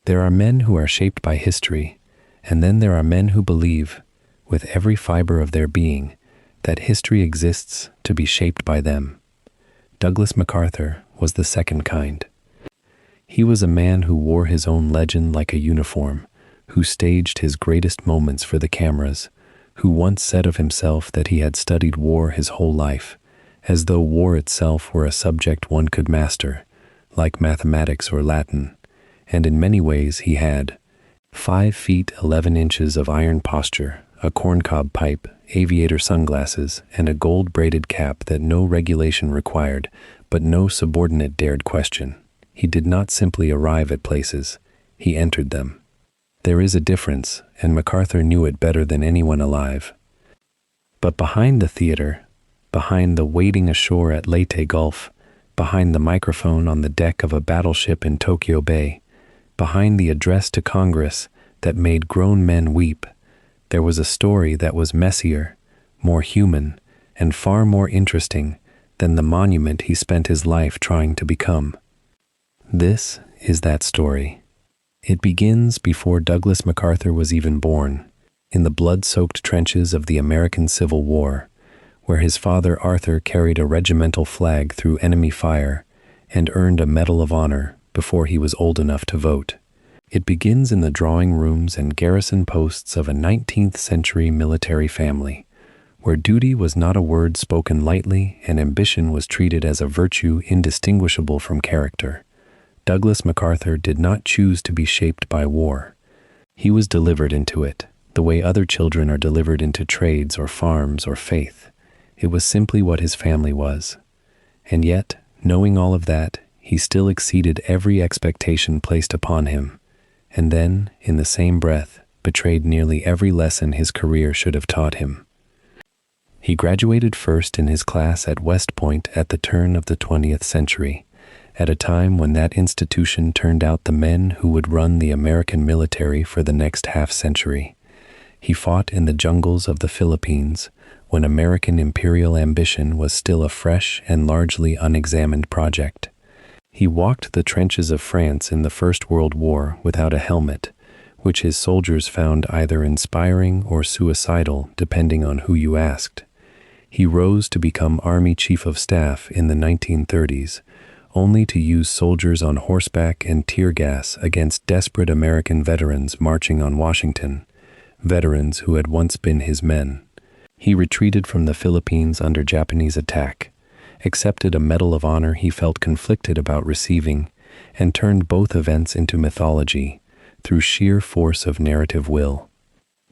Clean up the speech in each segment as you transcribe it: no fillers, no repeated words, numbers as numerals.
There are men who are shaped by history, and then there are men who believe, with every fiber of their being, that history exists to be shaped by them. Douglas MacArthur was the second kind. He was a man who wore his own legend like a uniform, who staged his greatest moments for the cameras, who once said of himself that he had studied war his whole life, as though war itself were a subject one could master, like mathematics or Latin, and in many ways he had. 5 feet 11 inches of iron posture, a corncob pipe, aviator sunglasses, and a gold-braided cap that no regulation required, but no subordinate dared question. He did not simply arrive at places, he entered them. There is a difference, and MacArthur knew it better than anyone alive. But behind the theater, behind the waiting ashore at Leyte Gulf, behind the microphone on the deck of a battleship in Tokyo Bay, behind the address to Congress that made grown men weep, there was a story that was messier, more human, and far more interesting than the monument he spent his life trying to become. This is that story. It begins before Douglas MacArthur was even born, in the blood-soaked trenches of the American Civil War, where his father Arthur carried a regimental flag through enemy fire and earned a Medal of Honor before he was old enough to vote. It begins in the drawing rooms and garrison posts of a 19th-century military family, where duty was not a word spoken lightly and ambition was treated as a virtue indistinguishable from character. Douglas MacArthur did not choose to be shaped by war. He was delivered into it, the way other children are delivered into trades or farms or faith. It was simply what his family was. And yet, knowing all of that, he still exceeded every expectation placed upon him, and then, in the same breath, betrayed nearly every lesson his career should have taught him. He graduated first in his class at West Point at the turn of the 20th century, at a time when that institution turned out the men who would run the American military for the next half-century. He fought in the jungles of the Philippines, when American imperial ambition was still a fresh and largely unexamined project. He walked the trenches of France in the First World War without a helmet, which his soldiers found either inspiring or suicidal, depending on who you asked. He rose to become Army Chief of Staff in the 1930s, only to use soldiers on horseback and tear gas against desperate American veterans marching on Washington, veterans who had once been his men. He retreated from the Philippines under Japanese attack, accepted a Medal of Honor he felt conflicted about receiving, and turned both events into mythology through sheer force of narrative will.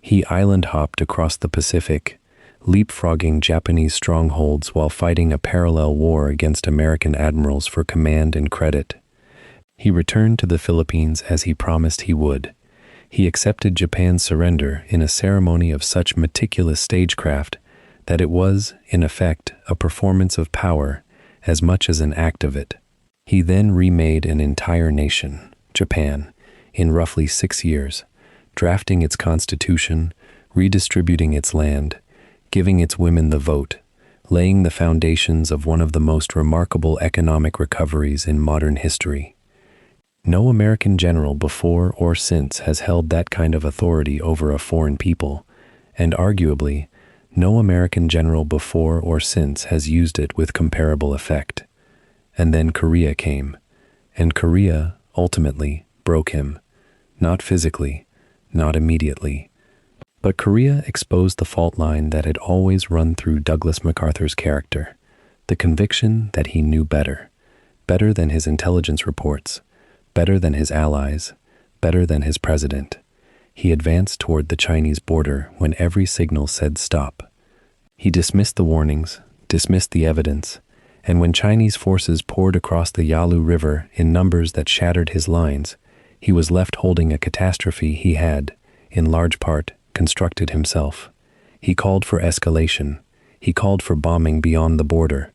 He island-hopped across the Pacific, leapfrogging Japanese strongholds while fighting a parallel war against American admirals for command and credit. He returned to the Philippines as he promised he would. He accepted Japan's surrender in a ceremony of such meticulous stagecraft that it was, in effect, a performance of power as much as an act of it. He then remade an entire nation, Japan, in roughly 6 years, drafting its constitution, redistributing its land, giving its women the vote, laying the foundations of one of the most remarkable economic recoveries in modern history. No American general before or since has held that kind of authority over a foreign people, and arguably, no American general before or since has used it with comparable effect. And then Korea came, and Korea, ultimately, broke him. Not physically, not immediately. But Korea exposed the fault line that had always run through Douglas MacArthur's character, the conviction that he knew better, better than his intelligence reports, better than his allies, better than his president. He advanced toward the Chinese border when every signal said stop. He dismissed the warnings, dismissed the evidence, and when Chinese forces poured across the Yalu River in numbers that shattered his lines, he was left holding a catastrophe he had, in large part, constructed himself. He called for escalation. He called for bombing beyond the border.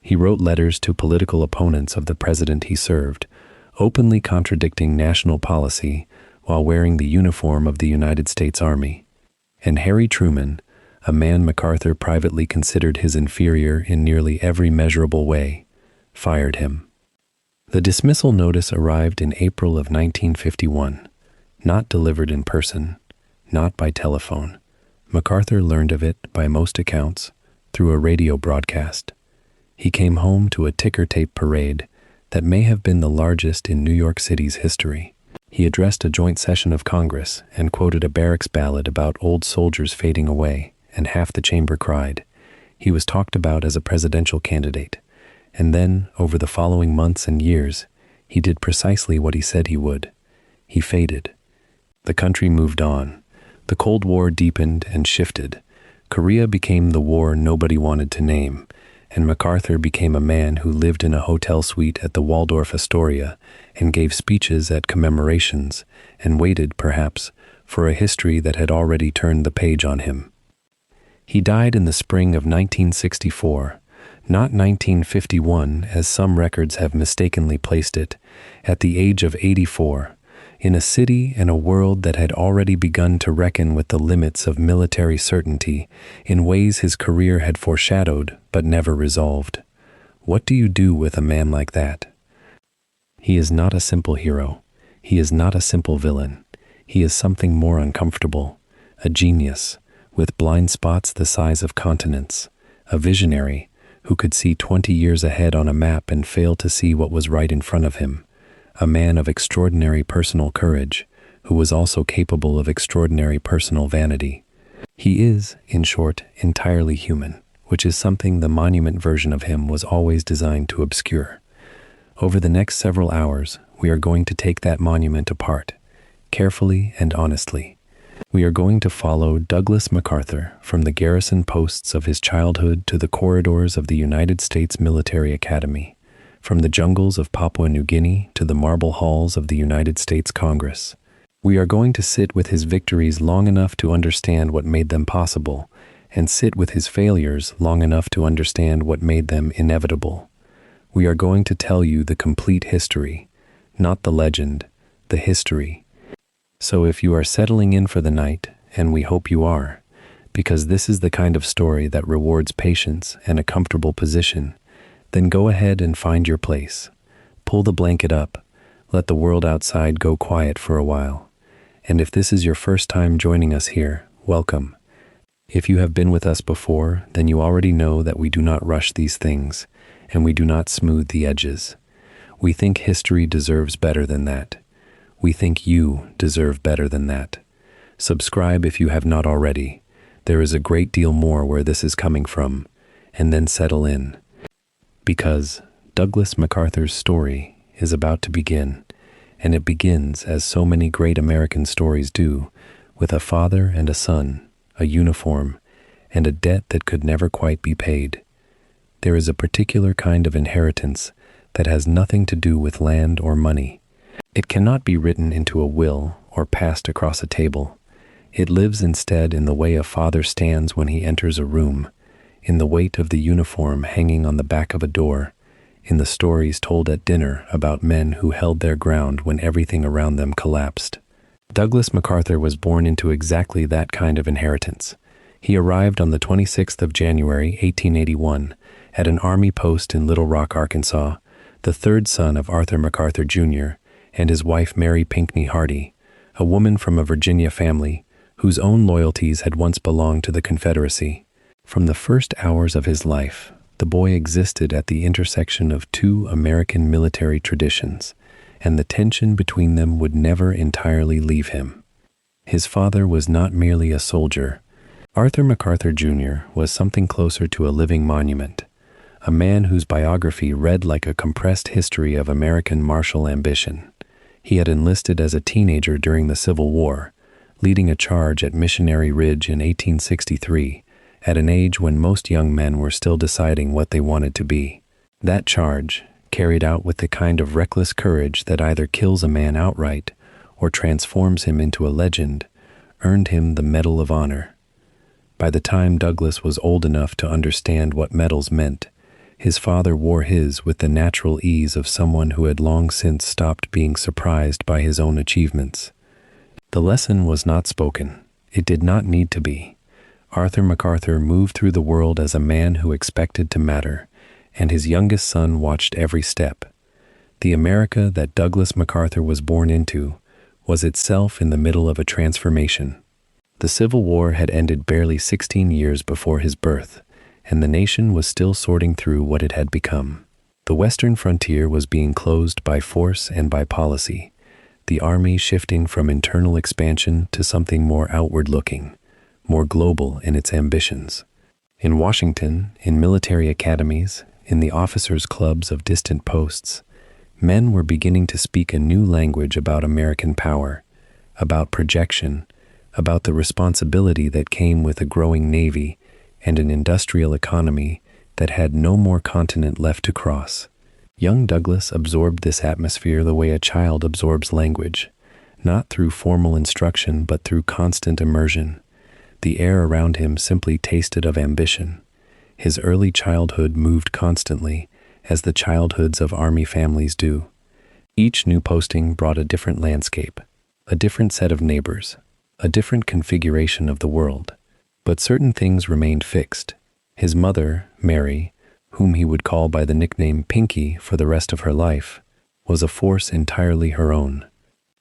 He wrote letters to political opponents of the president he served, openly contradicting national policy while wearing the uniform of the United States Army. And Harry Truman, a man MacArthur privately considered his inferior in nearly every measurable way, fired him. The dismissal notice arrived in April of 1951, not delivered in person, not by telephone. MacArthur learned of it, by most accounts, through a radio broadcast. He came home to a ticker tape parade that may have been the largest in New York City's history. He addressed a joint session of Congress and quoted a barracks ballad about old soldiers fading away, and half the chamber cried. He was talked about as a presidential candidate, and then, over the following months and years, he did precisely what he said he would. He faded. The country moved on. The Cold War deepened and shifted. Korea became the war nobody wanted to name, and MacArthur became a man who lived in a hotel suite at the Waldorf Astoria and gave speeches at commemorations and waited, perhaps, for a history that had already turned the page on him. He died in the spring of 1964, not 1951 as some records have mistakenly placed it, at the age of 84, in a city and a world that had already begun to reckon with the limits of military certainty in ways his career had foreshadowed but never resolved. What do you do with a man like that? He is not a simple hero. He is not a simple villain. He is something more uncomfortable, a genius, with blind spots the size of continents, a visionary who could see 20 years ahead on a map and fail to see what was right in front of him, a man of extraordinary personal courage, who was also capable of extraordinary personal vanity. He is, in short, entirely human, which is something the monument version of him was always designed to obscure. Over the next several hours, we are going to take that monument apart, carefully and honestly. We are going to follow Douglas MacArthur from the garrison posts of his childhood to the corridors of the United States Military Academy, from the jungles of Papua New Guinea to the marble halls of the United States Congress. We are going to sit with his victories long enough to understand what made them possible, and sit with his failures long enough to understand what made them inevitable. We are going to tell you the complete history, not the legend, the history. So if you are settling in for the night, and we hope you are, because this is the kind of story that rewards patience and a comfortable position, then go ahead and find your place. Pull the blanket up. Let the world outside go quiet for a while. And if this is your first time joining us here, welcome. If you have been with us before, then you already know that we do not rush these things, and we do not smooth the edges. We think history deserves better than that. We think you deserve better than that. Subscribe if you have not already. There is a great deal more where this is coming from, and then settle in. Because Douglas MacArthur's story is about to begin, and it begins, as so many great American stories do, with a father and a son, a uniform, and a debt that could never quite be paid. There is a particular kind of inheritance that has nothing to do with land or money. It cannot be written into a will or passed across a table. It lives instead in the way a father stands when he enters a room, in the weight of the uniform hanging on the back of a door, in the stories told at dinner about men who held their ground when everything around them collapsed. Douglas MacArthur was born into exactly that kind of inheritance. He arrived on the 26th of January, 1881, at an army post in Little Rock, Arkansas, the third son of Arthur MacArthur, Jr., and his wife Mary Pinckney Hardy, a woman from a Virginia family whose own loyalties had once belonged to the Confederacy. From the first hours of his life, the boy existed at the intersection of two American military traditions, and the tension between them would never entirely leave him. His father was not merely a soldier. Arthur MacArthur Jr. was something closer to a living monument, a man whose biography read like a compressed history of American martial ambition. He had enlisted as a teenager during the Civil War, leading a charge at Missionary Ridge in 1863, at an age when most young men were still deciding what they wanted to be. That charge, carried out with the kind of reckless courage that either kills a man outright or transforms him into a legend, earned him the Medal of Honor. By the time Douglas was old enough to understand what medals meant, his father wore his with the natural ease of someone who had long since stopped being surprised by his own achievements. The lesson was not spoken. It did not need to be. Arthur MacArthur moved through the world as a man who expected to matter, and his youngest son watched every step. The America that Douglas MacArthur was born into was itself in the middle of a transformation. The Civil War had ended barely 16 years before his birth, and the nation was still sorting through what it had become. The western frontier was being closed by force and by policy, the army shifting from internal expansion to something more outward-looking, more global in its ambitions. In Washington, in military academies, in the officers' clubs of distant posts, men were beginning to speak a new language about American power, about projection, about the responsibility that came with a growing navy and an industrial economy that had no more continent left to cross. Young Douglas absorbed this atmosphere the way a child absorbs language, not through formal instruction but through constant immersion. The air around him simply tasted of ambition. His early childhood moved constantly, as the childhoods of Army families do. Each new posting brought a different landscape, a different set of neighbors, a different configuration of the world. But certain things remained fixed. His mother, Mary, whom he would call by the nickname Pinky for the rest of her life, was a force entirely her own.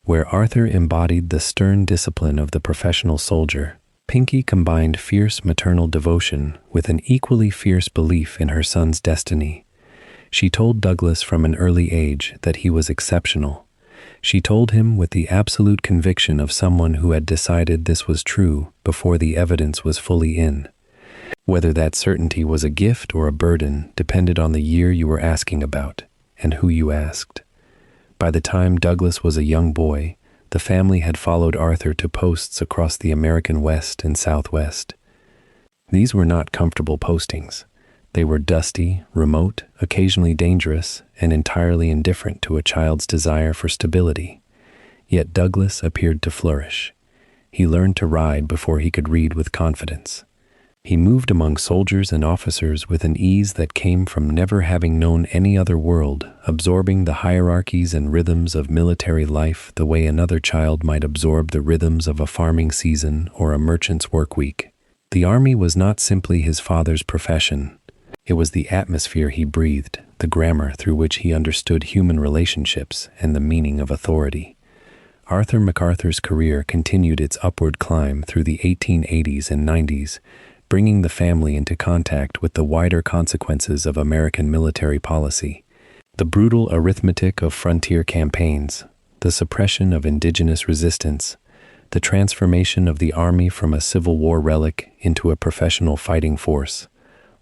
Where Arthur embodied the stern discipline of the professional soldier, Pinky combined fierce maternal devotion with an equally fierce belief in her son's destiny. She told Douglas from an early age that he was exceptional. She told him with the absolute conviction of someone who had decided this was true before the evidence was fully in. Whether that certainty was a gift or a burden depended on the year you were asking about and who you asked. By the time Douglas was a young boy, the family had followed Arthur to posts across the American West and Southwest. These were not comfortable postings. They were dusty, remote, occasionally dangerous, and entirely indifferent to a child's desire for stability. Yet Douglas appeared to flourish. He learned to ride before he could read with confidence. He moved among soldiers and officers with an ease that came from never having known any other world, absorbing the hierarchies and rhythms of military life the way another child might absorb the rhythms of a farming season or a merchant's work week. The Army was not simply his father's profession. It was the atmosphere he breathed, the grammar through which he understood human relationships and the meaning of authority. Arthur MacArthur's career continued its upward climb through the 1880s and 90s, bringing the family into contact with the wider consequences of American military policy. The brutal arithmetic of frontier campaigns, the suppression of indigenous resistance, the transformation of the Army from a Civil War relic into a professional fighting force.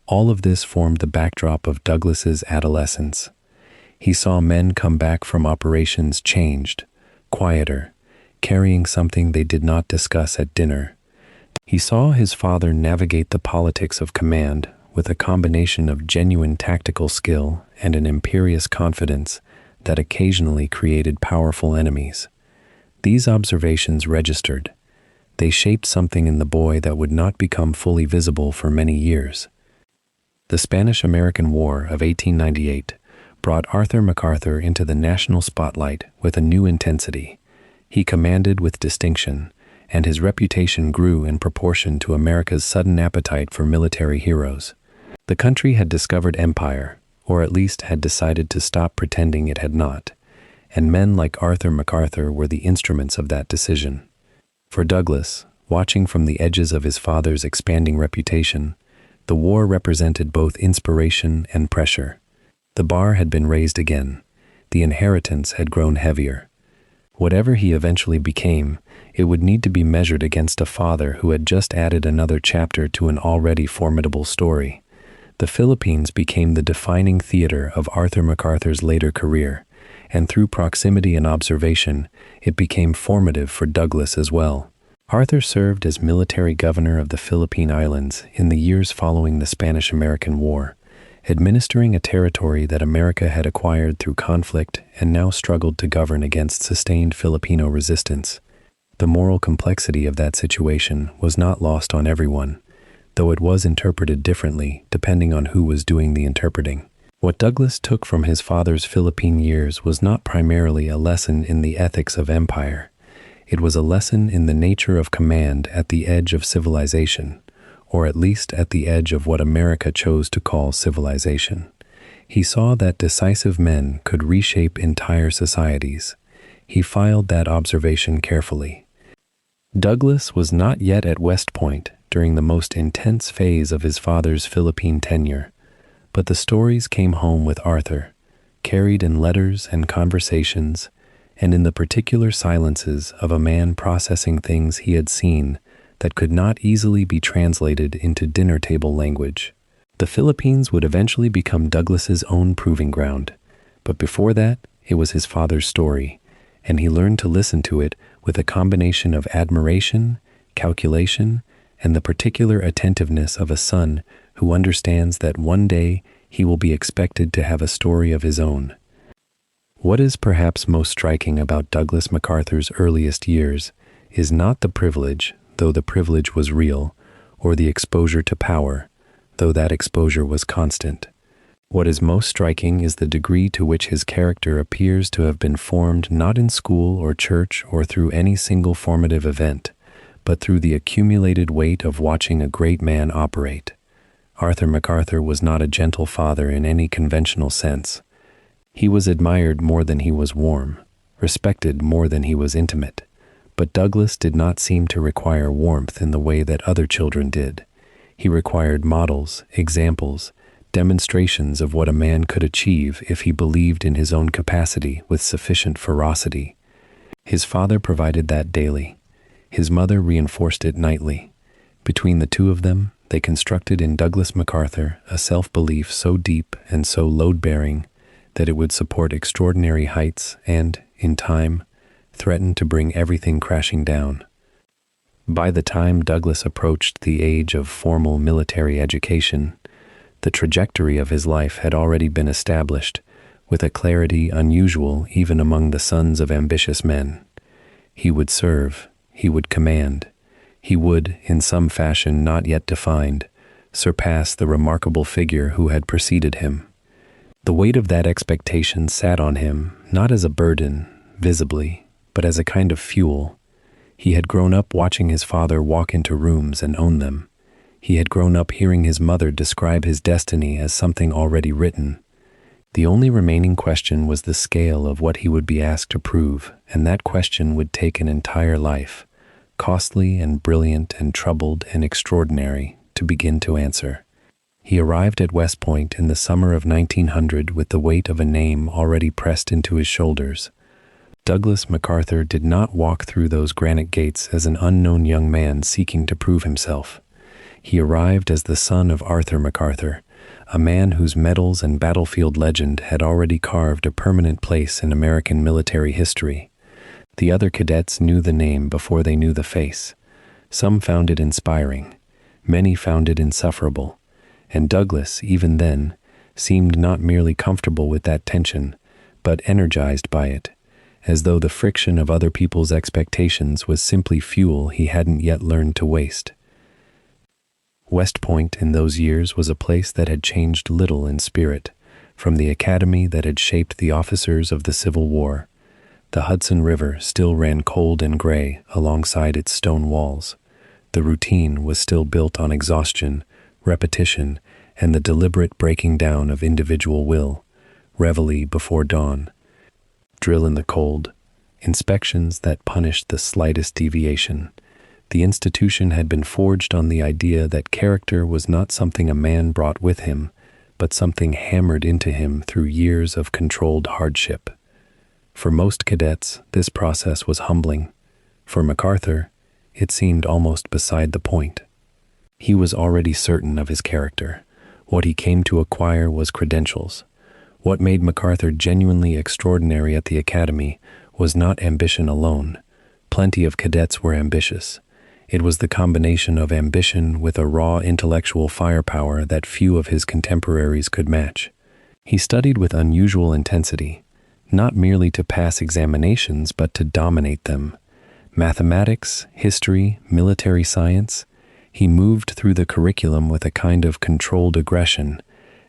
All of this formed the backdrop of Douglas's adolescence. He saw men come back from operations changed, quieter, carrying something they did not discuss at dinner. He saw his father navigate the politics of command with a combination of genuine tactical skill and an imperious confidence that occasionally created powerful enemies. These observations registered. They shaped something in the boy that would not become fully visible for many years. The Spanish-American War of 1898 brought Arthur MacArthur into the national spotlight with a new intensity. He commanded with distinction, and his reputation grew in proportion to America's sudden appetite for military heroes. The country had discovered empire, or at least had decided to stop pretending it had not, and men like Arthur MacArthur were the instruments of that decision. For Douglas, watching from the edges of his father's expanding reputation, the war represented both inspiration and pressure. The bar had been raised again. The inheritance had grown heavier. Whatever he eventually became, it would need to be measured against a father who had just added another chapter to an already formidable story. The Philippines became the defining theater of Arthur MacArthur's later career, and through proximity and observation, it became formative for Douglas as well. Arthur served as military governor of the Philippine Islands in the years following the Spanish-American War, administering a territory that America had acquired through conflict and now struggled to govern against sustained Filipino resistance. The moral complexity of that situation was not lost on everyone, though it was interpreted differently depending on who was doing the interpreting. What Douglas took from his father's Philippine years was not primarily a lesson in the ethics of empire. It was a lesson in the nature of command at the edge of civilization, or at least at the edge of what America chose to call civilization. He saw that decisive men could reshape entire societies. He filed that observation carefully. Douglas was not yet at West Point during the most intense phase of his father's Philippine tenure, but the stories came home with Arthur, carried in letters and conversations, and in the particular silences of a man processing things he had seen that could not easily be translated into dinner-table language. The Philippines would eventually become Douglas's own proving ground, but before that, it was his father's story, and he learned to listen to it with a combination of admiration, calculation, and the particular attentiveness of a son who understands that one day he will be expected to have a story of his own. What is perhaps most striking about Douglas MacArthur's earliest years is not the privilege, though the privilege was real, or the exposure to power, though that exposure was constant. What is most striking is the degree to which his character appears to have been formed not in school or church or through any single formative event, but through the accumulated weight of watching a great man operate. Arthur MacArthur was not a gentle father in any conventional sense. He was admired more than he was warm, respected more than he was intimate, but Douglas did not seem to require warmth in the way that other children did. He required models, examples, demonstrations of what a man could achieve if he believed in his own capacity with sufficient ferocity. His father provided that daily. His mother reinforced it nightly. Between the two of them, they constructed in Douglas MacArthur a self-belief so deep and so load-bearing that it would support extraordinary heights and, in time, threaten to bring everything crashing down. By the time Douglas approached the age of formal military education, the trajectory of his life had already been established, with a clarity unusual even among the sons of ambitious men. He would serve, he would command, he would, in some fashion not yet defined, surpass the remarkable figure who had preceded him. The weight of that expectation sat on him, not as a burden, visibly, but as a kind of fuel. He had grown up watching his father walk into rooms and own them. He had grown up hearing his mother describe his destiny as something already written. The only remaining question was the scale of what he would be asked to prove, and that question would take an entire life, costly and brilliant and troubled and extraordinary, to begin to answer. He arrived at West Point in the summer of 1900 with the weight of a name already pressed into his shoulders. Douglas MacArthur did not walk through those granite gates as an unknown young man seeking to prove himself. He arrived as the son of Arthur MacArthur, a man whose medals and battlefield legend had already carved a permanent place in American military history. The other cadets knew the name before they knew the face. Some found it inspiring, many found it insufferable, and Douglas, even then, seemed not merely comfortable with that tension, but energized by it, as though the friction of other people's expectations was simply fuel he hadn't yet learned to waste. West Point in those years was a place that had changed little in spirit, from the academy that had shaped the officers of the Civil War. The Hudson River still ran cold and gray alongside its stone walls. The routine was still built on exhaustion, repetition, and the deliberate breaking down of individual will. Reveille before dawn. Drill in the cold. Inspections that punished the slightest deviation. The institution had been forged on the idea that character was not something a man brought with him, but something hammered into him through years of controlled hardship. For most cadets, this process was humbling. For MacArthur, it seemed almost beside the point. He was already certain of his character. What he came to acquire was credentials. What made MacArthur genuinely extraordinary at the academy was not ambition alone. Plenty of cadets were ambitious. It was the combination of ambition with a raw intellectual firepower that few of his contemporaries could match. He studied with unusual intensity, not merely to pass examinations but to dominate them. Mathematics, history, military science, he moved through the curriculum with a kind of controlled aggression,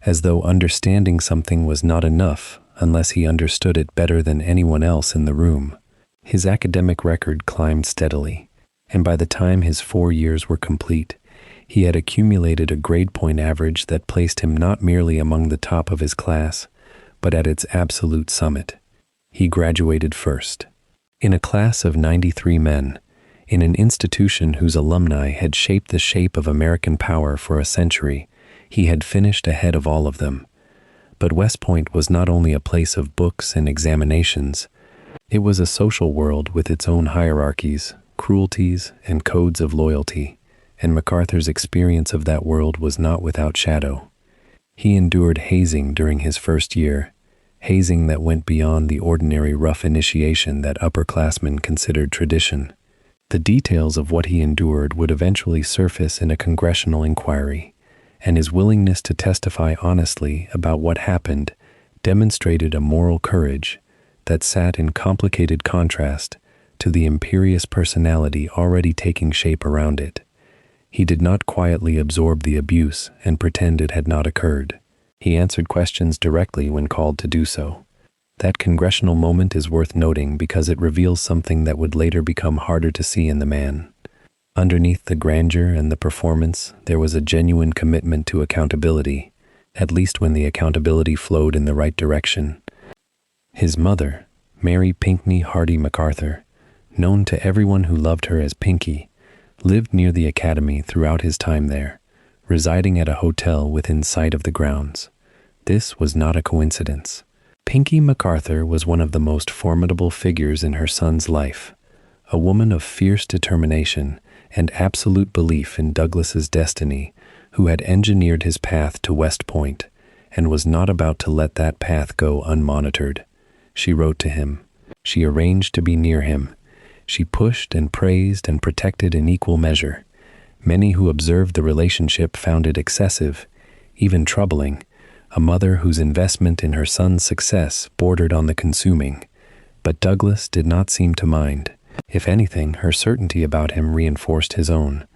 as though understanding something was not enough unless he understood it better than anyone else in the room. His academic record climbed steadily, and by the time his 4 years were complete, He had accumulated a grade point average that placed him not merely among the top of his class, but at its absolute summit. He graduated first. In a class of 93 men, in an institution whose alumni had shaped the shape of American power for a century, he had finished ahead of all of them. But West Point was not only a place of books and examinations, it was a social world with its own hierarchies, cruelties, and codes of loyalty, and MacArthur's experience of that world was not without shadow. He endured hazing during his first year, hazing that went beyond the ordinary rough initiation that upperclassmen considered tradition. The details of what he endured would eventually surface in a congressional inquiry, and his willingness to testify honestly about what happened demonstrated a moral courage that sat in complicated contrast to the imperious personality already taking shape around it. He did not quietly absorb the abuse and pretend it had not occurred. He answered questions directly when called to do so. That congressional moment is worth noting because it reveals something that would later become harder to see in the man. Underneath the grandeur and the performance, there was a genuine commitment to accountability, at least when the accountability flowed in the right direction. His mother, Mary Pinckney Hardy MacArthur, known to everyone who loved her as Pinky, lived near the academy throughout his time there, residing at a hotel within sight of the grounds. This was not a coincidence. Pinky MacArthur was one of the most formidable figures in her son's life, a woman of fierce determination and absolute belief in Douglas's destiny, who had engineered his path to West Point and was not about to let that path go unmonitored. She wrote to him. She arranged to be near him. She pushed and praised and protected in equal measure. Many who observed the relationship found it excessive, even troubling, a mother whose investment in her son's success bordered on the consuming. But Douglas did not seem to mind. If anything, her certainty about him reinforced his own,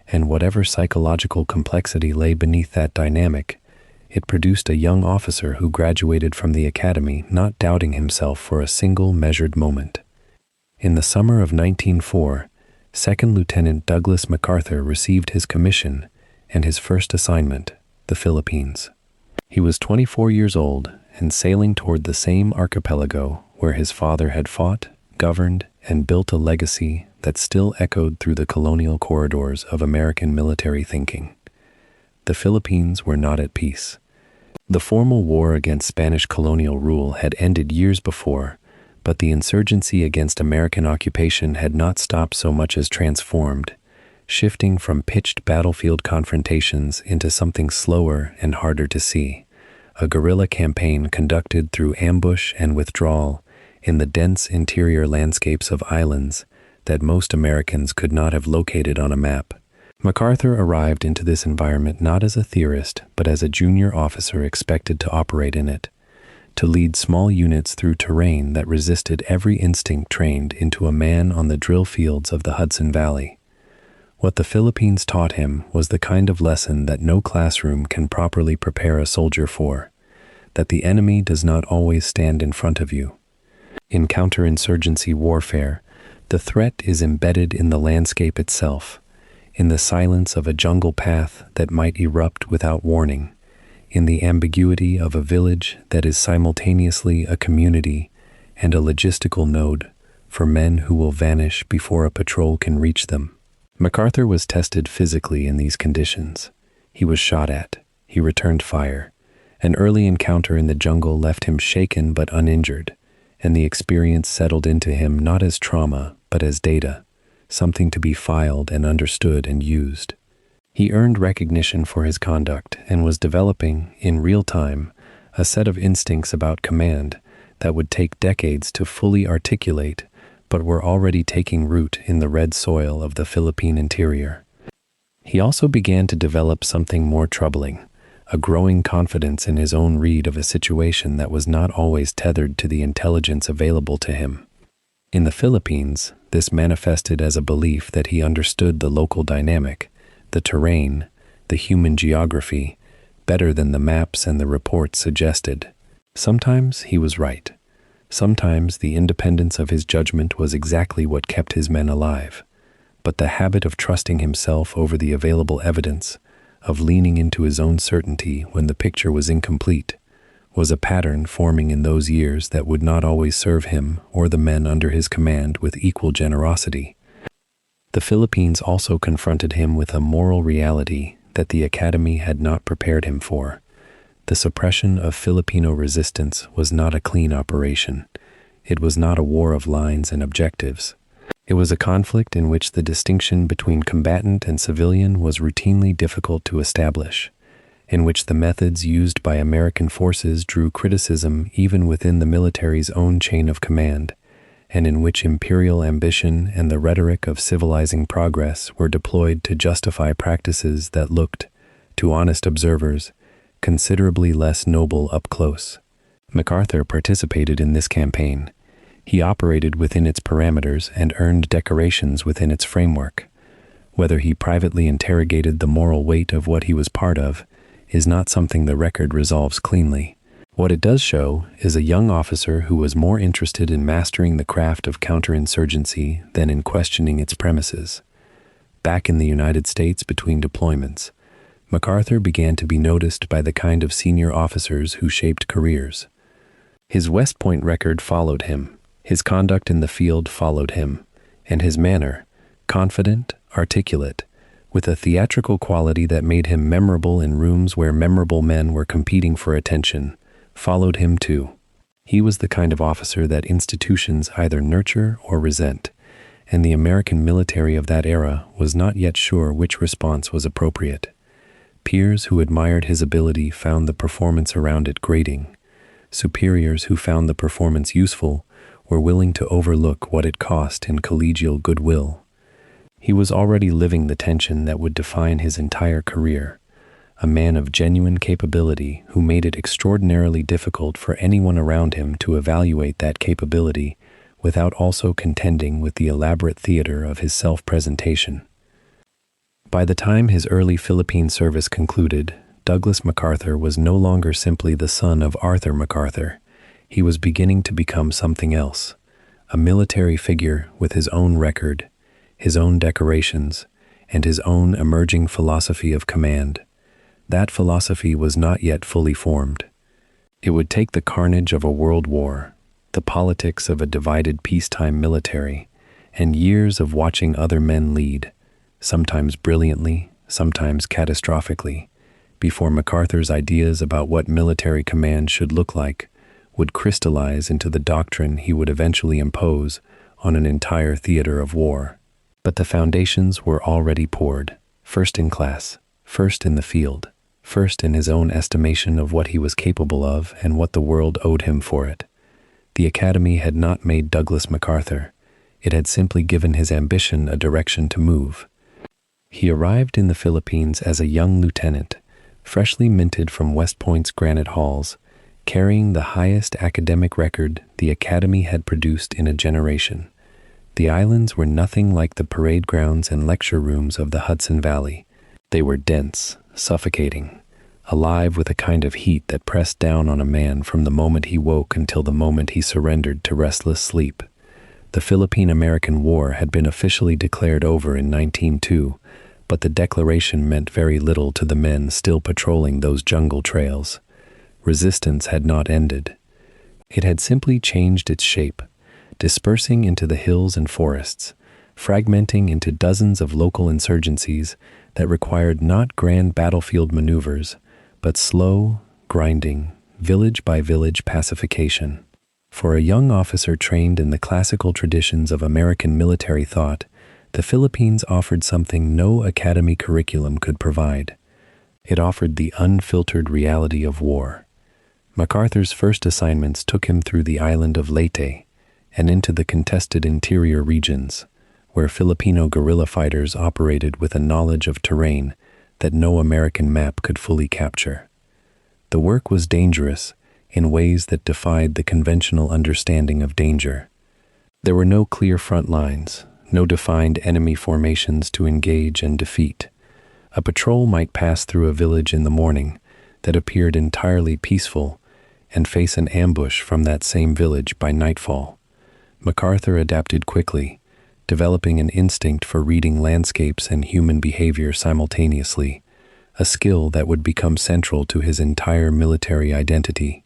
and whatever psychological complexity lay beneath that dynamic, it produced a young officer who graduated from the academy not doubting himself for a single measured moment. In the summer of 1904, Second Lieutenant Douglas MacArthur received his commission and his first assignment, the Philippines. He was 24 years old and sailing toward the same archipelago where his father had fought, governed, and built a legacy that still echoed through the colonial corridors of American military thinking. The Philippines were not at peace. The formal war against Spanish colonial rule had ended years before, but the insurgency against American occupation had not stopped so much as transformed, shifting from pitched battlefield confrontations into something slower and harder to see, a guerrilla campaign conducted through ambush and withdrawal in the dense interior landscapes of islands that most Americans could not have located on a map. MacArthur arrived into this environment not as a theorist, but as a junior officer expected to operate in it, to lead small units through terrain that resisted every instinct trained into a man on the drill fields of the Hudson Valley. What the Philippines taught him was the kind of lesson that no classroom can properly prepare a soldier for, that the enemy does not always stand in front of you. In counterinsurgency warfare, the threat is embedded in the landscape itself, in the silence of a jungle path that might erupt without warning, in the ambiguity of a village that is simultaneously a community and a logistical node for men who will vanish before a patrol can reach them. MacArthur was tested physically in these conditions. He was shot at. He returned fire. An early encounter in the jungle left him shaken but uninjured, and the experience settled into him not as trauma, but as data, something to be filed and understood and used. He earned recognition for his conduct and was developing, in real time, a set of instincts about command that would take decades to fully articulate, but were already taking root in the red soil of the Philippine interior. He also began to develop something more troubling, a growing confidence in his own read of a situation that was not always tethered to the intelligence available to him. In the Philippines, this manifested as a belief that he understood the local dynamic, the terrain, the human geography, better than the maps and the reports suggested. Sometimes he was right. Sometimes the independence of his judgment was exactly what kept his men alive. but the habit of trusting himself over the available evidence, of leaning into his own certainty when the picture was incomplete, was a pattern forming in those years that would not always serve him or the men under his command with equal generosity. The Philippines also confronted him with a moral reality that the Academy had not prepared him for. The suppression of Filipino resistance was not a clean operation. It was not a war of lines and objectives. It was a conflict in which the distinction between combatant and civilian was routinely difficult to establish, in which the methods used by American forces drew criticism even within the military's own chain of command, and in which imperial ambition and the rhetoric of civilizing progress were deployed to justify practices that looked, to honest observers, considerably less noble up close. MacArthur participated in this campaign. He operated within its parameters and earned decorations within its framework. Whether he privately interrogated the moral weight of what he was part of is not something the record resolves cleanly. What it does show is a young officer who was more interested in mastering the craft of counterinsurgency than in questioning its premises. Back in the United States between deployments, MacArthur began to be noticed by the kind of senior officers who shaped careers. His West Point record followed him, his conduct in the field followed him, and his manner, confident, articulate, with a theatrical quality that made him memorable in rooms where memorable men were competing for attention, followed him too. He was the kind of officer that institutions either nurture or resent, and the American military of that era was not yet sure which response was appropriate. Peers who admired his ability found the performance around it grating. Superiors who found the performance useful were willing to overlook what it cost in collegial goodwill. He was already living the tension that would define his entire career, a man of genuine capability who made it extraordinarily difficult for anyone around him to evaluate that capability without also contending with the elaborate theater of his self-presentation. By the time his early Philippine service concluded, Douglas MacArthur was no longer simply the son of Arthur MacArthur. He was beginning to become something else, a military figure with his own record, his own decorations, and his own emerging philosophy of command. That philosophy was not yet fully formed. It would take the carnage of a world war, the politics of a divided peacetime military, and years of watching other men lead, sometimes brilliantly, sometimes catastrophically, before MacArthur's ideas about what military command should look like would crystallize into the doctrine he would eventually impose on an entire theater of war. But the foundations were already poured, first in class, first in the field, first in his own estimation of what he was capable of and what the world owed him for it. The Academy had not made Douglas MacArthur. It had simply given his ambition a direction to move. He arrived in the Philippines as a young lieutenant, freshly minted from West Point's granite halls, carrying the highest academic record the Academy had produced in a generation. The islands were nothing like the parade grounds and lecture rooms of the Hudson Valley. They were dense, suffocating, alive with a kind of heat that pressed down on a man from the moment he woke until the moment he surrendered to restless sleep. The Philippine-American War had been officially declared over in 1902, but the declaration meant very little to the men still patrolling those jungle trails. Resistance had not ended. It had simply changed its shape, dispersing into the hills and forests, fragmenting into dozens of local insurgencies that required not grand battlefield maneuvers, but slow, grinding, village-by-village pacification. For a young officer trained in the classical traditions of American military thought, the Philippines offered something no academy curriculum could provide. It offered the unfiltered reality of war. MacArthur's first assignments took him through the island of Leyte and into the contested interior regions, where Filipino guerrilla fighters operated with a knowledge of terrain that no American map could fully capture. The work was dangerous in ways that defied the conventional understanding of danger. There were no clear front lines, no defined enemy formations to engage and defeat. A patrol might pass through a village in the morning that appeared entirely peaceful and face an ambush from that same village by nightfall. MacArthur adapted quickly, developing an instinct for reading landscapes and human behavior simultaneously, a skill that would become central to his entire military identity.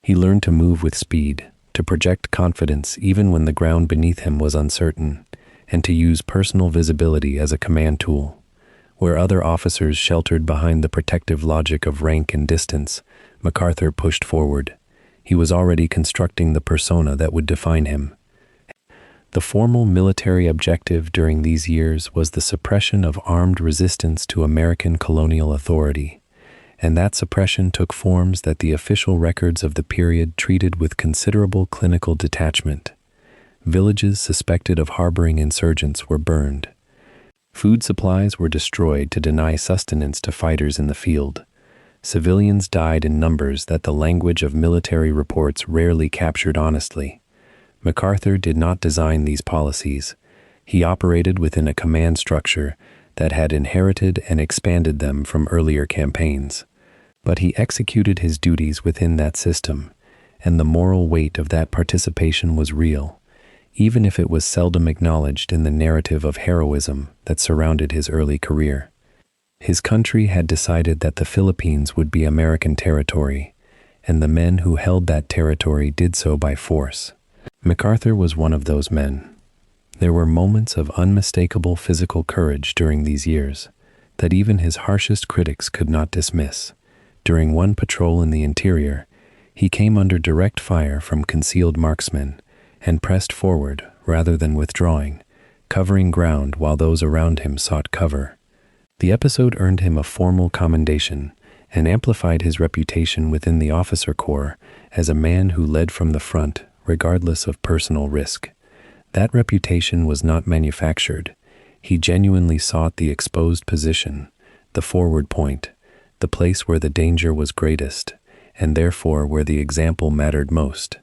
He learned to move with speed, to project confidence even when the ground beneath him was uncertain, and to use personal visibility as a command tool. Where other officers sheltered behind the protective logic of rank and distance, MacArthur pushed forward. He was already constructing the persona that would define him. The formal military objective during these years was the suppression of armed resistance to American colonial authority, and that suppression took forms that the official records of the period treated with considerable clinical detachment. Villages suspected of harboring insurgents were burned. Food supplies were destroyed to deny sustenance to fighters in the field. Civilians died in numbers that the language of military reports rarely captured honestly. MacArthur did not design these policies. He operated within a command structure that had inherited and expanded them from earlier campaigns. But he executed his duties within that system, and the moral weight of that participation was real, even if it was seldom acknowledged in the narrative of heroism that surrounded his early career. His country had decided that the Philippines would be American territory, and the men who held that territory did so by force. MacArthur was one of those men. There were moments of unmistakable physical courage during these years that even his harshest critics could not dismiss. During one patrol in the interior, he came under direct fire from concealed marksmen and pressed forward rather than withdrawing, covering ground while those around him sought cover. The episode earned him a formal commendation and amplified his reputation within the officer corps as a man who led from the front regardless of personal risk. That reputation was not manufactured. He genuinely sought the exposed position, the forward point, the place where the danger was greatest, and therefore where the example mattered most.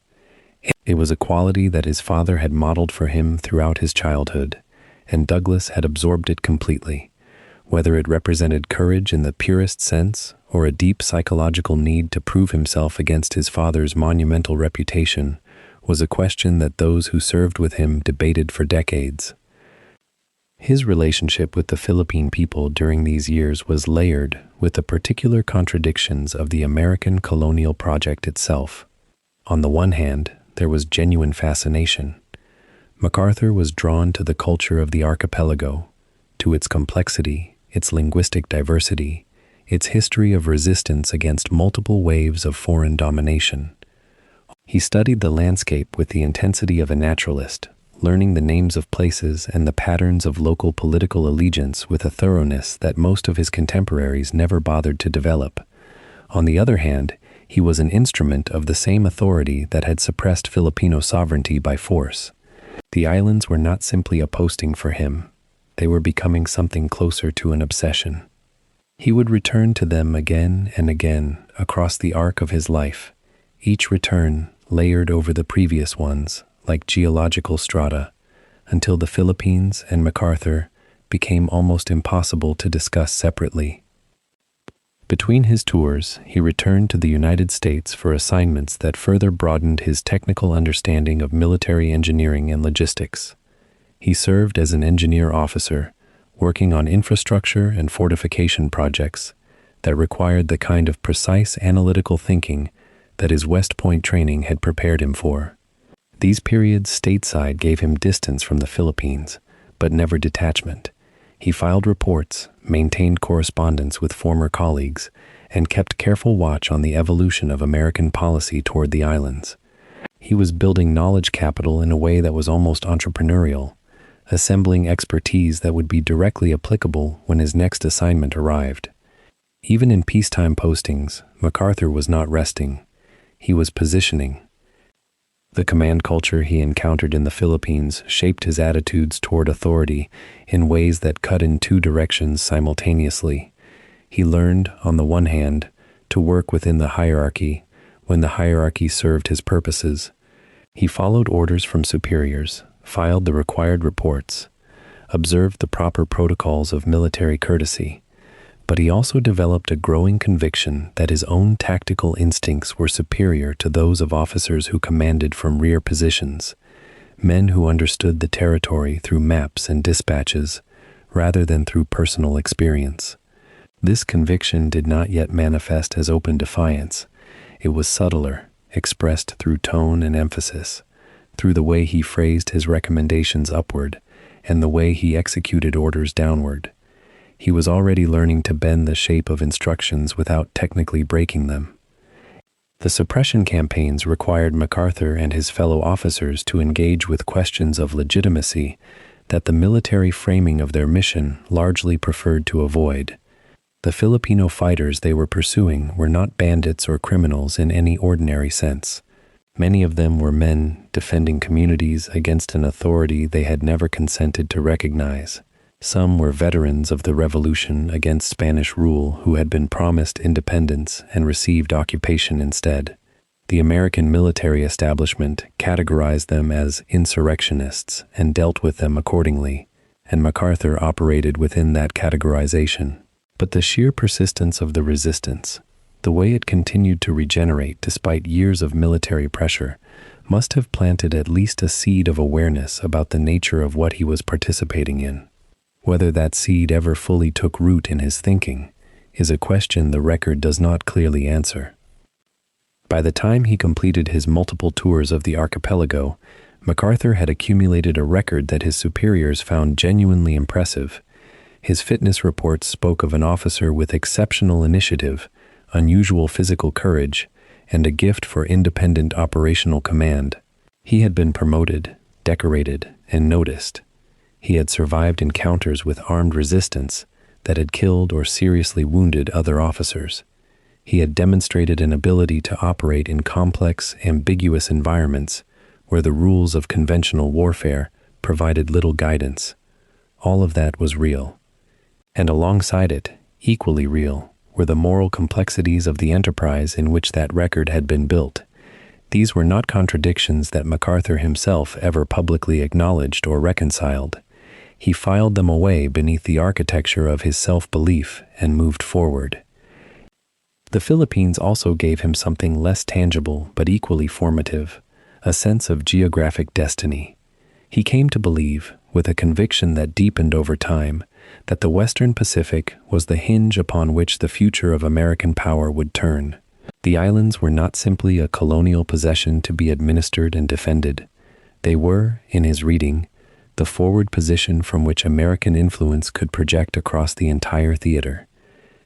It was a quality that his father had modeled for him throughout his childhood, and Douglas had absorbed it completely. Whether it represented courage in the purest sense or a deep psychological need to prove himself against his father's monumental reputation was a question that those who served with him debated for decades. His relationship with the Philippine people during these years was layered with the particular contradictions of the American colonial project itself. On the one hand, there was genuine fascination. MacArthur was drawn to the culture of the archipelago, to its complexity, its linguistic diversity, its history of resistance against multiple waves of foreign domination. He studied the landscape with the intensity of a naturalist, learning the names of places and the patterns of local political allegiance with a thoroughness that most of his contemporaries never bothered to develop. On the other hand, he was an instrument of the same authority that had suppressed Filipino sovereignty by force. The islands were not simply a posting for him. They were becoming something closer to an obsession. He would return to them again and again across the arc of his life, each return layered over the previous ones like geological strata, until the Philippines and MacArthur became almost impossible to discuss separately. Between his tours, he returned to the United States for assignments that further broadened his technical understanding of military engineering and logistics. He served as an engineer officer, working on infrastructure and fortification projects that required the kind of precise analytical thinking that his West Point training had prepared him for. These periods stateside gave him distance from the Philippines, but never detachment. He filed reports, maintained correspondence with former colleagues, and kept careful watch on the evolution of American policy toward the islands. He was building knowledge capital in a way that was almost entrepreneurial, assembling expertise that would be directly applicable when his next assignment arrived. Even in peacetime postings, MacArthur was not resting. He was positioning. The command culture he encountered in the Philippines shaped his attitudes toward authority in ways that cut in two directions simultaneously. He learned, on the one hand, to work within the hierarchy when the hierarchy served his purposes. He followed orders from superiors, filed the required reports, observed the proper protocols of military courtesy, but he also developed a growing conviction that his own tactical instincts were superior to those of officers who commanded from rear positions. men who understood the territory through maps and dispatches rather than through personal experience. This conviction did not yet manifest as open defiance. It was subtler, expressed through tone and emphasis, through the way he phrased his recommendations upward and the way he executed orders downward. He was already learning to bend the shape of instructions without technically breaking them. The suppression campaigns required MacArthur and his fellow officers to engage with questions of legitimacy that the military framing of their mission largely preferred to avoid. The Filipino fighters they were pursuing were not bandits or criminals in any ordinary sense. Many of them were men defending communities against an authority they had never consented to recognize. Some were veterans of the revolution against Spanish rule who had been promised independence and received occupation instead. The American military establishment categorized them as insurrectionists and dealt with them accordingly, and MacArthur operated within that categorization. But the sheer persistence of the resistance, the way it continued to regenerate despite years of military pressure, must have planted at least a seed of awareness about the nature of what he was participating in. Whether that seed ever fully took root in his thinking is a question the record does not clearly answer. By the time he completed his multiple tours of the archipelago, MacArthur had accumulated a record that his superiors found genuinely impressive. His fitness reports spoke of an officer with exceptional initiative, unusual physical courage, and a gift for independent operational command. He had been promoted, decorated, and noticed. He had survived encounters with armed resistance that had killed or seriously wounded other officers. He had demonstrated an ability to operate in complex, ambiguous environments where the rules of conventional warfare provided little guidance. All of that was real. And alongside it, equally real, were the moral complexities of the enterprise in which that record had been built. These were not contradictions that MacArthur himself ever publicly acknowledged or reconciled. He filed them away beneath the architecture of his self-belief and moved forward. The Philippines also gave him something less tangible but equally formative, a sense of geographic destiny. He came to believe, with a conviction that deepened over time, that the Western Pacific was the hinge upon which the future of American power would turn. The islands were not simply a colonial possession to be administered and defended. They were, in his reading, the forward position from which American influence could project across the entire theater.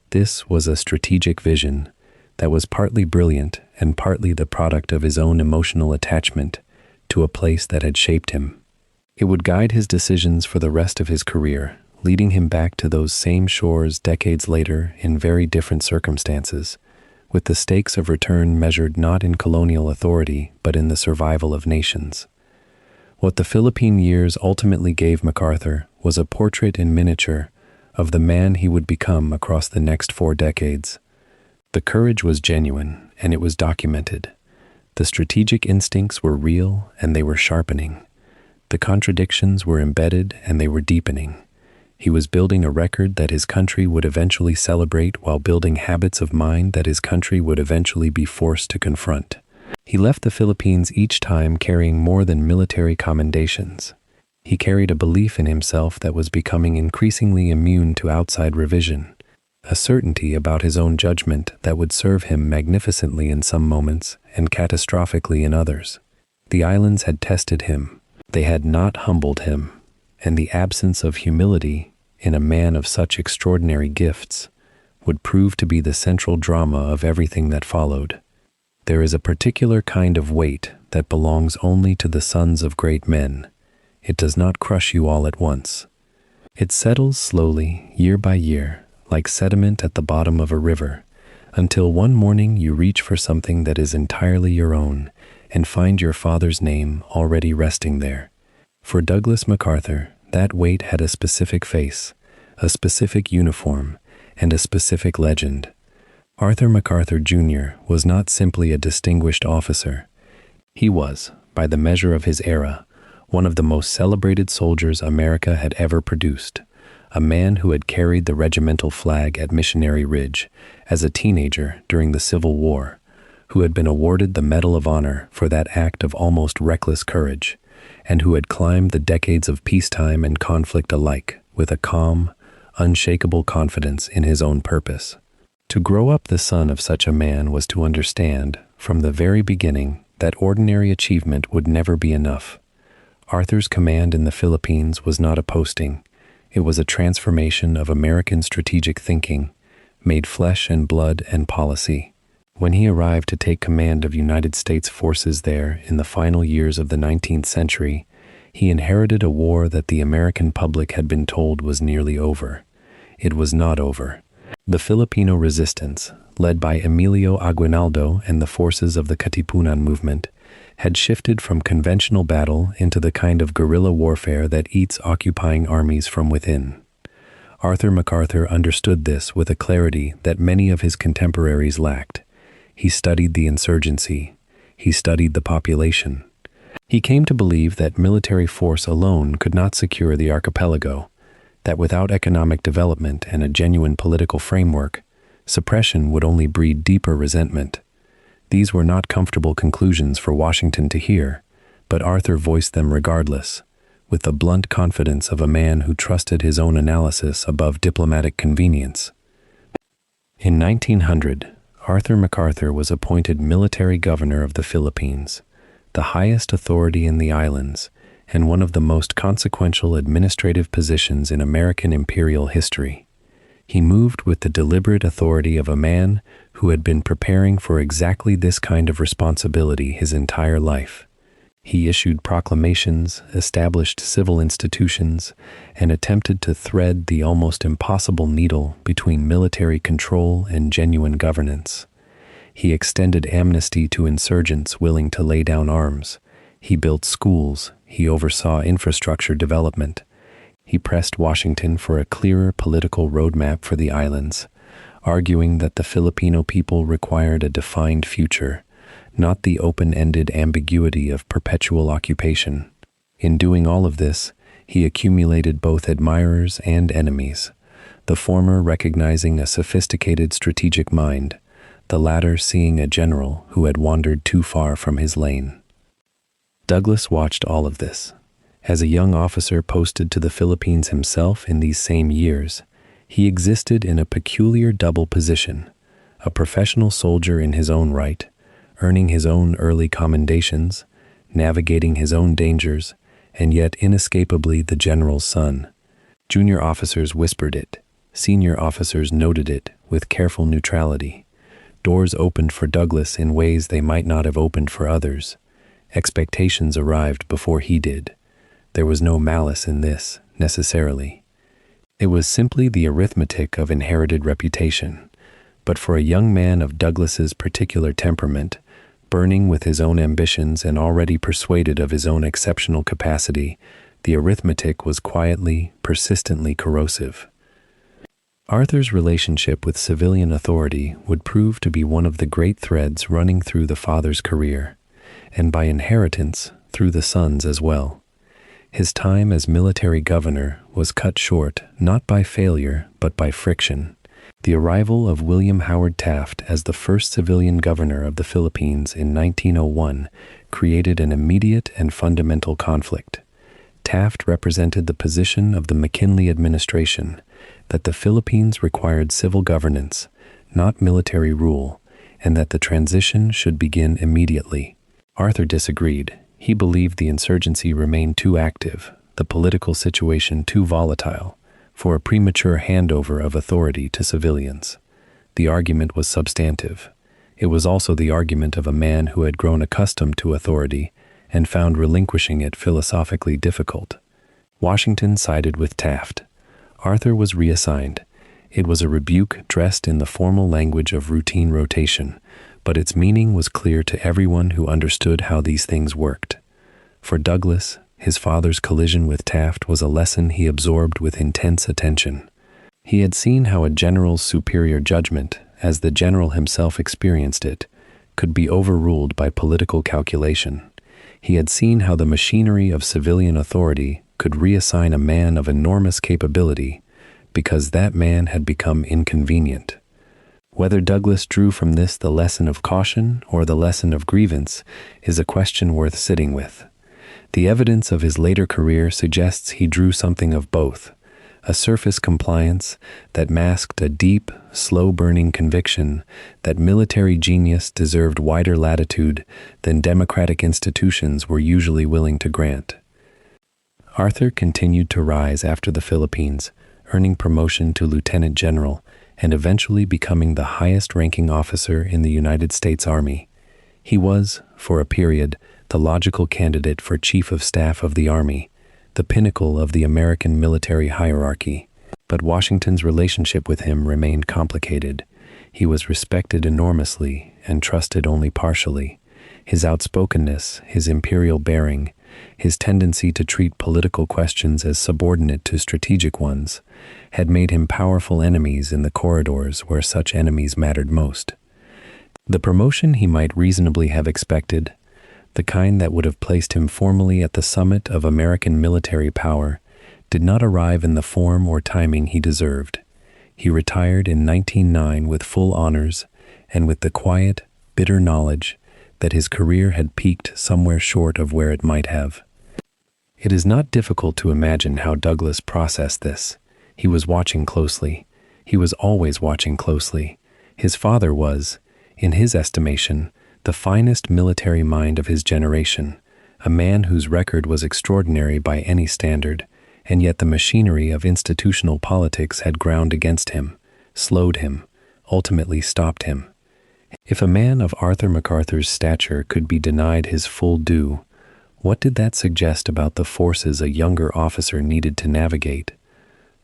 This was a strategic vision that was partly brilliant and partly the product of his own emotional attachment to a place that had shaped him. It would guide his decisions for the rest of his career, leading him back to those same shores decades later in very different circumstances, with the stakes of return measured not in colonial authority but in the survival of nations. What the Philippine years ultimately gave MacArthur was a portrait in miniature of the man he would become across the next 4 decades. The courage was genuine, and it was documented. The strategic instincts were real, and they were sharpening. The contradictions were embedded, and they were deepening. He was building a record that his country would eventually celebrate while building habits of mind that his country would eventually be forced to confront. He left the Philippines each time carrying more than military commendations. He carried a belief in himself that was becoming increasingly immune to outside revision, a certainty about his own judgment that would serve him magnificently in some moments and catastrophically in others. The islands had tested him. They had not humbled him, and the absence of humility in a man of such extraordinary gifts would prove to be the central drama of everything that followed. There is a particular kind of weight that belongs only to the sons of great men. It does not crush you all at once. It settles slowly, year by year, like sediment at the bottom of a river, until one morning you reach for something that is entirely your own and find your father's name already resting there. For Douglas MacArthur, that weight had a specific face, a specific uniform, and a specific legend. Arthur MacArthur Jr. was not simply a distinguished officer. He was, by the measure of his era, one of the most celebrated soldiers America had ever produced, a man who had carried the regimental flag at Missionary Ridge as a teenager during the Civil War, who had been awarded the Medal of Honor for that act of almost reckless courage, and who had climbed the decades of peacetime and conflict alike with a calm, unshakable confidence in his own purpose. To grow up the son of such a man was to understand, from the very beginning, that ordinary achievement would never be enough. Arthur's command in the Philippines was not a posting. It was a transformation of American strategic thinking, made flesh and blood and policy. When he arrived to take command of United States forces there in the final years of the 19th century, he inherited a war that the American public had been told was nearly over. It was not over. The Filipino resistance, led by Emilio Aguinaldo and the forces of the Katipunan movement, had shifted from conventional battle into the kind of guerrilla warfare that eats occupying armies from within. Arthur MacArthur understood this with a clarity that many of his contemporaries lacked. He studied the insurgency. He studied the population. He came to believe that military force alone could not secure the archipelago, that without economic development and a genuine political framework, suppression would only breed deeper resentment. These were not comfortable conclusions for Washington to hear, but Arthur voiced them regardless, with the blunt confidence of a man who trusted his own analysis above diplomatic convenience. In 1900, Arthur MacArthur was appointed military governor of the Philippines, the highest authority in the islands, and one of the most consequential administrative positions in American imperial history. He moved with the deliberate authority of a man who had been preparing for exactly this kind of responsibility his entire life. He issued proclamations, established civil institutions, and attempted to thread the almost impossible needle between military control and genuine governance. He extended amnesty to insurgents willing to lay down arms. He built schools. He oversaw infrastructure development. He pressed Washington for a clearer political roadmap for the islands, arguing that the Filipino people required a defined future, not the open-ended ambiguity of perpetual occupation. In doing all of this, he accumulated both admirers and enemies, the former recognizing a sophisticated strategic mind, the latter seeing a general who had wandered too far from his lane. Douglas watched all of this. As a young officer posted to the Philippines himself in these same years, he existed in a peculiar double position, a professional soldier in his own right, earning his own early commendations, navigating his own dangers, and yet inescapably the general's son. Junior officers whispered it. Senior officers noted it with careful neutrality. Doors opened for Douglas in ways they might not have opened for others. Expectations arrived before he did. There was no malice in this, necessarily. It was simply the arithmetic of inherited reputation. But for a young man of Douglas's particular temperament, burning with his own ambitions and already persuaded of his own exceptional capacity, the arithmetic was quietly, persistently corrosive. Arthur's relationship with civilian authority would prove to be one of the great threads running through the father's career, and by inheritance, through the son's as well. His time as military governor was cut short not by failure but by friction. The arrival of William Howard Taft as the first civilian governor of the Philippines in 1901 created an immediate and fundamental conflict. Taft represented the position of the McKinley administration that the Philippines required civil governance, not military rule, and that the transition should begin immediately. Arthur disagreed. He believed the insurgency remained too active, the political situation too volatile, for a premature handover of authority to civilians. The argument was substantive. It was also the argument of a man who had grown accustomed to authority and found relinquishing it philosophically difficult. Washington sided with Taft. Arthur was reassigned. It was a rebuke dressed in the formal language of routine rotation, but its meaning was clear to everyone who understood how these things worked. For Douglas, his father's collision with Taft was a lesson he absorbed with intense attention. He had seen how a general's superior judgment, as the general himself experienced it, could be overruled by political calculation. He had seen how the machinery of civilian authority could reassign a man of enormous capability because that man had become inconvenient. Whether Douglas drew from this the lesson of caution or the lesson of grievance is a question worth sitting with. The evidence of his later career suggests he drew something of both: a surface compliance that masked a deep, slow-burning conviction that military genius deserved wider latitude than democratic institutions were usually willing to grant. Arthur continued to rise after the Philippines, earning promotion to lieutenant general and eventually becoming the highest-ranking officer in the United States Army. He was, for a period, the logical candidate for Chief of Staff of the Army, the pinnacle of the American military hierarchy. But Washington's relationship with him remained complicated. He was respected enormously and trusted only partially. His outspokenness, his imperial bearing, his tendency to treat political questions as subordinate to strategic ones, had made him powerful enemies in the corridors where such enemies mattered most. The promotion he might reasonably have expected, the kind that would have placed him formally at the summit of American military power, did not arrive in the form or timing he deserved. He retired in 1909 with full honors and with the quiet, bitter knowledge that his career had peaked somewhere short of where it might have. It is not difficult to imagine how Douglas processed this. He was watching closely. He was always watching closely. His father was, in his estimation, the finest military mind of his generation, a man whose record was extraordinary by any standard, and yet the machinery of institutional politics had ground against him, slowed him, ultimately stopped him. If a man of Arthur MacArthur's stature could be denied his full due, what did that suggest about the forces a younger officer needed to navigate?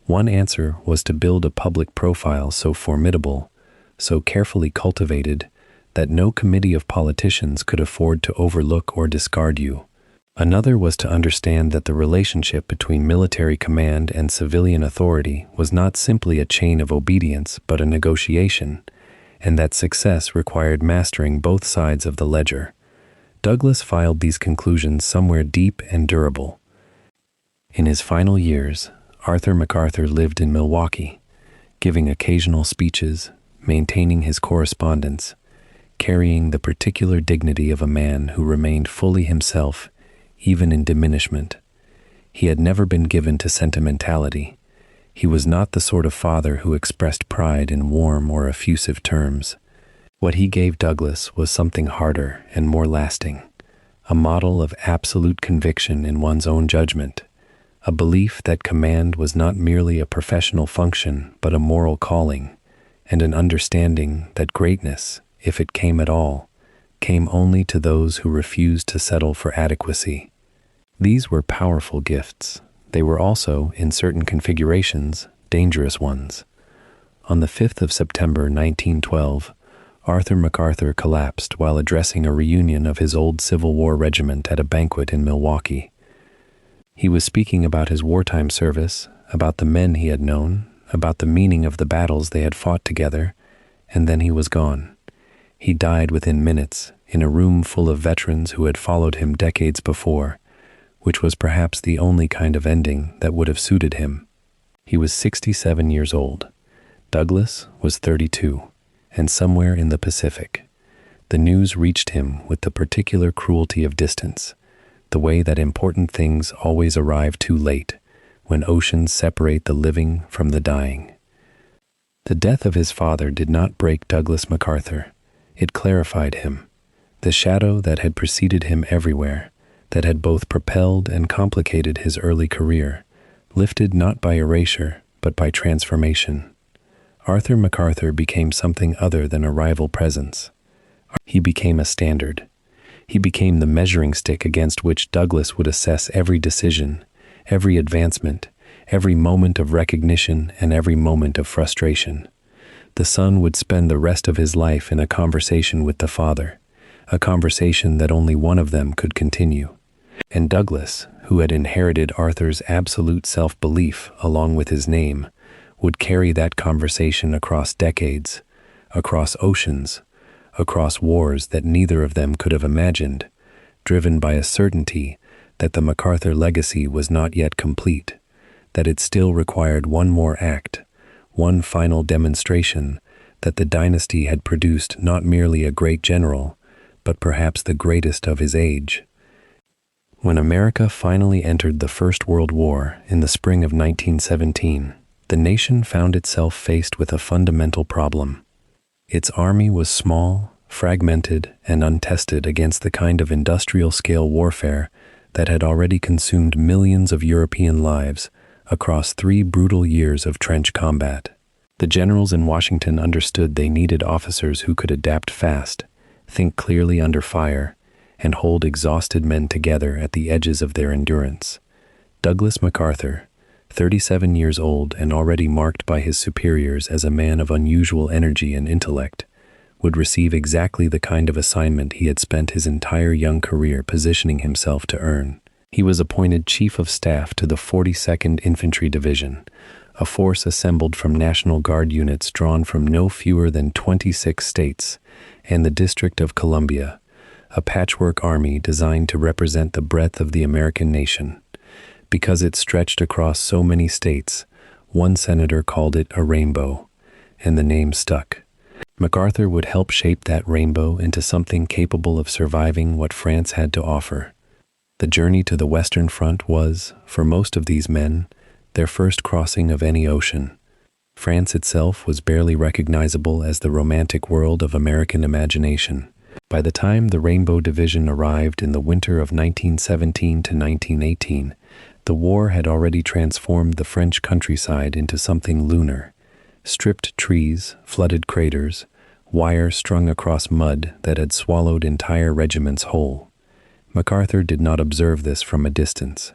One answer was to build a public profile so formidable, so carefully cultivated, that no committee of politicians could afford to overlook or discard you. Another was to understand that the relationship between military command and civilian authority was not simply a chain of obedience but a negotiation, and that success required mastering both sides of the ledger. Douglas filed these conclusions somewhere deep and durable. In his final years, Arthur MacArthur lived in Milwaukee, giving occasional speeches, maintaining his correspondence, carrying the particular dignity of a man who remained fully himself, even in diminishment. He had never been given to sentimentality. He was not the sort of father who expressed pride in warm or effusive terms. What he gave Douglas was something harder and more lasting, a model of absolute conviction in one's own judgment, a belief that command was not merely a professional function but a moral calling, and an understanding that greatness, if it came at all, came only to those who refused to settle for adequacy. These were powerful gifts. They were also, in certain configurations, dangerous ones. On the 5th of September 1912, Arthur MacArthur collapsed while addressing a reunion of his old Civil War regiment at a banquet in Milwaukee. He was speaking about his wartime service, about the men he had known, about the meaning of the battles they had fought together, and then he was gone. He died within minutes, in a room full of veterans who had followed him decades before, which was perhaps the only kind of ending that would have suited him. He was 67 years old. Douglas was 32, and somewhere in the Pacific. The news reached him with the particular cruelty of distance, the way that important things always arrive too late, when oceans separate the living from the dying. The death of his father did not break Douglas MacArthur. It clarified him. The shadow that had preceded him everywhere, that had both propelled and complicated his early career, lifted not by erasure, but by transformation. Arthur MacArthur became something other than a rival presence. He became a standard. He became the measuring stick against which Douglas would assess every decision, every advancement, every moment of recognition, and every moment of frustration. The son would spend the rest of his life in a conversation with the father, a conversation that only one of them could continue. And Douglas, who had inherited Arthur's absolute self-belief along with his name, would carry that conversation across decades, across oceans, across wars that neither of them could have imagined, driven by a certainty that the MacArthur legacy was not yet complete, that it still required one more act, one final demonstration that the dynasty had produced not merely a great general, but perhaps the greatest of his age. When America finally entered the First World War in the spring of 1917, the nation found itself faced with a fundamental problem. Its army was small, fragmented, and untested against the kind of industrial-scale warfare that had already consumed millions of European lives across 3 brutal years of trench combat. The generals in Washington understood they needed officers who could adapt fast, think clearly under fire, and hold exhausted men together at the edges of their endurance. Douglas MacArthur, 37 years old and already marked by his superiors as a man of unusual energy and intellect, would receive exactly the kind of assignment he had spent his entire young career positioning himself to earn. He was appointed Chief of Staff to the 42nd Infantry Division, a force assembled from National Guard units drawn from no fewer than 26 states and the District of Columbia, a patchwork army designed to represent the breadth of the American nation. Because it stretched across so many states, one senator called it a rainbow, and the name stuck. MacArthur would help shape that rainbow into something capable of surviving what France had to offer. The journey to the Western Front was, for most of these men, their first crossing of any ocean. France itself was barely recognizable as the romantic world of American imagination. By the time the Rainbow Division arrived in the winter of 1917 to 1918, the war had already transformed the French countryside into something lunar. Stripped trees, flooded craters, wire strung across mud that had swallowed entire regiments whole. MacArthur did not observe this from a distance.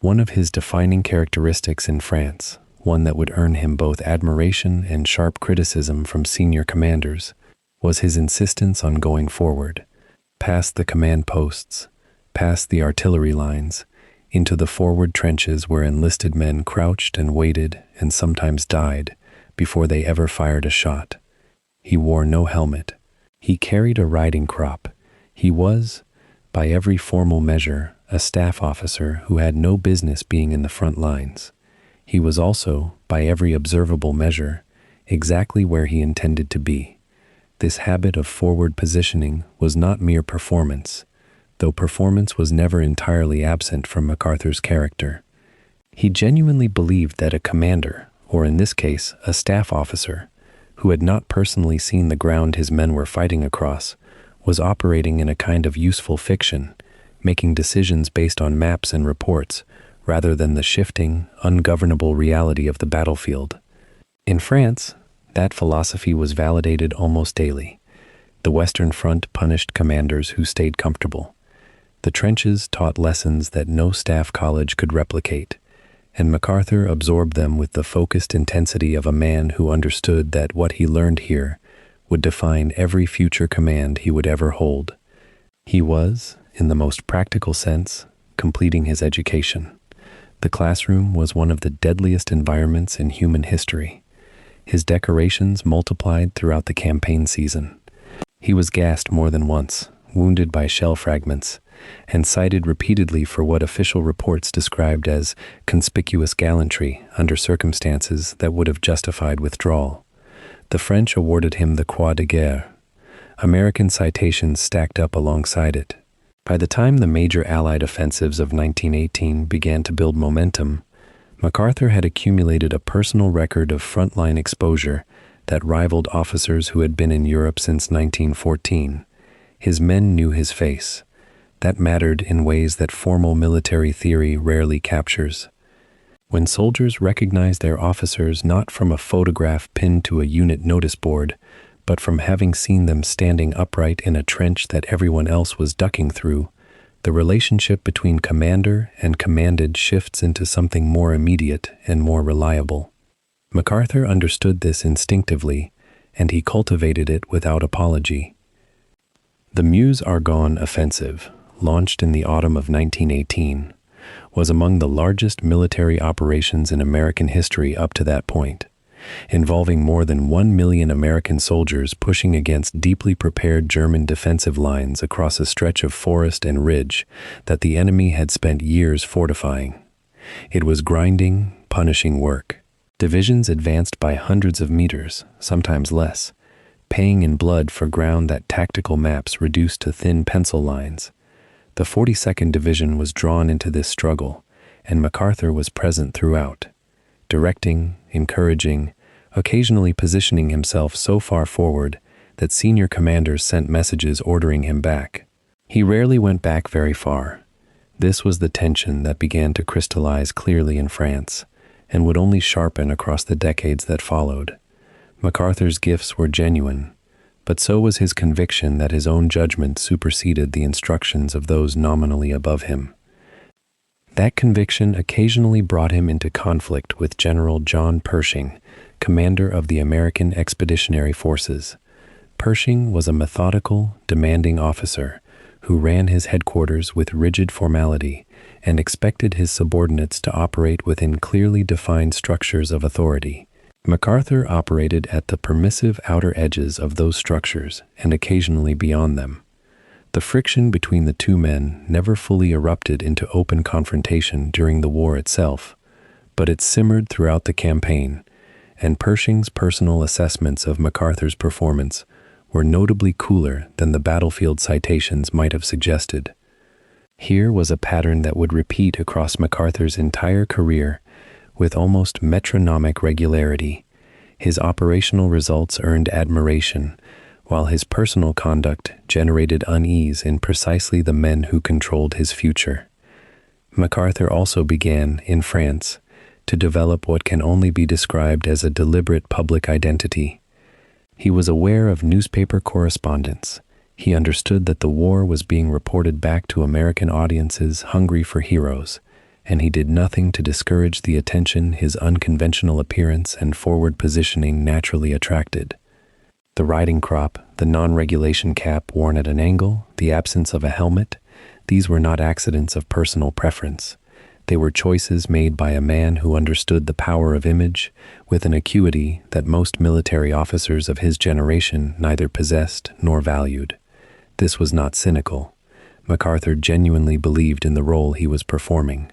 One of his defining characteristics in France, one that would earn him both admiration and sharp criticism from senior commanders, was his insistence on going forward, past the command posts, past the artillery lines, into the forward trenches where enlisted men crouched and waited and sometimes died before they ever fired a shot. He wore no helmet. He carried a riding crop. He was, by every formal measure, a staff officer who had no business being in the front lines. He was also, by every observable measure, exactly where he intended to be. This habit of forward positioning was not mere performance, though performance was never entirely absent from MacArthur's character. He genuinely believed that a commander, or in this case, a staff officer, who had not personally seen the ground his men were fighting across, was operating in a kind of useful fiction, making decisions based on maps and reports, rather than the shifting, ungovernable reality of the battlefield. In France, that philosophy was validated almost daily. The Western Front punished commanders who stayed comfortable. The trenches taught lessons that no staff college could replicate, and MacArthur absorbed them with the focused intensity of a man who understood that what he learned here would define every future command he would ever hold. He was, in the most practical sense, completing his education. The classroom was one of the deadliest environments in human history. His decorations multiplied throughout the campaign season. He was gassed more than once, wounded by shell fragments, and cited repeatedly for what official reports described as conspicuous gallantry under circumstances that would have justified withdrawal. The French awarded him the Croix de Guerre. American citations stacked up alongside it. By the time the major Allied offensives of 1918 began to build momentum, MacArthur had accumulated a personal record of frontline exposure that rivaled officers who had been in Europe since 1914. His men knew his face. That mattered in ways that formal military theory rarely captures. When soldiers recognized their officers not from a photograph pinned to a unit notice board, but from having seen them standing upright in a trench that everyone else was ducking through, the relationship between commander and commanded shifts into something more immediate and more reliable. MacArthur understood this instinctively, and he cultivated it without apology. The Meuse-Argonne offensive, launched in the autumn of 1918, was among the largest military operations in American history up to that point, involving more than 1 million American soldiers pushing against deeply prepared German defensive lines across a stretch of forest and ridge that the enemy had spent years fortifying. It was grinding, punishing work. Divisions advanced by hundreds of meters, sometimes less, paying in blood for ground that tactical maps reduced to thin pencil lines. The 42nd Division was drawn into this struggle, and MacArthur was present throughout, directing, encouraging, occasionally positioning himself so far forward that senior commanders sent messages ordering him back. He rarely went back very far. This was the tension that began to crystallize clearly in France, and would only sharpen across the decades that followed. MacArthur's gifts were genuine, but so was his conviction that his own judgment superseded the instructions of those nominally above him. That conviction occasionally brought him into conflict with General John Pershing, commander of the American Expeditionary Forces. Pershing was a methodical, demanding officer who ran his headquarters with rigid formality and expected his subordinates to operate within clearly defined structures of authority. MacArthur operated at the permissive outer edges of those structures and occasionally beyond them. The friction between the two men never fully erupted into open confrontation during the war itself, but it simmered throughout the campaign, and Pershing's personal assessments of MacArthur's performance were notably cooler than the battlefield citations might have suggested. Here was a pattern that would repeat across MacArthur's entire career with almost metronomic regularity. His operational results earned admiration, while his personal conduct generated unease in precisely the men who controlled his future. MacArthur also began, in France, to develop what can only be described as a deliberate public identity. He was aware of newspaper correspondence. He understood that the war was being reported back to American audiences hungry for heroes, and he did nothing to discourage the attention his unconventional appearance and forward positioning naturally attracted. The riding crop, the non-regulation cap worn at an angle, the absence of a helmet, these were not accidents of personal preference. They were choices made by a man who understood the power of image with an acuity that most military officers of his generation neither possessed nor valued. This was not cynical. MacArthur genuinely believed in the role he was performing.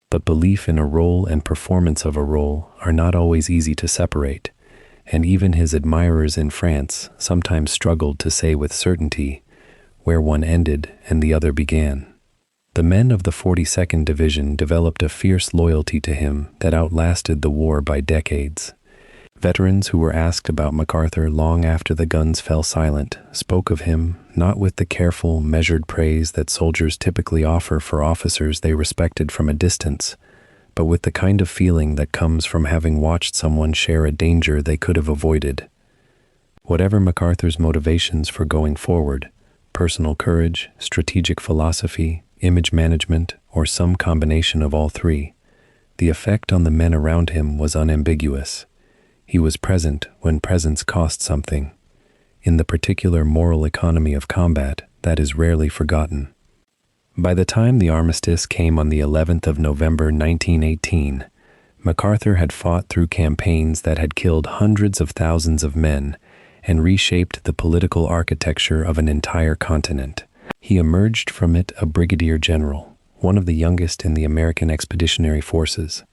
But belief in a role and performance of a role are not always easy to separate, and even his admirers in France sometimes struggled to say with certainty where one ended and the other began. The men of the 42nd Division developed a fierce loyalty to him that outlasted the war by decades. Veterans who were asked about MacArthur long after the guns fell silent spoke of him not with the careful, measured praise that soldiers typically offer for officers they respected from a distance, but with the kind of feeling that comes from having watched someone share a danger they could have avoided. Whatever MacArthur's motivations for going forward, personal courage, strategic philosophy, image management, or some combination of all three, the effect on the men around him was unambiguous. He was present when presence cost something. In the particular moral economy of combat, that is rarely forgotten. By the time the armistice came on the 11th of November 1918, MacArthur had fought through campaigns that had killed hundreds of thousands of men and reshaped the political architecture of an entire continent. He emerged from it a brigadier general, one of the youngest in the American Expeditionary Forces,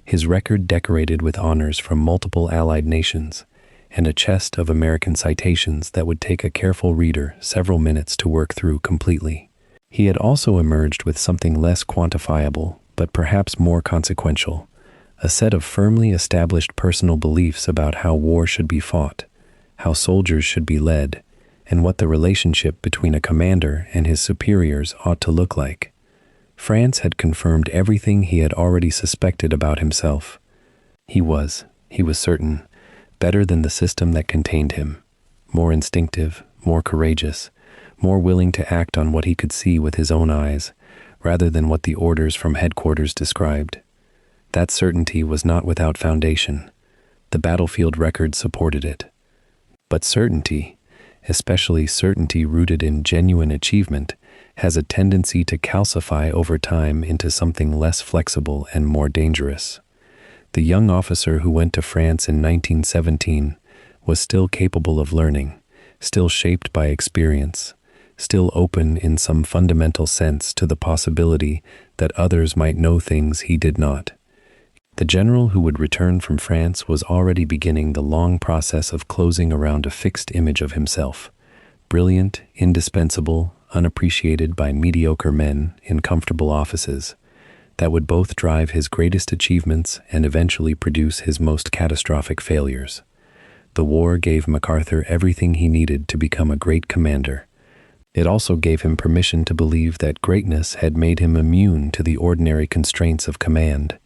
his record decorated with honors from multiple Allied nations, and a chest of American citations that would take a careful reader several minutes to work through completely. He had also emerged with something less quantifiable, but perhaps more consequential, a set of firmly established personal beliefs about how war should be fought, how soldiers should be led, and what the relationship between a commander and his superiors ought to look like. France had confirmed everything he had already suspected about himself. He was certain, better than the system that contained him, more instinctive, more courageous, more willing to act on what he could see with his own eyes, rather than what the orders from headquarters described. That certainty was not without foundation. The battlefield record supported it. But certainty, especially certainty rooted in genuine achievement, has a tendency to calcify over time into something less flexible and more dangerous. The young officer who went to France in 1917 was still capable of learning, still shaped by experience, still open in some fundamental sense to the possibility that others might know things he did not. The general who would return from France was already beginning the long process of closing around a fixed image of himself, brilliant, indispensable, unappreciated by mediocre men in comfortable offices, that would both drive his greatest achievements and eventually produce his most catastrophic failures. The war gave MacArthur everything he needed to become a great commander. It also gave him permission to believe that greatness had made him immune to the ordinary constraints of command.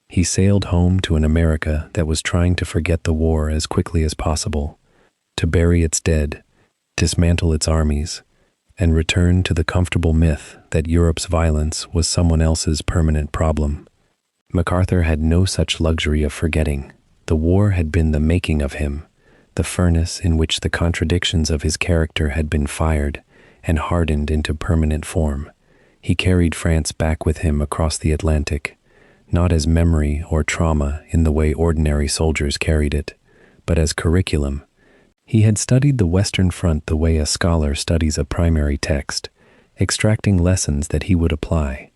He sailed home to an America that was trying to forget the war as quickly as possible, to bury its dead, dismantle its armies, and return to the comfortable myth that Europe's violence was someone else's permanent problem. MacArthur had no such luxury of forgetting. The war had been the making of him, the furnace in which the contradictions of his character had been fired and hardened into permanent form. He carried France back with him across the Atlantic, not as memory or trauma in the way ordinary soldiers carried it, but as curriculum. He had studied the Western Front the way a scholar studies a primary text, extracting lessons that he would apply,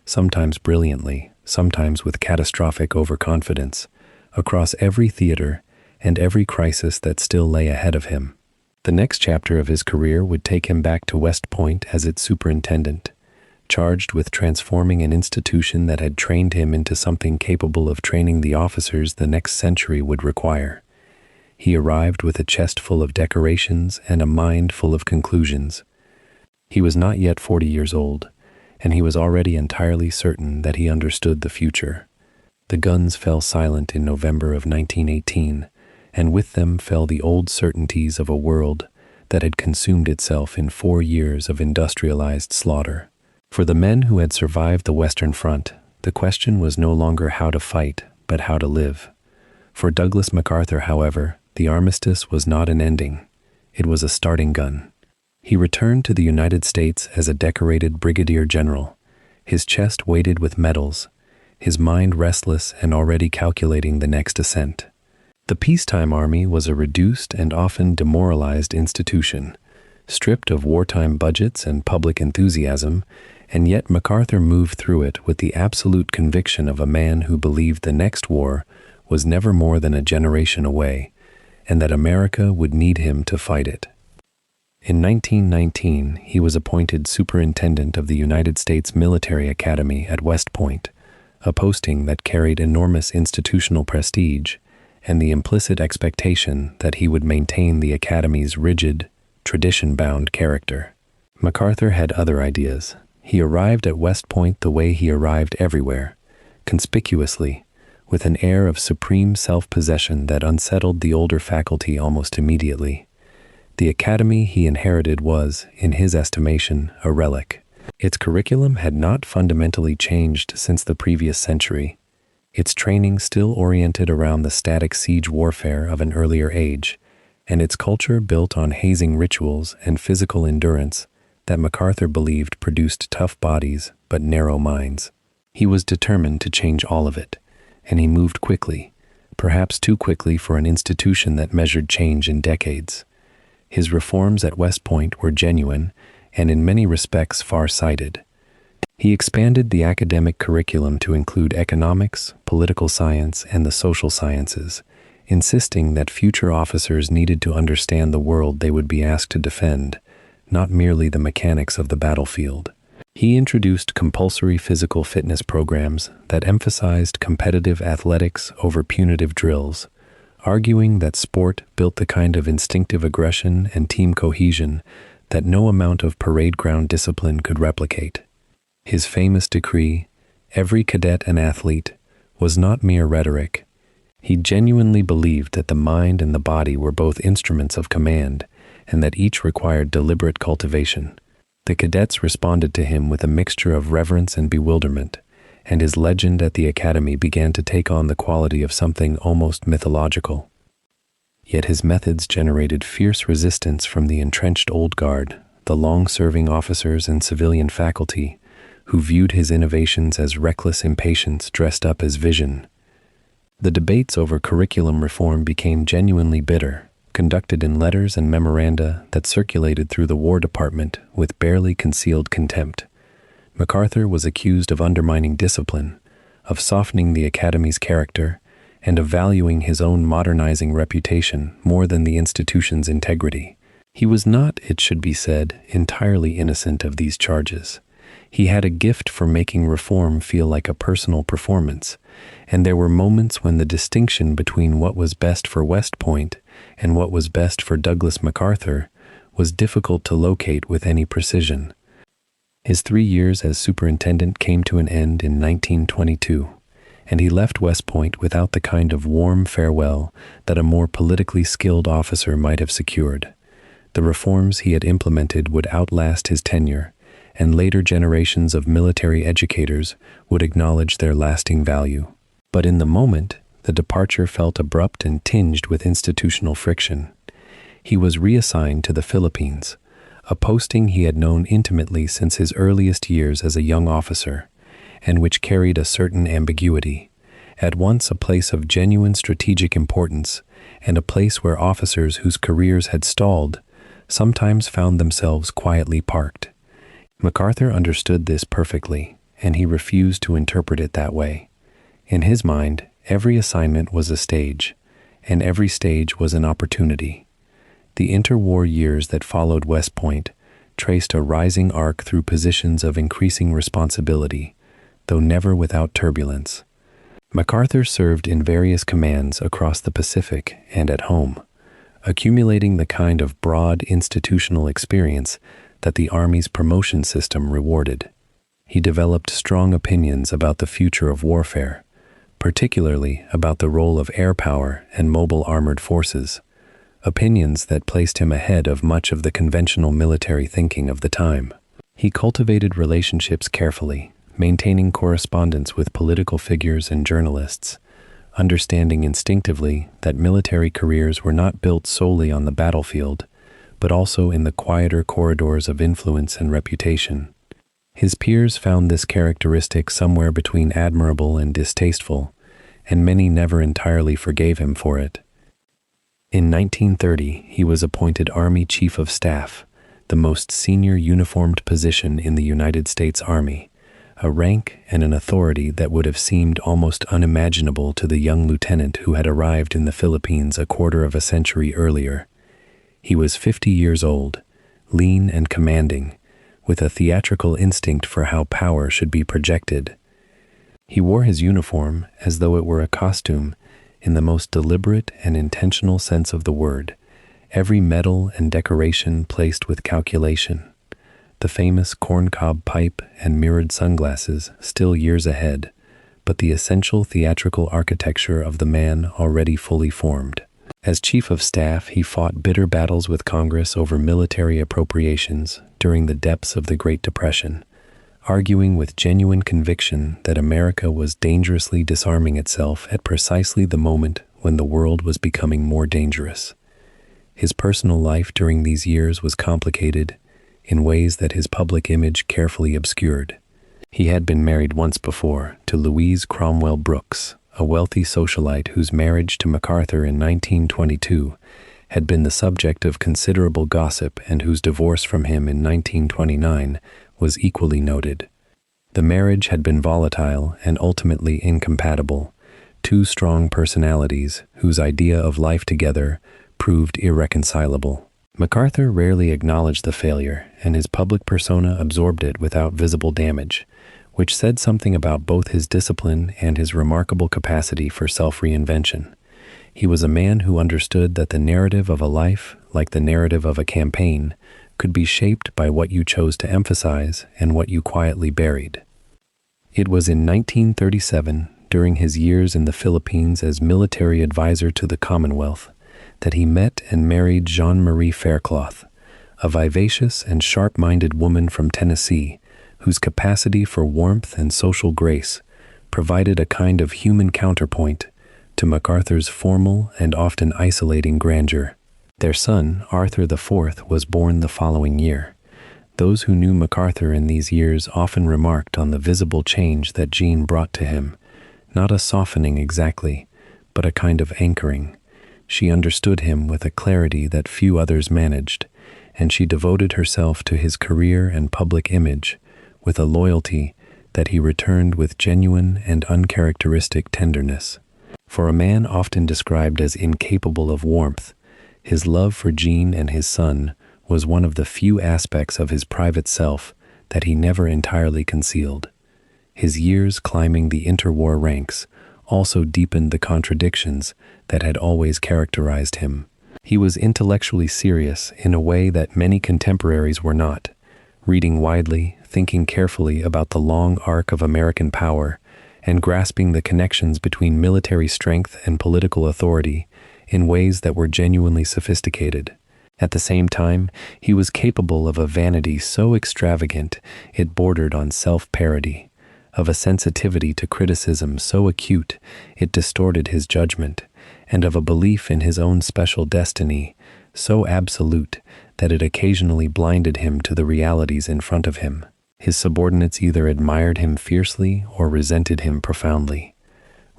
sometimes brilliantly, sometimes with catastrophic overconfidence, across every theater and every crisis that still lay ahead of him. The next chapter of his career would take him back to West Point as its superintendent, charged with transforming an institution that had trained him into something capable of training the officers the next century would require. He arrived with a chest full of decorations and a mind full of conclusions. He was not yet 40 years old, and he was already entirely certain that he understood the future. The guns fell silent in November of 1918, and with them fell the old certainties of a world that had consumed itself in 4 years of industrialized slaughter. For the men who had survived the Western Front, the question was no longer how to fight, but how to live. For Douglas MacArthur, however, the armistice was not an ending. It was a starting gun. He returned to the United States as a decorated brigadier general, his chest weighted with medals, his mind restless and already calculating the next ascent. The peacetime army was a reduced and often demoralized institution, stripped of wartime budgets and public enthusiasm, and yet MacArthur moved through it with the absolute conviction of a man who believed the next war was never more than a generation away, and that America would need him to fight it. In 1919, he was appointed superintendent of the United States Military Academy at West Point, a posting that carried enormous institutional prestige and the implicit expectation that he would maintain the Academy's rigid, tradition-bound character. MacArthur had other ideas. He arrived at West Point the way he arrived everywhere, conspicuously, with an air of supreme self-possession that unsettled the older faculty almost immediately. The academy he inherited was, in his estimation, a relic. Its curriculum had not fundamentally changed since the previous century, its training still oriented around the static siege warfare of an earlier age, and its culture built on hazing rituals and physical endurance that MacArthur believed produced tough bodies but narrow minds. He was determined to change all of it, and he moved quickly, perhaps too quickly for an institution that measured change in decades. His reforms at West Point were genuine and in many respects far-sighted. He expanded the academic curriculum to include economics, political science, and the social sciences, insisting that future officers needed to understand the world they would be asked to defend, not merely the mechanics of the battlefield. He introduced compulsory physical fitness programs that emphasized competitive athletics over punitive drills, arguing that sport built the kind of instinctive aggression and team cohesion that no amount of parade ground discipline could replicate. His famous decree, "Every cadet an athlete," was not mere rhetoric. He genuinely believed that the mind and the body were both instruments of command, and that each required deliberate cultivation. The cadets responded to him with a mixture of reverence and bewilderment, and his legend at the academy began to take on the quality of something almost mythological. Yet his methods generated fierce resistance from the entrenched old guard, the long-serving officers and civilian faculty, who viewed his innovations as reckless impatience dressed up as vision. The debates over curriculum reform became genuinely bitter, conducted in letters and memoranda that circulated through the War Department with barely concealed contempt. MacArthur was accused of undermining discipline, of softening the Academy's character, and of valuing his own modernizing reputation more than the institution's integrity. He was not, it should be said, entirely innocent of these charges. He had a gift for making reform feel like a personal performance, and there were moments when the distinction between what was best for West Point and what was best for Douglas MacArthur was difficult to locate with any precision. His 3 years as superintendent came to an end in 1922, and he left West Point without the kind of warm farewell that a more politically skilled officer might have secured. The reforms he had implemented would outlast his tenure, and later generations of military educators would acknowledge their lasting value. But in the moment, the departure felt abrupt and tinged with institutional friction. He was reassigned to the Philippines, a posting he had known intimately since his earliest years as a young officer, and which carried a certain ambiguity, at once a place of genuine strategic importance and a place where officers whose careers had stalled sometimes found themselves quietly parked. MacArthur understood this perfectly, and he refused to interpret it that way. In his mind, every assignment was a stage, and every stage was an opportunity. The interwar years that followed West Point traced a rising arc through positions of increasing responsibility, though never without turbulence. MacArthur served in various commands across the Pacific and at home, accumulating the kind of broad institutional experience that the Army's promotion system rewarded. He developed strong opinions about the future of warfare, particularly about the role of air power and mobile armored forces, opinions that placed him ahead of much of the conventional military thinking of the time. He cultivated relationships carefully, maintaining correspondence with political figures and journalists, understanding instinctively that military careers were not built solely on the battlefield, but also in the quieter corridors of influence and reputation. His peers found this characteristic somewhere between admirable and distasteful, and many never entirely forgave him for it. In 1930, he was appointed Army Chief of Staff, the most senior uniformed position in the United States Army, a rank and an authority that would have seemed almost unimaginable to the young lieutenant who had arrived in the Philippines a quarter of a century earlier. He was 50 years old, lean and commanding, with a theatrical instinct for how power should be projected. He wore his uniform as though it were a costume, in the most deliberate and intentional sense of the word, every medal and decoration placed with calculation. The famous corncob pipe and mirrored sunglasses still years ahead, but the essential theatrical architecture of the man already fully formed. As Chief of Staff, he fought bitter battles with Congress over military appropriations during the depths of the Great Depression, arguing with genuine conviction that America was dangerously disarming itself at precisely the moment when the world was becoming more dangerous. His personal life during these years was complicated in ways that his public image carefully obscured. He had been married once before to Louise Cromwell Brooks, a wealthy socialite whose marriage to MacArthur in 1922 had been the subject of considerable gossip and whose divorce from him in 1929 was equally noted. The marriage had been volatile and ultimately incompatible, two strong personalities whose idea of life together proved irreconcilable. MacArthur rarely acknowledged the failure, and his public persona absorbed it without visible damage, which said something about both his discipline and his remarkable capacity for self-reinvention. He was a man who understood that the narrative of a life, like the narrative of a campaign, could be shaped by what you chose to emphasize and what you quietly buried. It was in 1937, during his years in the Philippines as military advisor to the Commonwealth, that he met and married Jean-Marie Faircloth, a vivacious and sharp-minded woman from Tennessee, whose capacity for warmth and social grace provided a kind of human counterpoint to MacArthur's formal and often isolating grandeur. Their son, Arthur IV, was born the following year. Those who knew MacArthur in these years often remarked on the visible change that Jean brought to him, not a softening exactly, but a kind of anchoring. She understood him with a clarity that few others managed, and she devoted herself to his career and public image with a loyalty that he returned with genuine and uncharacteristic tenderness. For a man often described as incapable of warmth, his love for Jean and his son was one of the few aspects of his private self that he never entirely concealed. His years climbing the interwar ranks also deepened the contradictions that had always characterized him. He was intellectually serious in a way that many contemporaries were not, reading widely, thinking carefully about the long arc of American power, and grasping the connections between military strength and political authority in ways that were genuinely sophisticated. At the same time, he was capable of a vanity so extravagant it bordered on self-parody, of a sensitivity to criticism so acute it distorted his judgment, and of a belief in his own special destiny so absolute that it occasionally blinded him to the realities in front of him. His subordinates either admired him fiercely or resented him profoundly.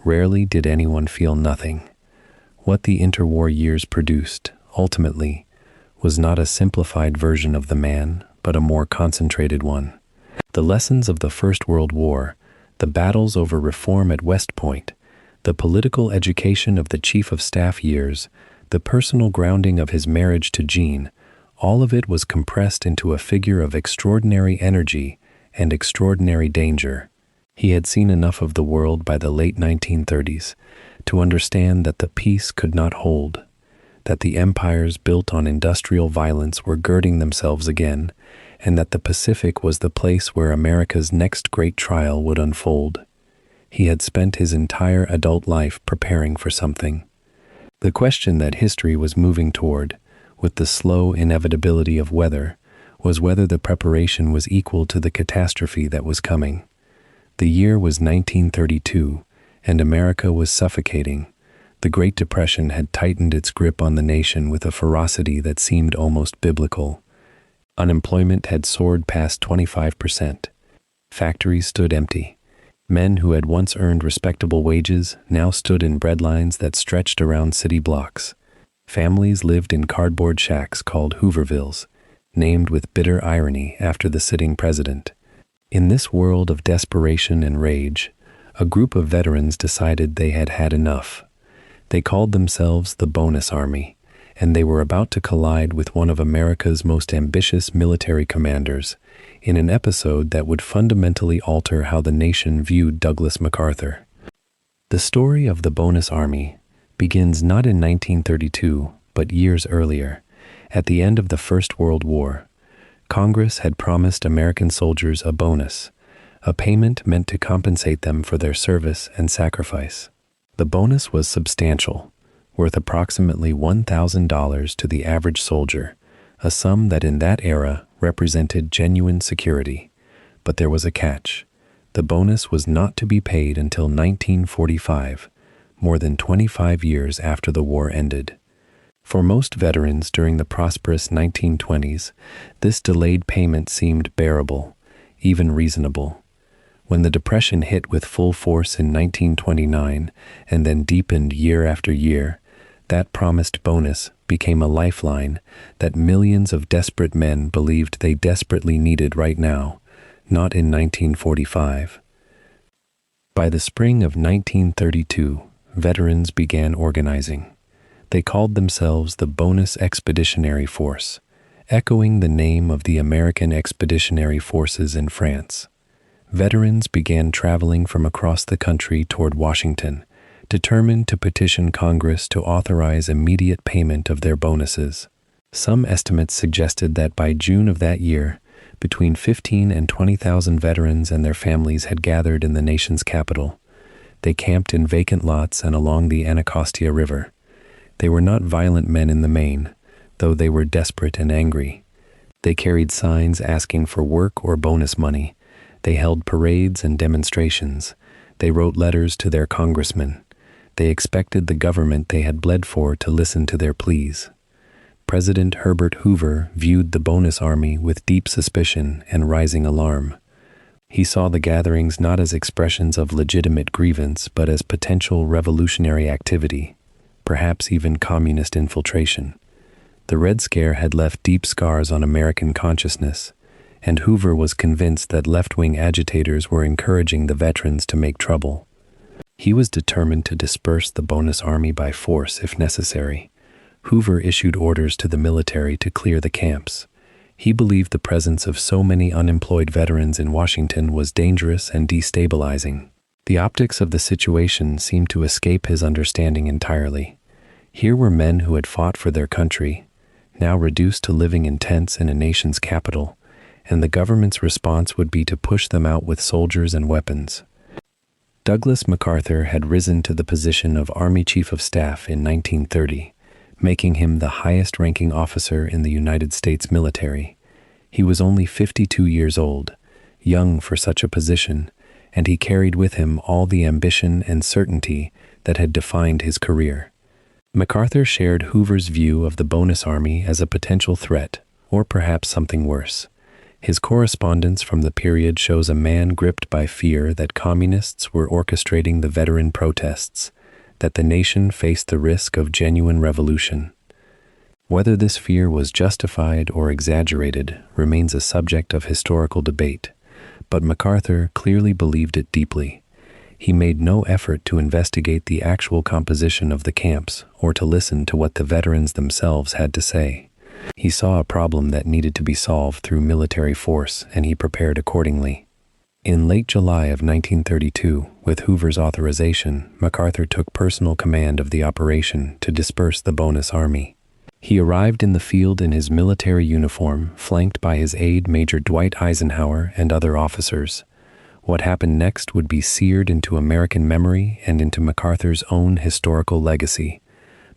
Rarely did anyone feel nothing. What the interwar years produced, ultimately, was not a simplified version of the man, but a more concentrated one. The lessons of the First World War, the battles over reform at West Point, the political education of the Chief of Staff years, the personal grounding of his marriage to Jean, all of it was compressed into a figure of extraordinary energy and extraordinary danger. He had seen enough of the world by the late 1930s to understand that the peace could not hold, that the empires built on industrial violence were girding themselves again, and that the Pacific was the place where America's next great trial would unfold. He had spent his entire adult life preparing for something. The question that history was moving toward, with the slow inevitability of weather, was whether the preparation was equal to the catastrophe that was coming. The year was 1932, and America was suffocating. The Great Depression had tightened its grip on the nation with a ferocity that seemed almost biblical. Unemployment had soared past 25%. Factories stood empty. Men who had once earned respectable wages now stood in breadlines that stretched around city blocks. Families lived in cardboard shacks called Hoovervilles, named with bitter irony after the sitting president. In this world of desperation and rage, a group of veterans decided they had had enough. They called themselves the Bonus Army, and they were about to collide with one of America's most ambitious military commanders in an episode that would fundamentally alter how the nation viewed Douglas MacArthur. The story of the Bonus Army begins not in 1932, but years earlier, at the end of the First World War. Congress had promised American soldiers a bonus, a payment meant to compensate them for their service and sacrifice. The bonus was substantial, worth approximately $1,000 to the average soldier, a sum that in that era represented genuine security. But there was a catch. The bonus was not to be paid until 1945, more than 25 years after the war ended. For most veterans during the prosperous 1920s, this delayed payment seemed bearable, even reasonable. When the Depression hit with full force in 1929 and then deepened year after year, that promised bonus became a lifeline that millions of desperate men believed they desperately needed right now, not in 1945. By the spring of 1932, veterans began organizing. They called themselves the Bonus Expeditionary Force, echoing the name of the American Expeditionary Forces in France. Veterans began traveling from across the country toward Washington, determined to petition Congress to authorize immediate payment of their bonuses. Some estimates suggested that by June of that year, between 15,000 and 20,000 veterans and their families had gathered in the nation's capital. They camped in vacant lots and along the Anacostia River. They were not violent men in the main, though they were desperate and angry. They carried signs asking for work or bonus money. They held parades and demonstrations. They wrote letters to their congressmen. They expected the government they had bled for to listen to their pleas. President Herbert Hoover viewed the Bonus Army with deep suspicion and rising alarm. He saw the gatherings not as expressions of legitimate grievance, but as potential revolutionary activity, perhaps even communist infiltration. The Red Scare had left deep scars on American consciousness, and Hoover was convinced that left-wing agitators were encouraging the veterans to make trouble. He was determined to disperse the Bonus Army by force if necessary. Hoover issued orders to the military to clear the camps. He believed the presence of so many unemployed veterans in Washington was dangerous and destabilizing. The optics of the situation seemed to escape his understanding entirely. Here were men who had fought for their country, now reduced to living in tents in a nation's capital, and the government's response would be to push them out with soldiers and weapons. Douglas MacArthur had risen to the position of Army Chief of Staff in 1930, making him the highest-ranking officer in the United States military. He was only 52 years old, young for such a position, and he carried with him all the ambition and certainty that had defined his career. MacArthur shared Hoover's view of the bonus army as a potential threat, or perhaps something worse. His correspondence from the period shows a man gripped by fear that communists were orchestrating the veteran protests, that the nation faced the risk of genuine revolution. Whether this fear was justified or exaggerated remains a subject of historical debate, but MacArthur clearly believed it deeply. He made no effort to investigate the actual composition of the camps or to listen to what the veterans themselves had to say. He saw a problem that needed to be solved through military force, and he prepared accordingly. In late July of 1932, with Hoover's authorization, MacArthur took personal command of the operation to disperse the bonus army. He arrived in the field in his military uniform, flanked by his aide Major Dwight Eisenhower and other officers. What happened next would be seared into American memory and into MacArthur's own historical legacy.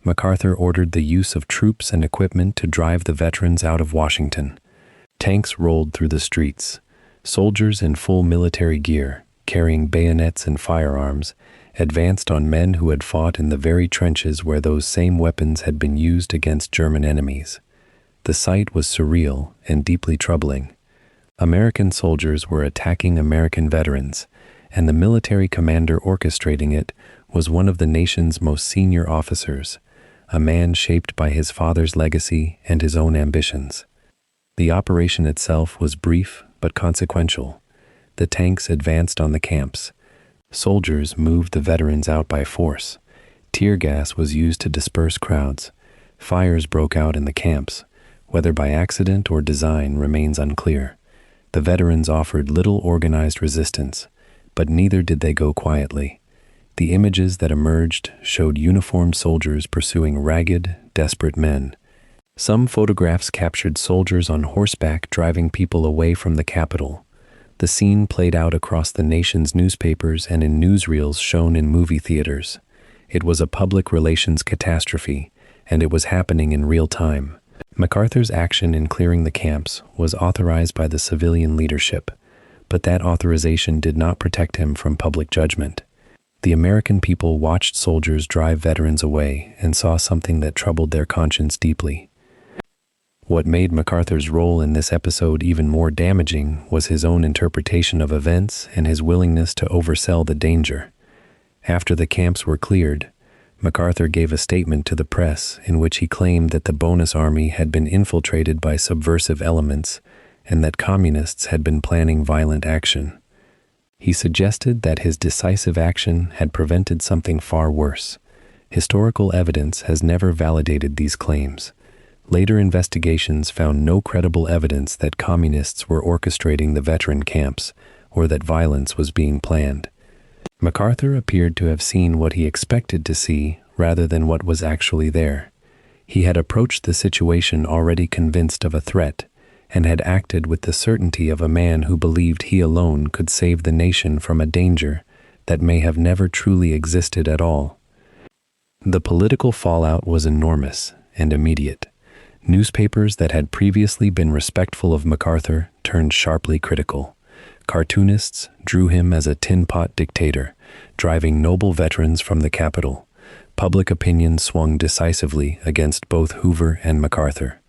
MacArthur ordered the use of troops and equipment to drive the veterans out of Washington. Tanks rolled through the streets. Soldiers in full military gear, carrying bayonets and firearms, advanced on men who had fought in the very trenches where those same weapons had been used against German enemies. The sight was surreal and deeply troubling. American soldiers were attacking American veterans, and the military commander orchestrating it was one of the nation's most senior officers, a man shaped by his father's legacy and his own ambitions. The operation itself was brief but consequential. The tanks advanced on the camps. Soldiers moved the veterans out by force. Tear gas was used to disperse crowds. Fires broke out in the camps. Whether by accident or design remains unclear. The veterans offered little organized resistance, but neither did they go quietly. The images that emerged showed uniformed soldiers pursuing ragged, desperate men. Some photographs captured soldiers on horseback driving people away from the Capitol. The scene played out across the nation's newspapers and in newsreels shown in movie theaters. It was a public relations catastrophe, and it was happening in real time. MacArthur's action in clearing the camps was authorized by the civilian leadership, but that authorization did not protect him from public judgment. The American people watched soldiers drive veterans away and saw something that troubled their conscience deeply. What made MacArthur's role in this episode even more damaging was his own interpretation of events and his willingness to oversell the danger. After the camps were cleared, MacArthur gave a statement to the press in which he claimed that the bonus army had been infiltrated by subversive elements and that communists had been planning violent action. He suggested that his decisive action had prevented something far worse. Historical evidence has never validated these claims. Later investigations found no credible evidence that communists were orchestrating the veteran camps or that violence was being planned. MacArthur appeared to have seen what he expected to see rather than what was actually there. He had approached the situation already convinced of a threat and had acted with the certainty of a man who believed he alone could save the nation from a danger that may have never truly existed at all. The political fallout was enormous and immediate. Newspapers that had previously been respectful of MacArthur turned sharply critical. Cartoonists drew him as a tin-pot dictator, driving noble veterans from the Capitol. Public opinion swung decisively against both Hoover and MacArthur.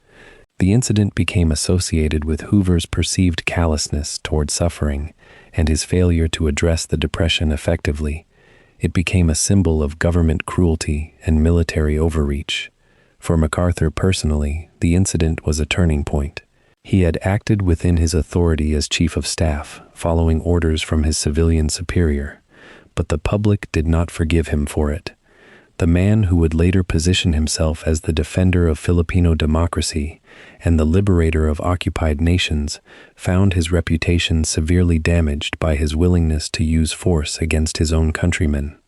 The incident became associated with Hoover's perceived callousness toward suffering and his failure to address the Depression effectively. It became a symbol of government cruelty and military overreach. For MacArthur personally, the incident was a turning point. He had acted within his authority as Chief of Staff, following orders from his civilian superior, but the public did not forgive him for it. The man who would later position himself as the defender of Filipino democracy and the liberator of occupied nations found his reputation severely damaged by his willingness to use force against his own countrymen.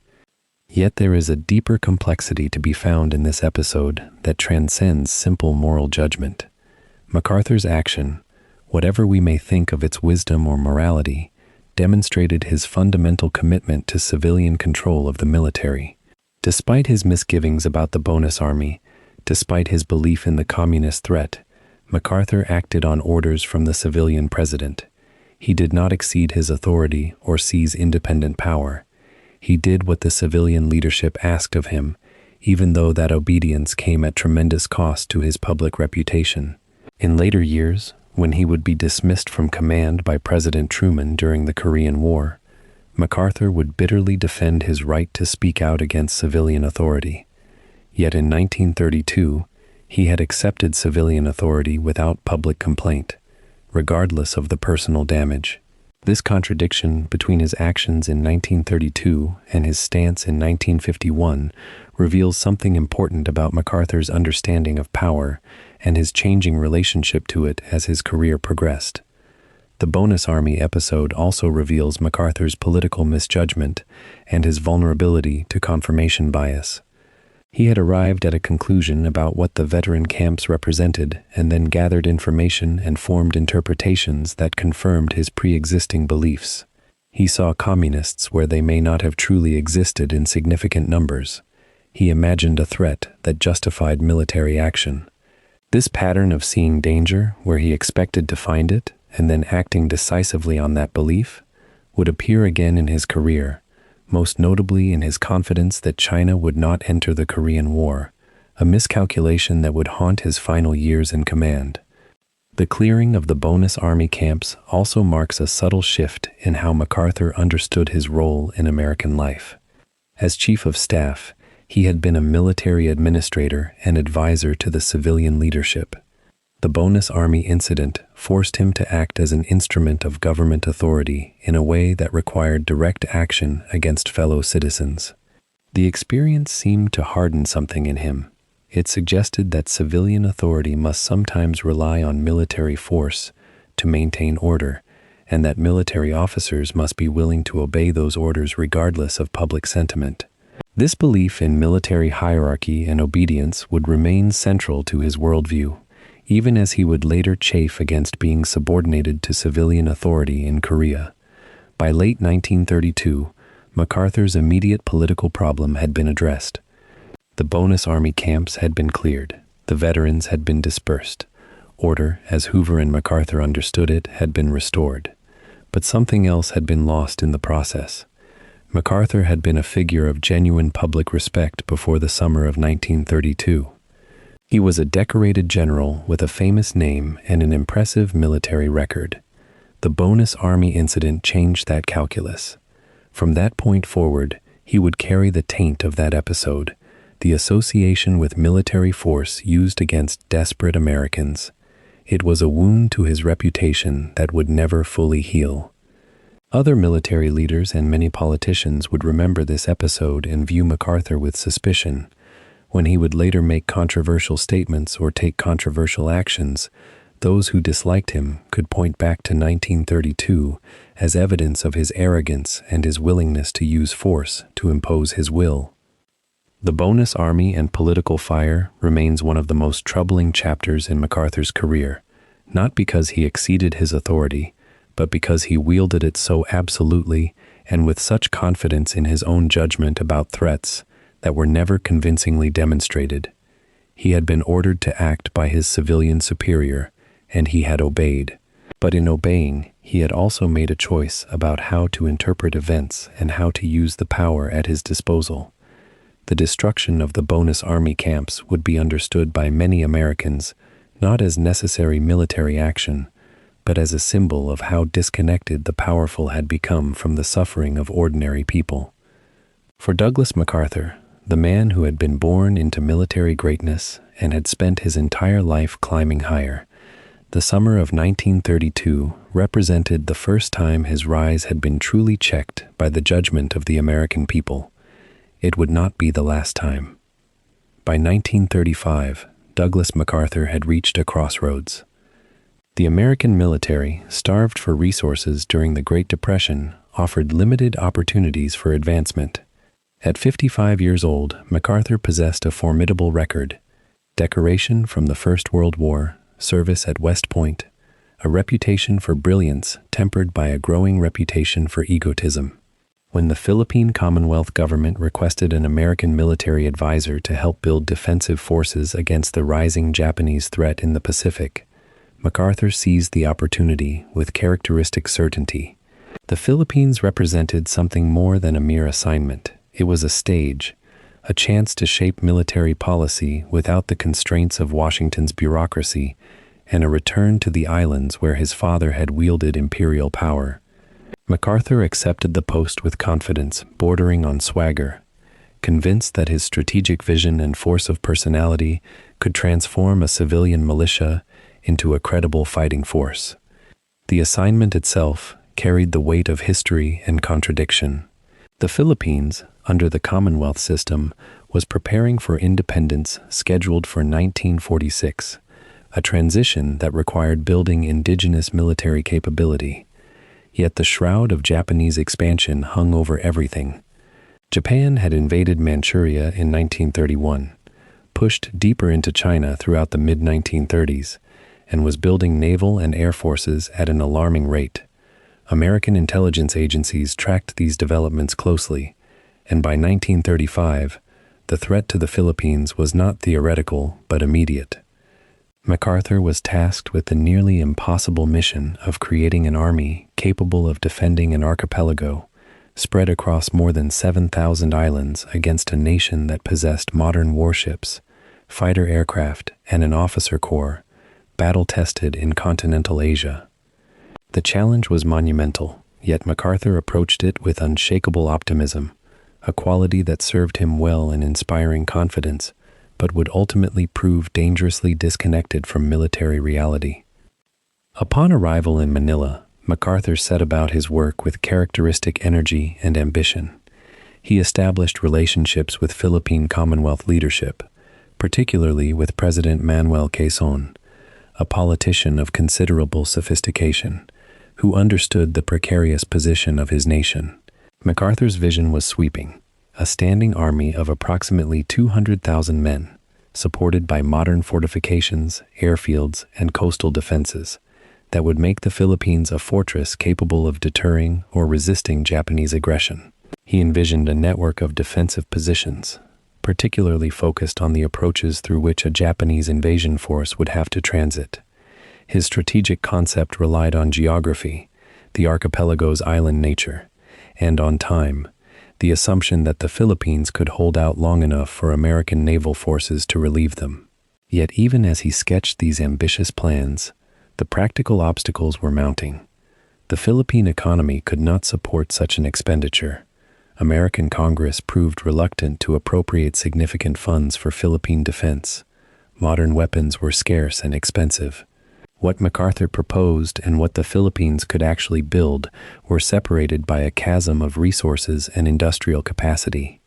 Yet there is a deeper complexity to be found in this episode that transcends simple moral judgment. MacArthur's action, whatever we may think of its wisdom or morality, demonstrated his fundamental commitment to civilian control of the military. Despite his misgivings about the bonus army, despite his belief in the communist threat, MacArthur acted on orders from the civilian president. He did not exceed his authority or seize independent power. He did what the civilian leadership asked of him, even though that obedience came at tremendous cost to his public reputation. In later years, when he would be dismissed from command by President Truman during the Korean War, MacArthur would bitterly defend his right to speak out against civilian authority. Yet in 1932, he had accepted civilian authority without public complaint, regardless of the personal damage. This contradiction between his actions in 1932 and his stance in 1951 reveals something important about MacArthur's understanding of power and his changing relationship to it as his career progressed. The Bonus Army episode also reveals MacArthur's political misjudgment and his vulnerability to confirmation bias. He had arrived at a conclusion about what the veteran camps represented and then gathered information and formed interpretations that confirmed his pre-existing beliefs. He saw communists where they may not have truly existed in significant numbers. He imagined a threat that justified military action. This pattern of seeing danger where he expected to find it and then acting decisively on that belief would appear again in his career, most notably in his confidence that China would not enter the Korean War, a miscalculation that would haunt his final years in command. The clearing of the bonus army camps also marks a subtle shift in how MacArthur understood his role in American life. As chief of staff, he had been a military administrator and advisor to the civilian leadership. The bonus army incident forced him to act as an instrument of government authority in a way that required direct action against fellow citizens. The experience seemed to harden something in him. It suggested that civilian authority must sometimes rely on military force to maintain order, and that military officers must be willing to obey those orders regardless of public sentiment. This belief in military hierarchy and obedience would remain central to his worldview, even as he would later chafe against being subordinated to civilian authority in Korea. By late 1932, MacArthur's immediate political problem had been addressed. The bonus army camps had been cleared. The veterans had been dispersed. Order, as Hoover and MacArthur understood it, had been restored. But something else had been lost in the process. MacArthur had been a figure of genuine public respect before the summer of 1932. He was a decorated general with a famous name and an impressive military record. The bonus army incident changed that calculus. From that point forward, he would carry the taint of that episode, the association with military force used against desperate Americans. It was a wound to his reputation that would never fully heal. Other military leaders and many politicians would remember this episode and view MacArthur with suspicion. When he would later make controversial statements or take controversial actions, those who disliked him could point back to 1932 as evidence of his arrogance and his willingness to use force to impose his will. The bonus army and political fire remains one of the most troubling chapters in MacArthur's career, not because he exceeded his authority, but because he wielded it so absolutely and with such confidence in his own judgment about threats that were never convincingly demonstrated. He had been ordered to act by his civilian superior, and he had obeyed. But in obeying, he had also made a choice about how to interpret events and how to use the power at his disposal. The destruction of the bonus army camps would be understood by many Americans not as necessary military action, but as a symbol of how disconnected the powerful had become from the suffering of ordinary people. For Douglas MacArthur, the man who had been born into military greatness and had spent his entire life climbing higher, the summer of 1932 represented the first time his rise had been truly checked by the judgment of the American people. It would not be the last time. By 1935, Douglas MacArthur had reached a crossroads. The American military, starved for resources during the Great Depression, offered limited opportunities for advancement. At 55 years old, MacArthur possessed a formidable record: decoration from the First World War, service at West Point, a reputation for brilliance tempered by a growing reputation for egotism. When the Philippine Commonwealth government requested an American military advisor to help build defensive forces against the rising Japanese threat in the Pacific, MacArthur seized the opportunity with characteristic certainty. The Philippines represented something more than a mere assignment. It was a stage, a chance to shape military policy without the constraints of Washington's bureaucracy, and a return to the islands where his father had wielded imperial power. MacArthur accepted the post with confidence bordering on swagger, convinced that his strategic vision and force of personality could transform a civilian militia into a credible fighting force. The assignment itself carried the weight of history and contradiction. The Philippines, under the Commonwealth system, was preparing for independence scheduled for 1946, a transition that required building indigenous military capability. Yet the shroud of Japanese expansion hung over everything. Japan had invaded Manchuria in 1931, pushed deeper into China throughout the mid-1930s, and was building naval and air forces at an alarming rate. American intelligence agencies tracked these developments closely, and by 1935, the threat to the Philippines was not theoretical but immediate. MacArthur was tasked with the nearly impossible mission of creating an army capable of defending an archipelago spread across more than 7,000 islands against a nation that possessed modern warships, fighter aircraft, and an officer corps, battle-tested in continental Asia. The challenge was monumental, yet MacArthur approached it with unshakable optimism, a quality that served him well in inspiring confidence, but would ultimately prove dangerously disconnected from military reality. Upon arrival in Manila, MacArthur set about his work with characteristic energy and ambition. He established relationships with Philippine Commonwealth leadership, particularly with President Manuel Quezon, a politician of considerable sophistication, who understood the precarious position of his nation. MacArthur's vision was sweeping: a standing army of approximately 200,000 men, supported by modern fortifications, airfields, and coastal defenses, that would make the Philippines a fortress capable of deterring or resisting Japanese aggression. He envisioned a network of defensive positions, particularly focused on the approaches through which a Japanese invasion force would have to transit. His strategic concept relied on geography, the archipelago's island nature, and on time, the assumption that the Philippines could hold out long enough for American naval forces to relieve them. Yet even as he sketched these ambitious plans, the practical obstacles were mounting. The Philippine economy could not support such an expenditure. American Congress proved reluctant to appropriate significant funds for Philippine defense. Modern weapons were scarce and expensive. What MacArthur proposed and what the Philippines could actually build were separated by a chasm of resources and industrial capacity.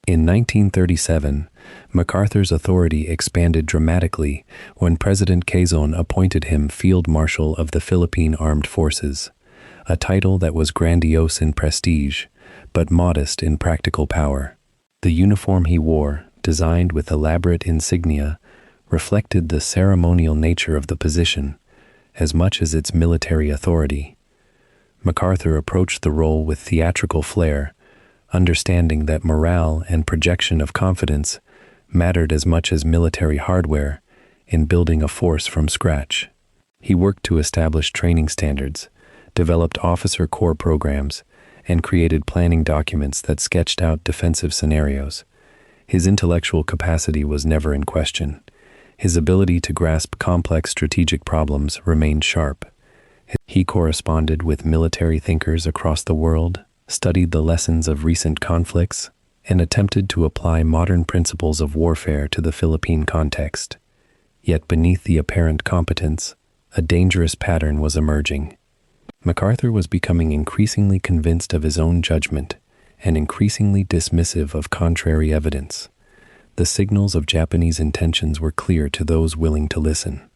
In 1937, MacArthur's authority expanded dramatically when President Quezon appointed him Field Marshal of the Philippine Armed Forces, a title that was grandiose in prestige, but modest in practical power. The uniform he wore, designed with elaborate insignia, reflected the ceremonial nature of the position, as much as its military authority. MacArthur approached the role with theatrical flair, understanding that morale and projection of confidence mattered as much as military hardware in building a force from scratch. He worked to establish training standards, developed officer corps programs, and created planning documents that sketched out defensive scenarios. His intellectual capacity was never in question. His ability to grasp complex strategic problems remained sharp. He corresponded with military thinkers across the world, studied the lessons of recent conflicts, and attempted to apply modern principles of warfare to the Philippine context. Yet beneath the apparent competence, a dangerous pattern was emerging. MacArthur was becoming increasingly convinced of his own judgment, and increasingly dismissive of contrary evidence. The signals of Japanese intentions were clear to those willing to listen.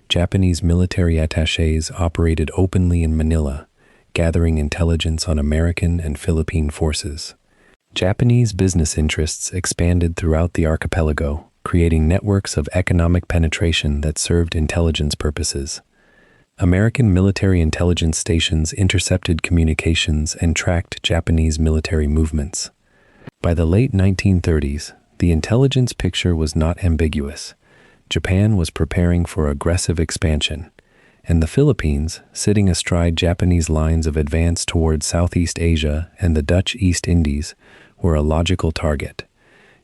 Japanese military attachés operated openly in Manila, gathering intelligence on American and Philippine forces. Japanese business interests expanded throughout the archipelago, creating networks of economic penetration that served intelligence purposes. American military intelligence stations intercepted communications and tracked Japanese military movements. By the late 1930s, the intelligence picture was not ambiguous. Japan was preparing for aggressive expansion, and the Philippines, sitting astride Japanese lines of advance towards Southeast Asia and the Dutch East Indies, were a logical target.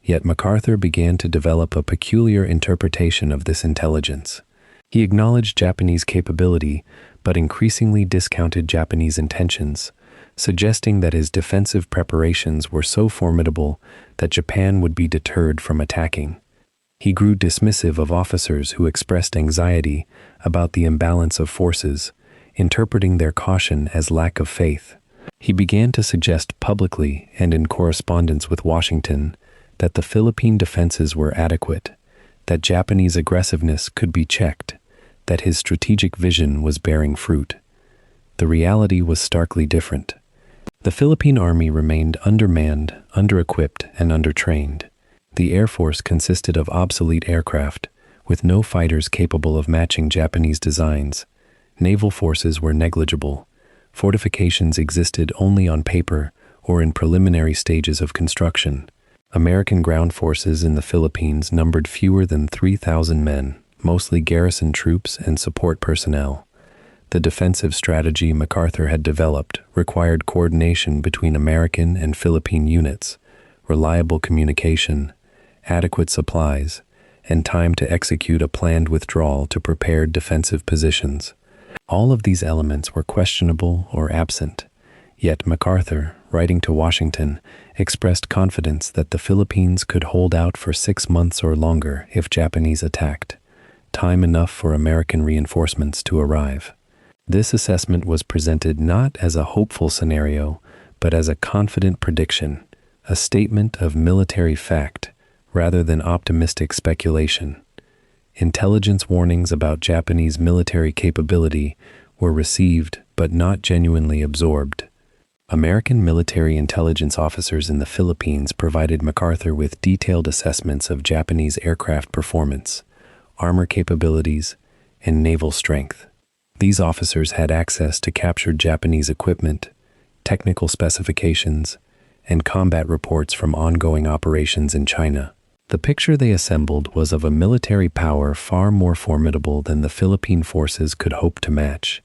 Yet MacArthur began to develop a peculiar interpretation of this intelligence. He acknowledged Japanese capability, but increasingly discounted Japanese intentions, suggesting that his defensive preparations were so formidable that Japan would be deterred from attacking. He grew dismissive of officers who expressed anxiety about the imbalance of forces, interpreting their caution as lack of faith. He began to suggest publicly and in correspondence with Washington that the Philippine defenses were adequate, that Japanese aggressiveness could be checked, that his strategic vision was bearing fruit. The reality was starkly different. The Philippine Army remained undermanned, under-equipped, and undertrained. The Air Force consisted of obsolete aircraft, with no fighters capable of matching Japanese designs. Naval forces were negligible. Fortifications existed only on paper or in preliminary stages of construction. American ground forces in the Philippines numbered fewer than 3,000 men, mostly garrison troops and support personnel. The defensive strategy MacArthur had developed required coordination between American and Philippine units, reliable communication, adequate supplies, and time to execute a planned withdrawal to prepared defensive positions. All of these elements were questionable or absent, yet MacArthur, writing to Washington, expressed confidence that the Philippines could hold out for 6 months or longer if Japanese attacked, time enough for American reinforcements to arrive. This assessment was presented not as a hopeful scenario, but as a confident prediction, a statement of military fact, rather than optimistic speculation. Intelligence warnings about Japanese military capability were received but not genuinely absorbed. American military intelligence officers in the Philippines provided MacArthur with detailed assessments of Japanese aircraft performance, armor capabilities, and naval strength. These officers had access to captured Japanese equipment, technical specifications, and combat reports from ongoing operations in China. The picture they assembled was of a military power far more formidable than the Philippine forces could hope to match.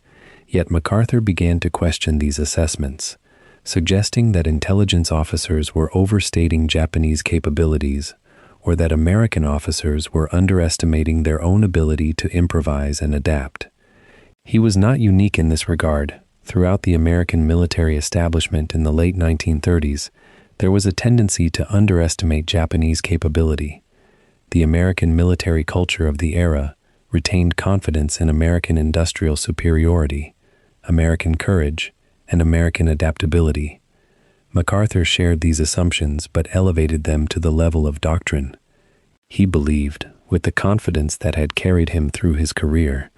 Yet MacArthur began to question these assessments, suggesting that intelligence officers were overstating Japanese capabilities, or that American officers were underestimating their own ability to improvise and adapt. He was not unique in this regard. Throughout the American military establishment in the late 1930s, there was a tendency to underestimate Japanese capability. The American military culture of the era retained confidence in American industrial superiority, American courage, and American adaptability. MacArthur shared these assumptions but elevated them to the level of doctrine. He believed, with the confidence that had carried him through his career,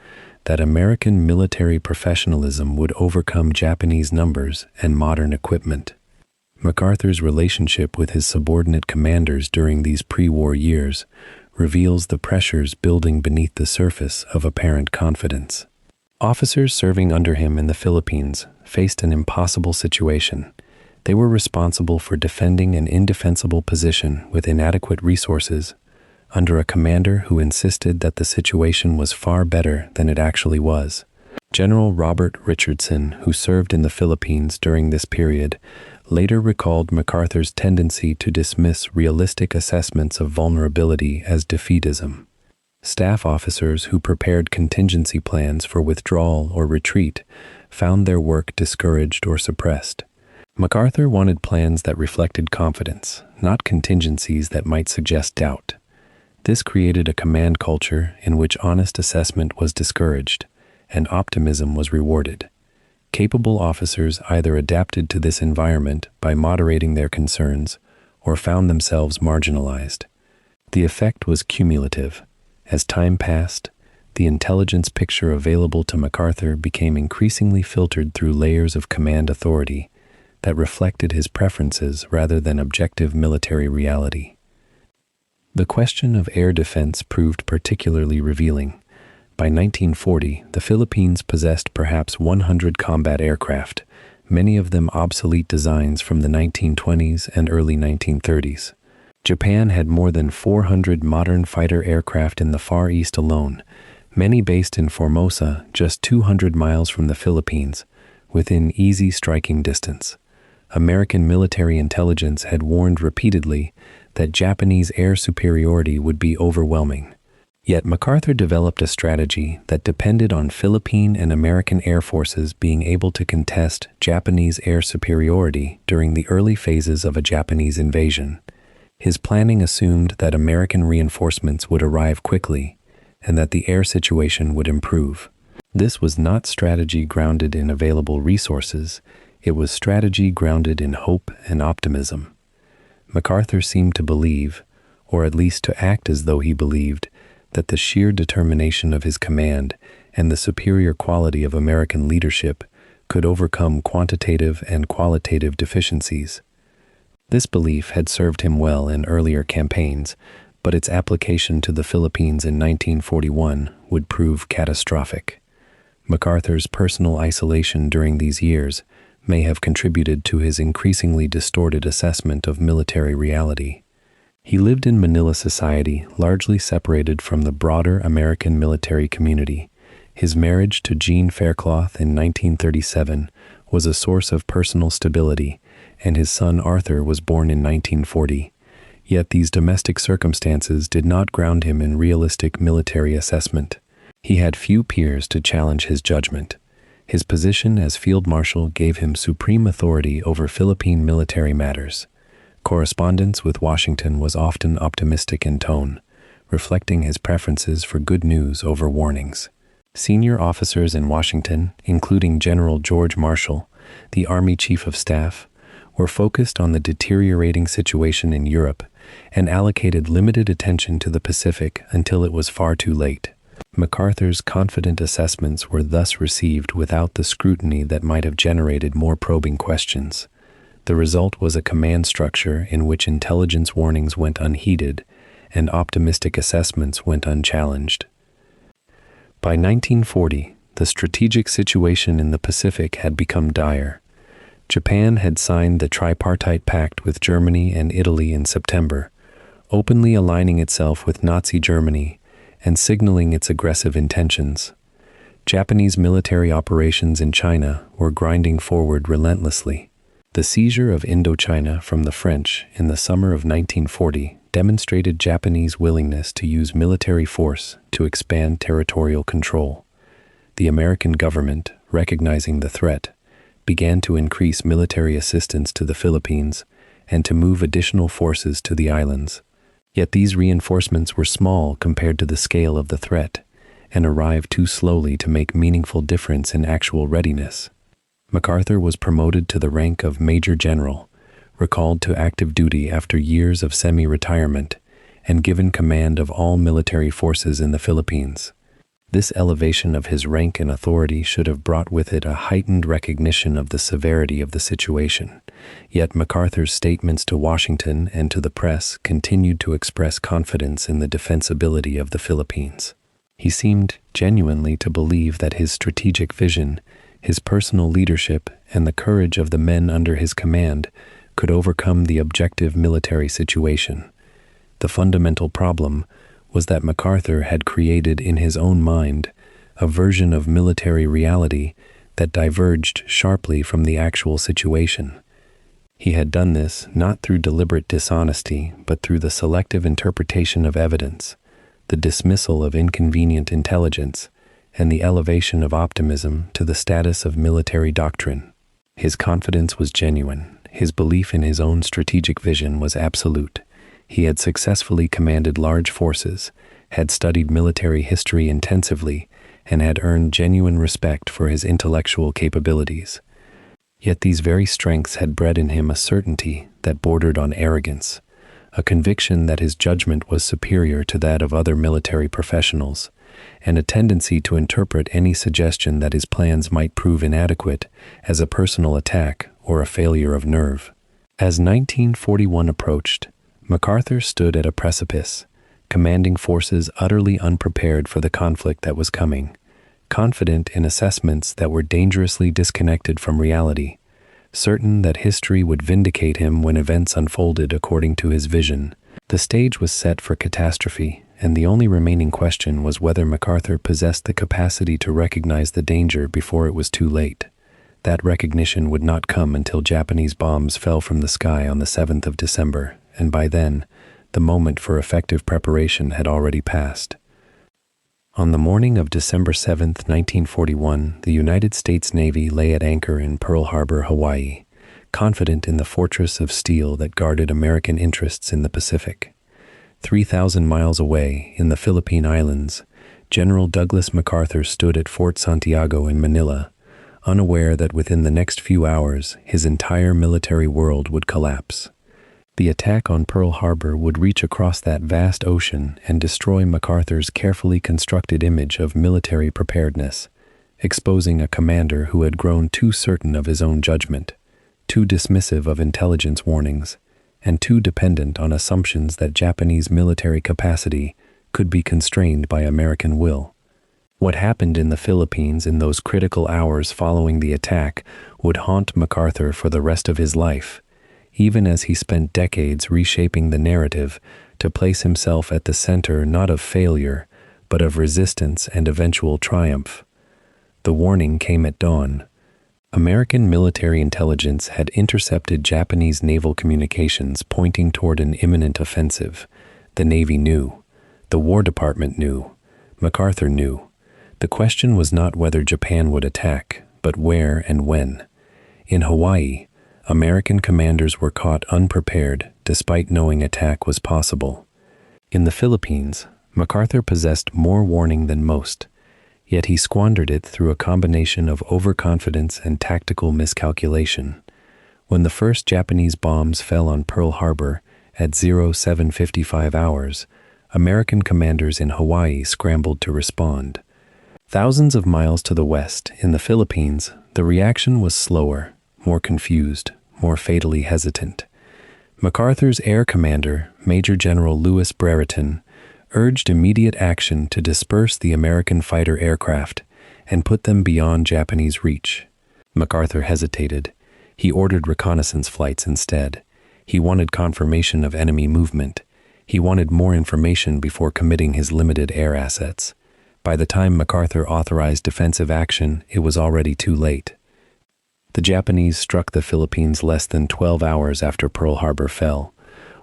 that American military professionalism would overcome Japanese numbers and modern equipment. MacArthur's relationship with his subordinate commanders during these pre-war years reveals the pressures building beneath the surface of apparent confidence. Officers serving under him in the Philippines faced an impossible situation. They were responsible for defending an indefensible position with inadequate resources, under a commander who insisted that the situation was far better than it actually was. General Robert Richardson, who served in the Philippines during this period, later recalled MacArthur's tendency to dismiss realistic assessments of vulnerability as defeatism. Staff officers who prepared contingency plans for withdrawal or retreat found their work discouraged or suppressed. MacArthur wanted plans that reflected confidence, not contingencies that might suggest doubt. This created a command culture in which honest assessment was discouraged and optimism was rewarded. Capable officers either adapted to this environment by moderating their concerns or found themselves marginalized. The effect was cumulative. As time passed, the intelligence picture available to MacArthur became increasingly filtered through layers of command authority that reflected his preferences rather than objective military reality. The question of air defense proved particularly revealing. By 1940, the Philippines possessed perhaps 100 combat aircraft, many of them obsolete designs from the 1920s and early 1930s. Japan had more than 400 modern fighter aircraft in the Far East alone, many based in Formosa, just 200 miles from the Philippines, within easy striking distance. American military intelligence had warned repeatedly that Japanese air superiority would be overwhelming. Yet MacArthur developed a strategy that depended on Philippine and American air forces being able to contest Japanese air superiority during the early phases of a Japanese invasion. His planning assumed that American reinforcements would arrive quickly and that the air situation would improve. This was not strategy grounded in available resources, it was strategy grounded in hope and optimism. MacArthur seemed to believe, or at least to act as though he believed, that the sheer determination of his command and the superior quality of American leadership could overcome quantitative and qualitative deficiencies. This belief had served him well in earlier campaigns, but its application to the Philippines in 1941 would prove catastrophic. MacArthur's personal isolation during these years may have contributed to his increasingly distorted assessment of military reality. He lived in Manila society, largely separated from the broader American military community. His marriage to Jean Faircloth in 1937 was a source of personal stability, and his son Arthur was born in 1940. Yet these domestic circumstances did not ground him in realistic military assessment. He had few peers to challenge his judgment. His position as field marshal gave him supreme authority over Philippine military matters. Correspondence with Washington was often optimistic in tone, reflecting his preferences for good news over warnings. Senior officers in Washington, including General George Marshall, the Army Chief of Staff, were focused on the deteriorating situation in Europe and allocated limited attention to the Pacific until it was far too late. MacArthur's confident assessments were thus received without the scrutiny that might have generated more probing questions. The result was a command structure in which intelligence warnings went unheeded and optimistic assessments went unchallenged. By 1940, the strategic situation in the Pacific had become dire. Japan had signed the Tripartite Pact with Germany and Italy in September, openly aligning itself with Nazi Germany and signaling its aggressive intentions. Japanese military operations in China were grinding forward relentlessly. The seizure of Indochina from the French in the summer of 1940 demonstrated Japanese willingness to use military force to expand territorial control. The American government, recognizing the threat, began to increase military assistance to the Philippines and to move additional forces to the islands. Yet these reinforcements were small compared to the scale of the threat and arrived too slowly to make meaningful difference in actual readiness. MacArthur was promoted to the rank of Major General, recalled to active duty after years of semi-retirement, and given command of all military forces in the Philippines. This elevation of his rank and authority should have brought with it a heightened recognition of the severity of the situation. Yet MacArthur's statements to Washington and to the press continued to express confidence in the defensibility of the Philippines. He seemed genuinely to believe that his strategic vision, his personal leadership, and the courage of the men under his command could overcome the objective military situation. The fundamental problem was that MacArthur had created in his own mind a version of military reality that diverged sharply from the actual situation. He had done this not through deliberate dishonesty, but through the selective interpretation of evidence, the dismissal of inconvenient intelligence, and the elevation of optimism to the status of military doctrine. His confidence was genuine. His belief in his own strategic vision was absolute. He had successfully commanded large forces, had studied military history intensively, and had earned genuine respect for his intellectual capabilities. Yet these very strengths had bred in him a certainty that bordered on arrogance, a conviction that his judgment was superior to that of other military professionals, and a tendency to interpret any suggestion that his plans might prove inadequate as a personal attack or a failure of nerve. As 1941 approached, MacArthur stood at a precipice, commanding forces utterly unprepared for the conflict that was coming, confident in assessments that were dangerously disconnected from reality, certain that history would vindicate him when events unfolded according to his vision. The stage was set for catastrophe, and the only remaining question was whether MacArthur possessed the capacity to recognize the danger before it was too late. That recognition would not come until Japanese bombs fell from the sky on the 7th of December, and by then, the moment for effective preparation had already passed. On the morning of December 7, 1941, the United States Navy lay at anchor in Pearl Harbor, Hawaii, confident in the fortress of steel that guarded American interests in the Pacific. 3,000 miles away, in the Philippine Islands, General Douglas MacArthur stood at Fort Santiago in Manila, unaware that within the next few hours his entire military world would collapse. The attack on Pearl Harbor would reach across that vast ocean and destroy MacArthur's carefully constructed image of military preparedness, exposing a commander who had grown too certain of his own judgment, too dismissive of intelligence warnings, and too dependent on assumptions that Japanese military capacity could be constrained by American will. What happened in the Philippines in those critical hours following the attack would haunt MacArthur for the rest of his life, even as he spent decades reshaping the narrative to place himself at the center not of failure, but of resistance and eventual triumph. The warning came at dawn. American military intelligence had intercepted Japanese naval communications pointing toward an imminent offensive. The Navy knew. The War Department knew. MacArthur knew. The question was not whether Japan would attack, but where and when. In Hawaii, American commanders were caught unprepared despite knowing attack was possible. In the Philippines, MacArthur possessed more warning than most, yet he squandered it through a combination of overconfidence and tactical miscalculation. When the first Japanese bombs fell on Pearl Harbor at 07:55 hours, American commanders in Hawaii scrambled to respond. Thousands of miles to the west, in the Philippines, the reaction was slower, more confused, more fatally hesitant. MacArthur's air commander, Major General Louis Brereton, urged immediate action to disperse the American fighter aircraft and put them beyond Japanese reach. MacArthur hesitated. He ordered reconnaissance flights instead. He wanted confirmation of enemy movement. He wanted more information before committing his limited air assets. By the time MacArthur authorized defensive action, it was already too late. The Japanese struck the Philippines less than 12 hours after Pearl Harbor fell.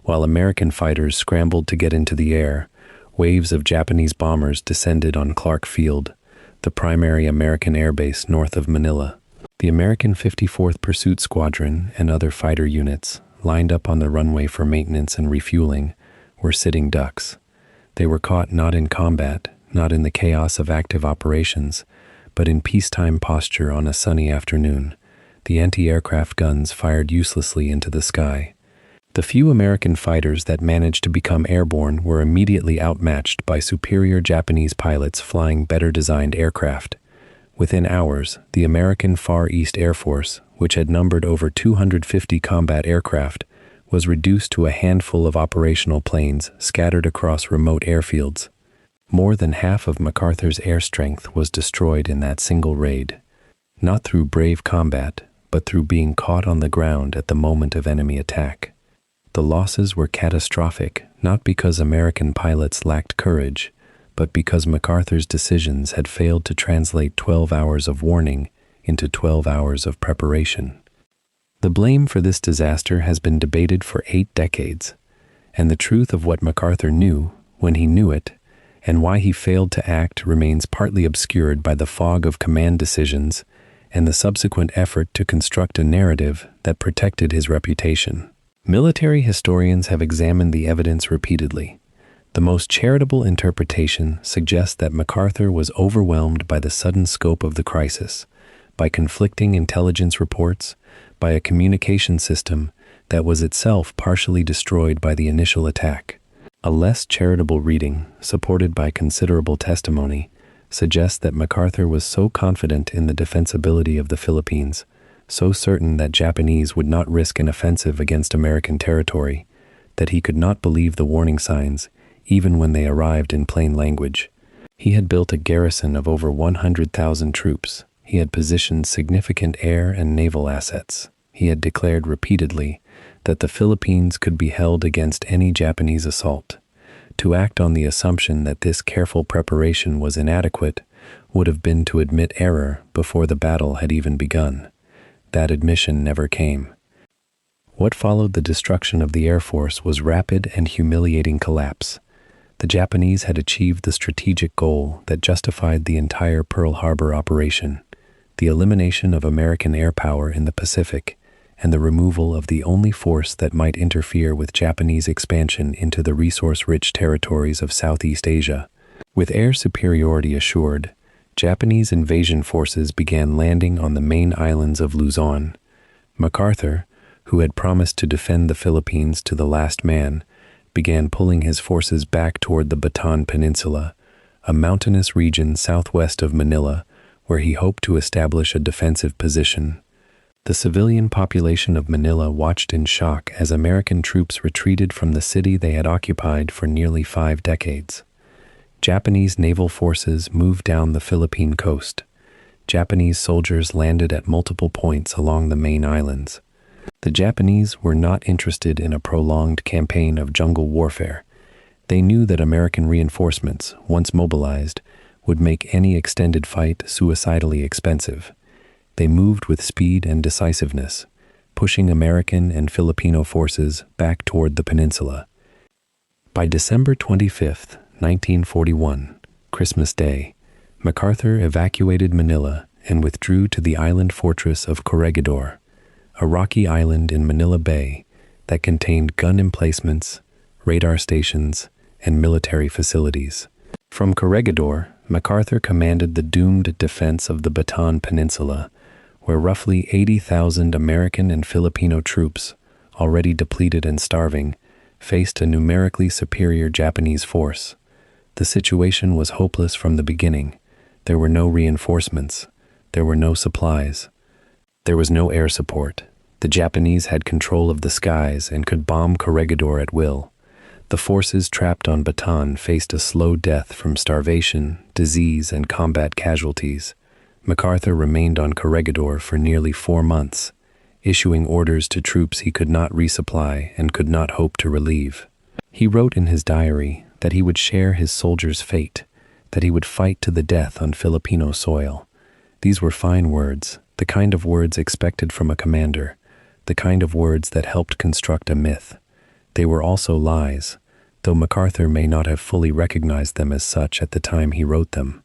While American fighters scrambled to get into the air, waves of Japanese bombers descended on Clark Field, the primary American airbase north of Manila. The American 54th Pursuit Squadron and other fighter units, lined up on the runway for maintenance and refueling, were sitting ducks. They were caught not in combat, not in the chaos of active operations, but in peacetime posture on a sunny afternoon. The anti-aircraft guns fired uselessly into the sky. The few American fighters that managed to become airborne were immediately outmatched by superior Japanese pilots flying better-designed aircraft. Within hours, the American Far East Air Force, which had numbered over 250 combat aircraft, was reduced to a handful of operational planes scattered across remote airfields. More than half of MacArthur's air strength was destroyed in that single raid, not through brave combat, but through being caught on the ground at the moment of enemy attack. The losses were catastrophic, not because American pilots lacked courage, but because MacArthur's decisions had failed to translate 12 hours of warning into 12 hours of preparation. The blame for this disaster has been debated for 8 decades, and the truth of what MacArthur knew, when he knew it, and why he failed to act remains partly obscured by the fog of command decisions and the subsequent effort to construct a narrative that protected his reputation. Military historians have examined the evidence repeatedly, The most charitable interpretation suggests that MacArthur was overwhelmed by the sudden scope of the crisis, by conflicting intelligence reports, by a communication system that was itself partially destroyed by the initial attack. A less charitable reading, supported by considerable testimony, suggests that MacArthur was so confident in the defensibility of the Philippines, so certain that Japanese would not risk an offensive against American territory, that he could not believe the warning signs, even when they arrived in plain language. He had built a garrison of over 100,000 troops. He had positioned significant air and naval assets. He had declared repeatedly that the Philippines could be held against any Japanese assault. To act on the assumption that this careful preparation was inadequate would have been to admit error before the battle had even begun. That admission never came. What followed the destruction of the Air Force was rapid and humiliating collapse. The Japanese had achieved the strategic goal that justified the entire Pearl Harbor operation, the elimination of American air power in the Pacific, and the removal of the only force that might interfere with Japanese expansion into the resource-rich territories of Southeast Asia. With air superiority assured, Japanese invasion forces began landing on the main islands of Luzon. MacArthur, who had promised to defend the Philippines to the last man, began pulling his forces back toward the Bataan Peninsula, a mountainous region southwest of Manila, where he hoped to establish a defensive position. The civilian population of Manila watched in shock as American troops retreated from the city they had occupied for nearly 5 decades. Japanese naval forces moved down the Philippine coast. Japanese soldiers landed at multiple points along the main islands. The Japanese were not interested in a prolonged campaign of jungle warfare. They knew that American reinforcements, once mobilized, would make any extended fight suicidally expensive. They moved with speed and decisiveness, pushing American and Filipino forces back toward the peninsula. By December 25, 1941, Christmas Day, MacArthur evacuated Manila and withdrew to the island fortress of Corregidor, a rocky island in Manila Bay that contained gun emplacements, radar stations, and military facilities. From Corregidor, MacArthur commanded the doomed defense of the Bataan Peninsula, where roughly 80,000 American and Filipino troops, already depleted and starving, faced a numerically superior Japanese force. The situation was hopeless from the beginning. There were no reinforcements. There were no supplies. There was no air support. The Japanese had control of the skies and could bomb Corregidor at will. The forces trapped on Bataan faced a slow death from starvation, disease, and combat casualties. MacArthur remained on Corregidor for nearly 4 months, issuing orders to troops he could not resupply and could not hope to relieve. He wrote in his diary that he would share his soldiers' fate, that he would fight to the death on Filipino soil. These were fine words, the kind of words expected from a commander, the kind of words that helped construct a myth. They were also lies, though MacArthur may not have fully recognized them as such at the time he wrote them.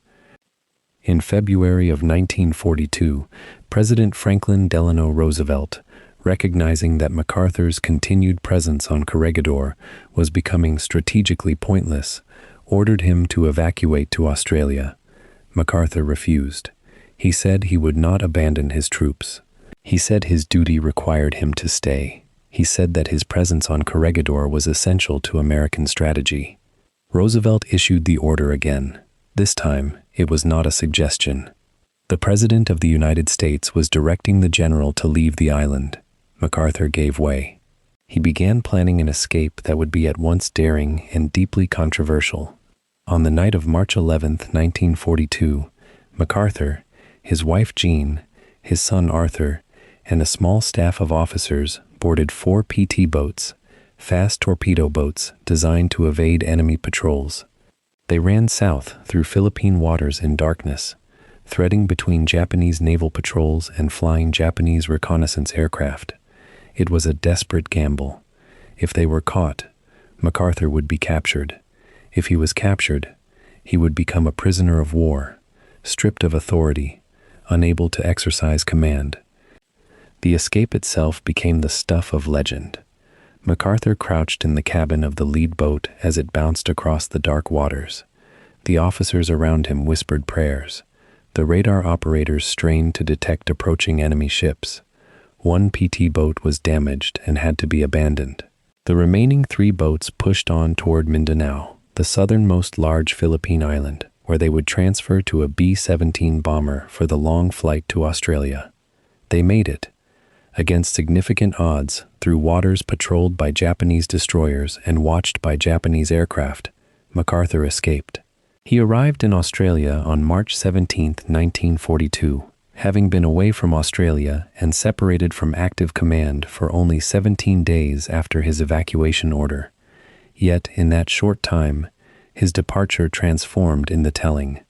In February of 1942, President Franklin Delano Roosevelt, recognizing that MacArthur's continued presence on Corregidor was becoming strategically pointless, ordered him to evacuate to Australia. MacArthur refused. He said he would not abandon his troops. He said his duty required him to stay. He said that his presence on Corregidor was essential to American strategy. Roosevelt issued the order again. This time, it was not a suggestion. The President of the United States was directing the general to leave the island. MacArthur gave way. He began planning an escape that would be at once daring and deeply controversial. On the night of March 11, 1942, MacArthur, his wife Jean, his son Arthur, and a small staff of officers boarded 4 PT boats, fast torpedo boats designed to evade enemy patrols. They ran south through Philippine waters in darkness, threading between Japanese naval patrols and flying Japanese reconnaissance aircraft. It was a desperate gamble. If they were caught, MacArthur would be captured. If he was captured, he would become a prisoner of war, stripped of authority, unable to exercise command. The escape itself became the stuff of legend. MacArthur crouched in the cabin of the lead boat as it bounced across the dark waters. The officers around him whispered prayers. The radar operators strained to detect approaching enemy ships. One PT boat was damaged and had to be abandoned. The remaining 3 boats pushed on toward Mindanao, the southernmost large Philippine island, where they would transfer to a B-17 bomber for the long flight to Australia. They made it. Against significant odds, through waters patrolled by Japanese destroyers and watched by Japanese aircraft, MacArthur escaped. He arrived in Australia on March 17, 1942, having been away from Australia and separated from active command for only 17 days after his evacuation order. Yet, in that short time, his departure transformed in the telling.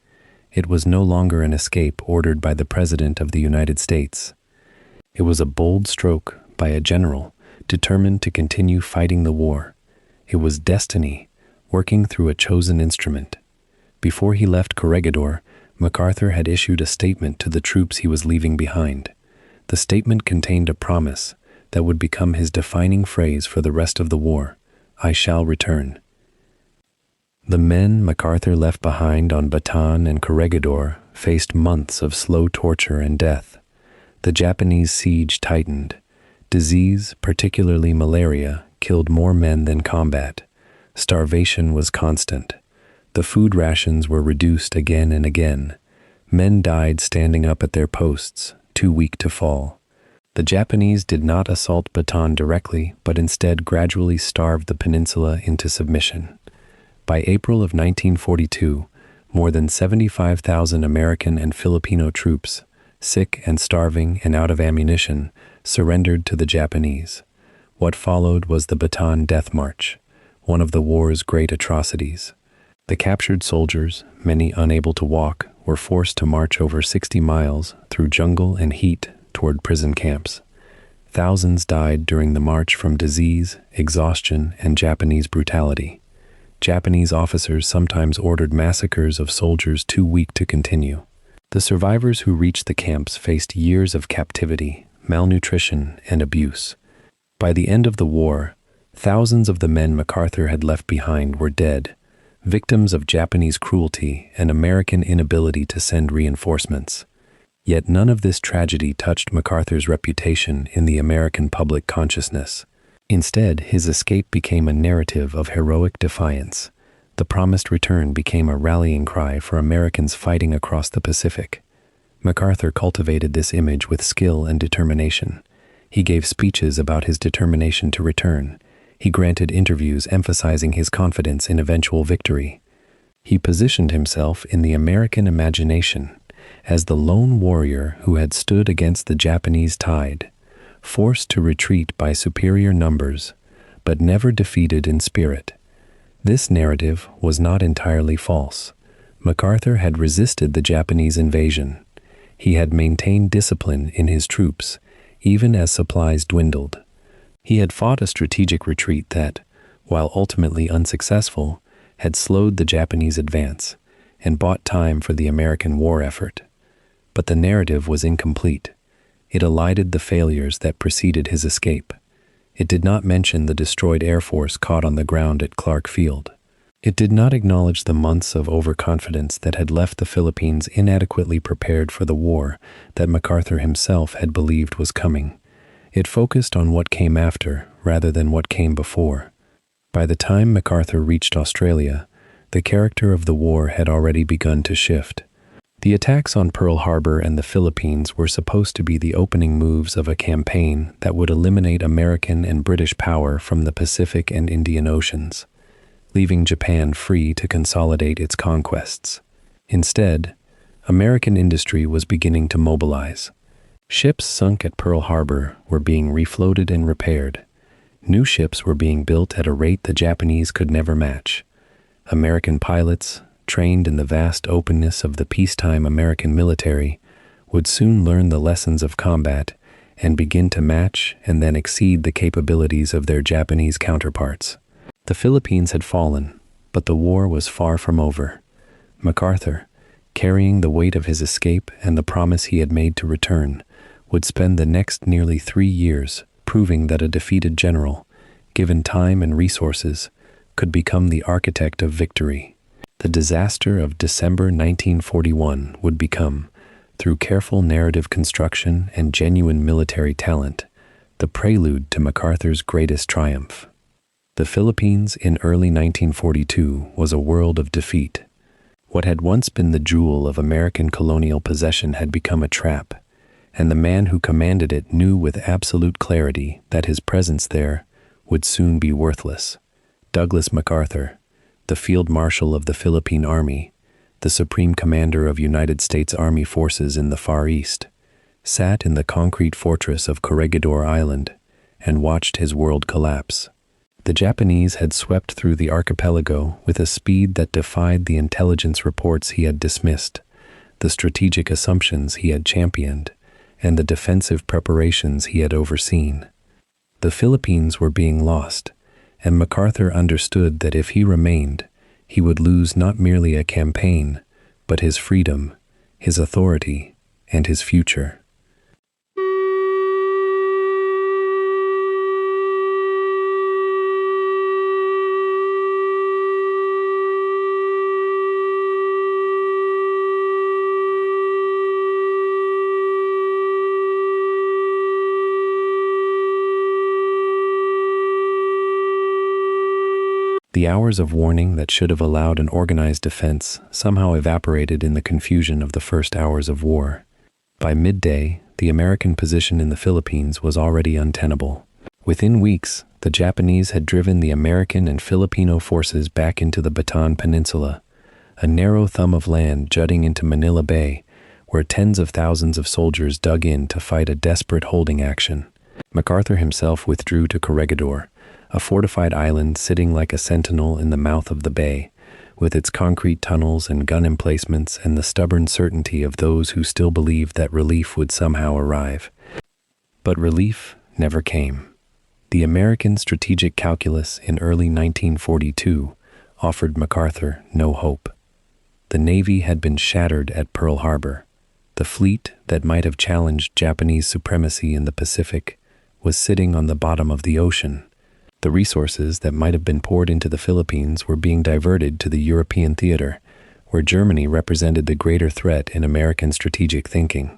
It was no longer an escape ordered by the President of the United States. It was a bold stroke by a general determined to continue fighting the war. It was destiny working through a chosen instrument. Before he left Corregidor, MacArthur had issued a statement to the troops he was leaving behind. The statement contained a promise that would become his defining phrase for the rest of the war: "I shall return." The men MacArthur left behind on Bataan and Corregidor faced months of slow torture and death. The Japanese siege tightened. Disease, particularly malaria, killed more men than combat. Starvation was constant. The food rations were reduced again and again. Men died standing up at their posts, too weak to fall. The Japanese did not assault Bataan directly, but instead gradually starved the peninsula into submission. By April of 1942, more than 75,000 American and Filipino troops, sick and starving and out of ammunition, surrendered to the Japanese. What followed was the Bataan Death March, one of the war's great atrocities. The captured soldiers, many unable to walk, were forced to march over 60 miles through jungle and heat toward prison camps. Thousands died during the march from disease, exhaustion, and Japanese brutality. Japanese officers sometimes ordered massacres of soldiers too weak to continue. The survivors who reached the camps faced years of captivity, malnutrition, and abuse. By the end of the war, thousands of the men MacArthur had left behind were dead, victims of Japanese cruelty and American inability to send reinforcements. Yet none of this tragedy touched MacArthur's reputation in the American public consciousness. Instead, his escape became a narrative of heroic defiance. The promised return became a rallying cry for Americans fighting across the Pacific. MacArthur cultivated this image with skill and determination. He gave speeches about his determination to return. He granted interviews emphasizing his confidence in eventual victory. He positioned himself in the American imagination as the lone warrior who had stood against the Japanese tide, forced to retreat by superior numbers, but never defeated in spirit. This narrative was not entirely false. MacArthur had resisted the Japanese invasion. He had maintained discipline in his troops, even as supplies dwindled. He had fought a strategic retreat that, while ultimately unsuccessful, had slowed the Japanese advance and bought time for the American war effort. But the narrative was incomplete. It elided the failures that preceded his escape. It did not mention the destroyed Air Force caught on the ground at Clark Field. It did not acknowledge the months of overconfidence that had left the Philippines inadequately prepared for the war that MacArthur himself had believed was coming. It focused on what came after rather than what came before. By the time MacArthur reached Australia, the character of the war had already begun to shift. The attacks on Pearl Harbor and the Philippines were supposed to be the opening moves of a campaign that would eliminate American and British power from the Pacific and Indian Oceans, leaving Japan free to consolidate its conquests. Instead, American industry was beginning to mobilize. Ships sunk at Pearl Harbor were being refloated and repaired. New ships were being built at a rate the Japanese could never match. American pilots, trained in the vast openness of the peacetime American military, would soon learn the lessons of combat and begin to match and then exceed the capabilities of their Japanese counterparts. The Philippines had fallen, but the war was far from over. MacArthur, carrying the weight of his escape and the promise he had made to return, would spend the next nearly 3 years proving that a defeated general, given time and resources, could become the architect of victory. The disaster of December 1941 would become, through careful narrative construction and genuine military talent, the prelude to MacArthur's greatest triumph. The Philippines in early 1942 was a world of defeat. What had once been the jewel of American colonial possession had become a trap, and the man who commanded it knew with absolute clarity that his presence there would soon be worthless. Douglas MacArthur, the Field Marshal of the Philippine Army, the Supreme Commander of United States Army forces in the Far East, sat in the concrete fortress of Corregidor Island and watched his world collapse. The Japanese had swept through the archipelago with a speed that defied the intelligence reports he had dismissed, the strategic assumptions he had championed, and the defensive preparations he had overseen. The Philippines were being lost, and MacArthur understood that if he remained, he would lose not merely a campaign, but his freedom, his authority, and his future. The hours of warning that should have allowed an organized defense somehow evaporated in the confusion of the first hours of war. By midday, the American position in the Philippines was already untenable. Within weeks, the Japanese had driven the American and Filipino forces back into the Bataan Peninsula, a narrow thumb of land jutting into Manila Bay, where tens of thousands of soldiers dug in to fight a desperate holding action. MacArthur himself withdrew to Corregidor, a fortified island sitting like a sentinel in the mouth of the bay, with its concrete tunnels and gun emplacements and the stubborn certainty of those who still believed that relief would somehow arrive. But relief never came. The American strategic calculus in early 1942 offered MacArthur no hope. The Navy had been shattered at Pearl Harbor. The fleet that might have challenged Japanese supremacy in the Pacific was sitting on the bottom of the ocean. The resources that might have been poured into the Philippines were being diverted to the European theater, where Germany represented the greater threat in American strategic thinking.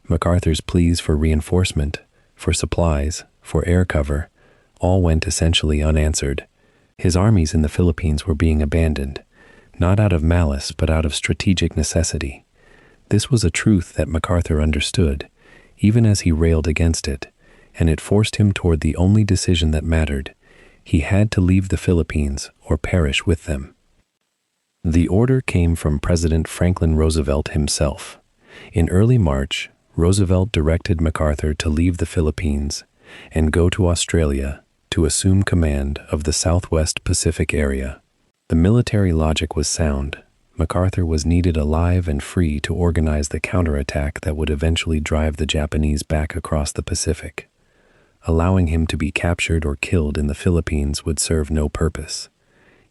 MacArthur's pleas for reinforcement, for supplies, for air cover, all went essentially unanswered. His armies in the Philippines were being abandoned, not out of malice but out of strategic necessity. This was a truth that MacArthur understood, even as he railed against it, and it forced him toward the only decision that mattered. He had to leave the Philippines or perish with them. The order came from President Franklin Roosevelt himself. In early March, Roosevelt directed MacArthur to leave the Philippines and go to Australia to assume command of the Southwest Pacific area. The military logic was sound. MacArthur was needed alive and free to organize the counterattack that would eventually drive the Japanese back across the Pacific. Allowing him to be captured or killed in the Philippines would serve no purpose.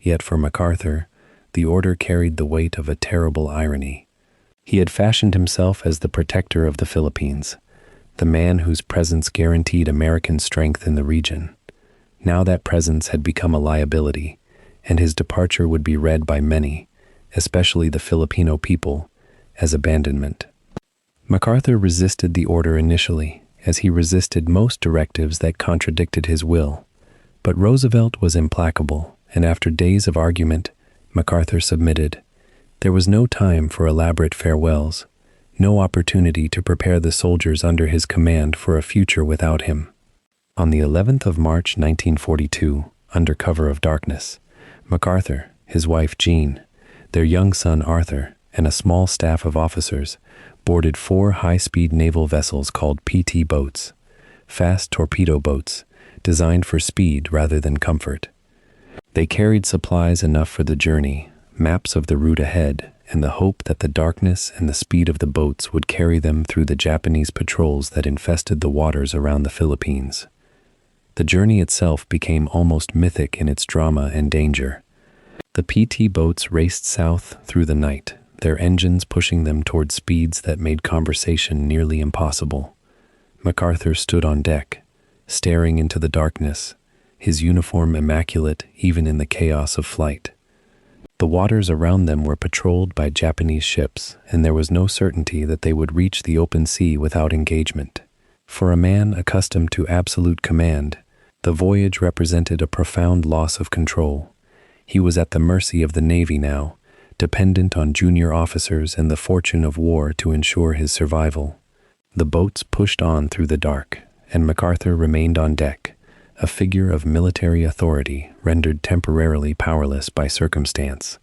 Yet for MacArthur, the order carried the weight of a terrible irony. He had fashioned himself as the protector of the Philippines, the man whose presence guaranteed American strength in the region. Now that presence had become a liability, and his departure would be read by many, especially the Filipino people, as abandonment. MacArthur resisted the order initially, as he resisted most directives that contradicted his will. But Roosevelt was implacable, and after days of argument, MacArthur submitted. There was no time for elaborate farewells, no opportunity to prepare the soldiers under his command for a future without him. On the 11th of March 1942, under cover of darkness, MacArthur, his wife Jean, their young son Arthur, and a small staff of officers boarded 4 high-speed naval vessels called PT boats, fast torpedo boats, designed for speed rather than comfort. They carried supplies enough for the journey, maps of the route ahead, and the hope that the darkness and the speed of the boats would carry them through the Japanese patrols that infested the waters around the Philippines. The journey itself became almost mythic in its drama and danger. The PT boats raced south through the night, their engines pushing them toward speeds that made conversation nearly impossible. MacArthur stood on deck, staring into the darkness, his uniform immaculate even in the chaos of flight. The waters around them were patrolled by Japanese ships, and there was no certainty that they would reach the open sea without engagement. For a man accustomed to absolute command, the voyage represented a profound loss of control. He was at the mercy of the Navy now, dependent on junior officers and the fortune of war to ensure his survival. The boats pushed on through the dark, and MacArthur remained on deck, a figure of military authority rendered temporarily powerless by circumstance.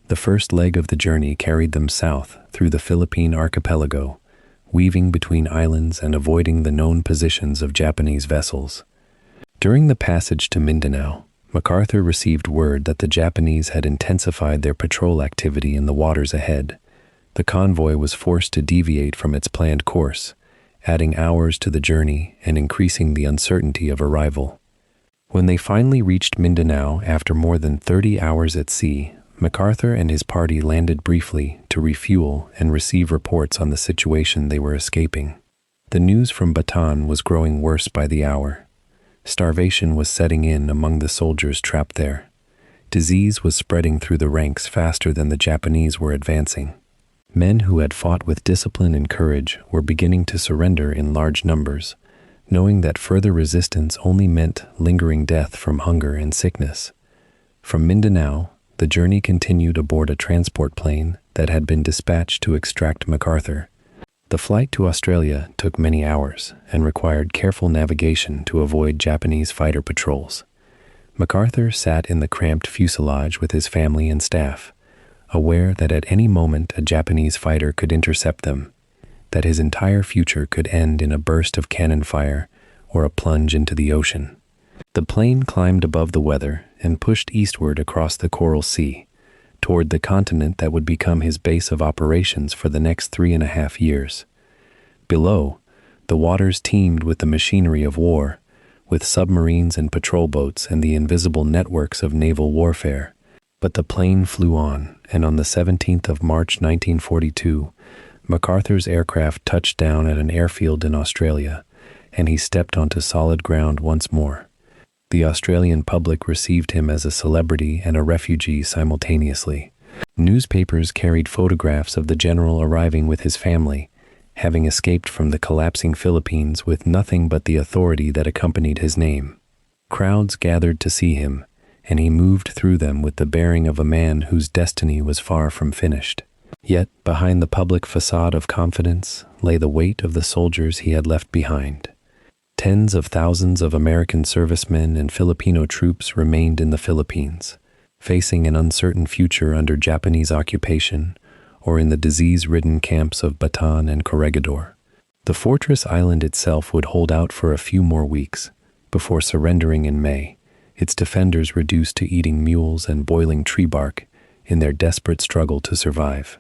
The first leg of the journey carried them south through the Philippine archipelago, weaving between islands and avoiding the known positions of Japanese vessels. During the passage to Mindanao, MacArthur received word that the Japanese had intensified their patrol activity in the waters ahead. The convoy was forced to deviate from its planned course, adding hours to the journey and increasing the uncertainty of arrival. When they finally reached Mindanao after more than 30 hours at sea, MacArthur and his party landed briefly to refuel and receive reports on the situation they were escaping. The news from Bataan was growing worse by the hour. Starvation was setting in among the soldiers trapped there. Disease was spreading through the ranks faster than the Japanese were advancing. Men who had fought with discipline and courage were beginning to surrender in large numbers, knowing that further resistance only meant lingering death from hunger and sickness. From Mindanao, the journey continued aboard a transport plane that had been dispatched to extract MacArthur. The flight to Australia took many hours and required careful navigation to avoid Japanese fighter patrols. MacArthur sat in the cramped fuselage with his family and staff, aware that at any moment a Japanese fighter could intercept them, that his entire future could end in a burst of cannon fire or a plunge into the ocean. The plane climbed above the weather and pushed eastward across the Coral Sea, toward the continent that would become his base of operations for the next 3.5 years. Below, the waters teemed with the machinery of war, with submarines and patrol boats and the invisible networks of naval warfare. But the plane flew on, and on the 17th of March 1942, MacArthur's aircraft touched down at an airfield in Australia, and he stepped onto solid ground once more. The Australian public received him as a celebrity and a refugee simultaneously. Newspapers carried photographs of the general arriving with his family, having escaped from the collapsing Philippines with nothing but the authority that accompanied his name. Crowds gathered to see him, and he moved through them with the bearing of a man whose destiny was far from finished. Yet, behind the public facade of confidence lay the weight of the soldiers he had left behind. Tens of thousands of American servicemen and Filipino troops remained in the Philippines, facing an uncertain future under Japanese occupation or in the disease-ridden camps of Bataan and Corregidor. The fortress island itself would hold out for a few more weeks before surrendering in May, its defenders reduced to eating mules and boiling tree bark in their desperate struggle to survive.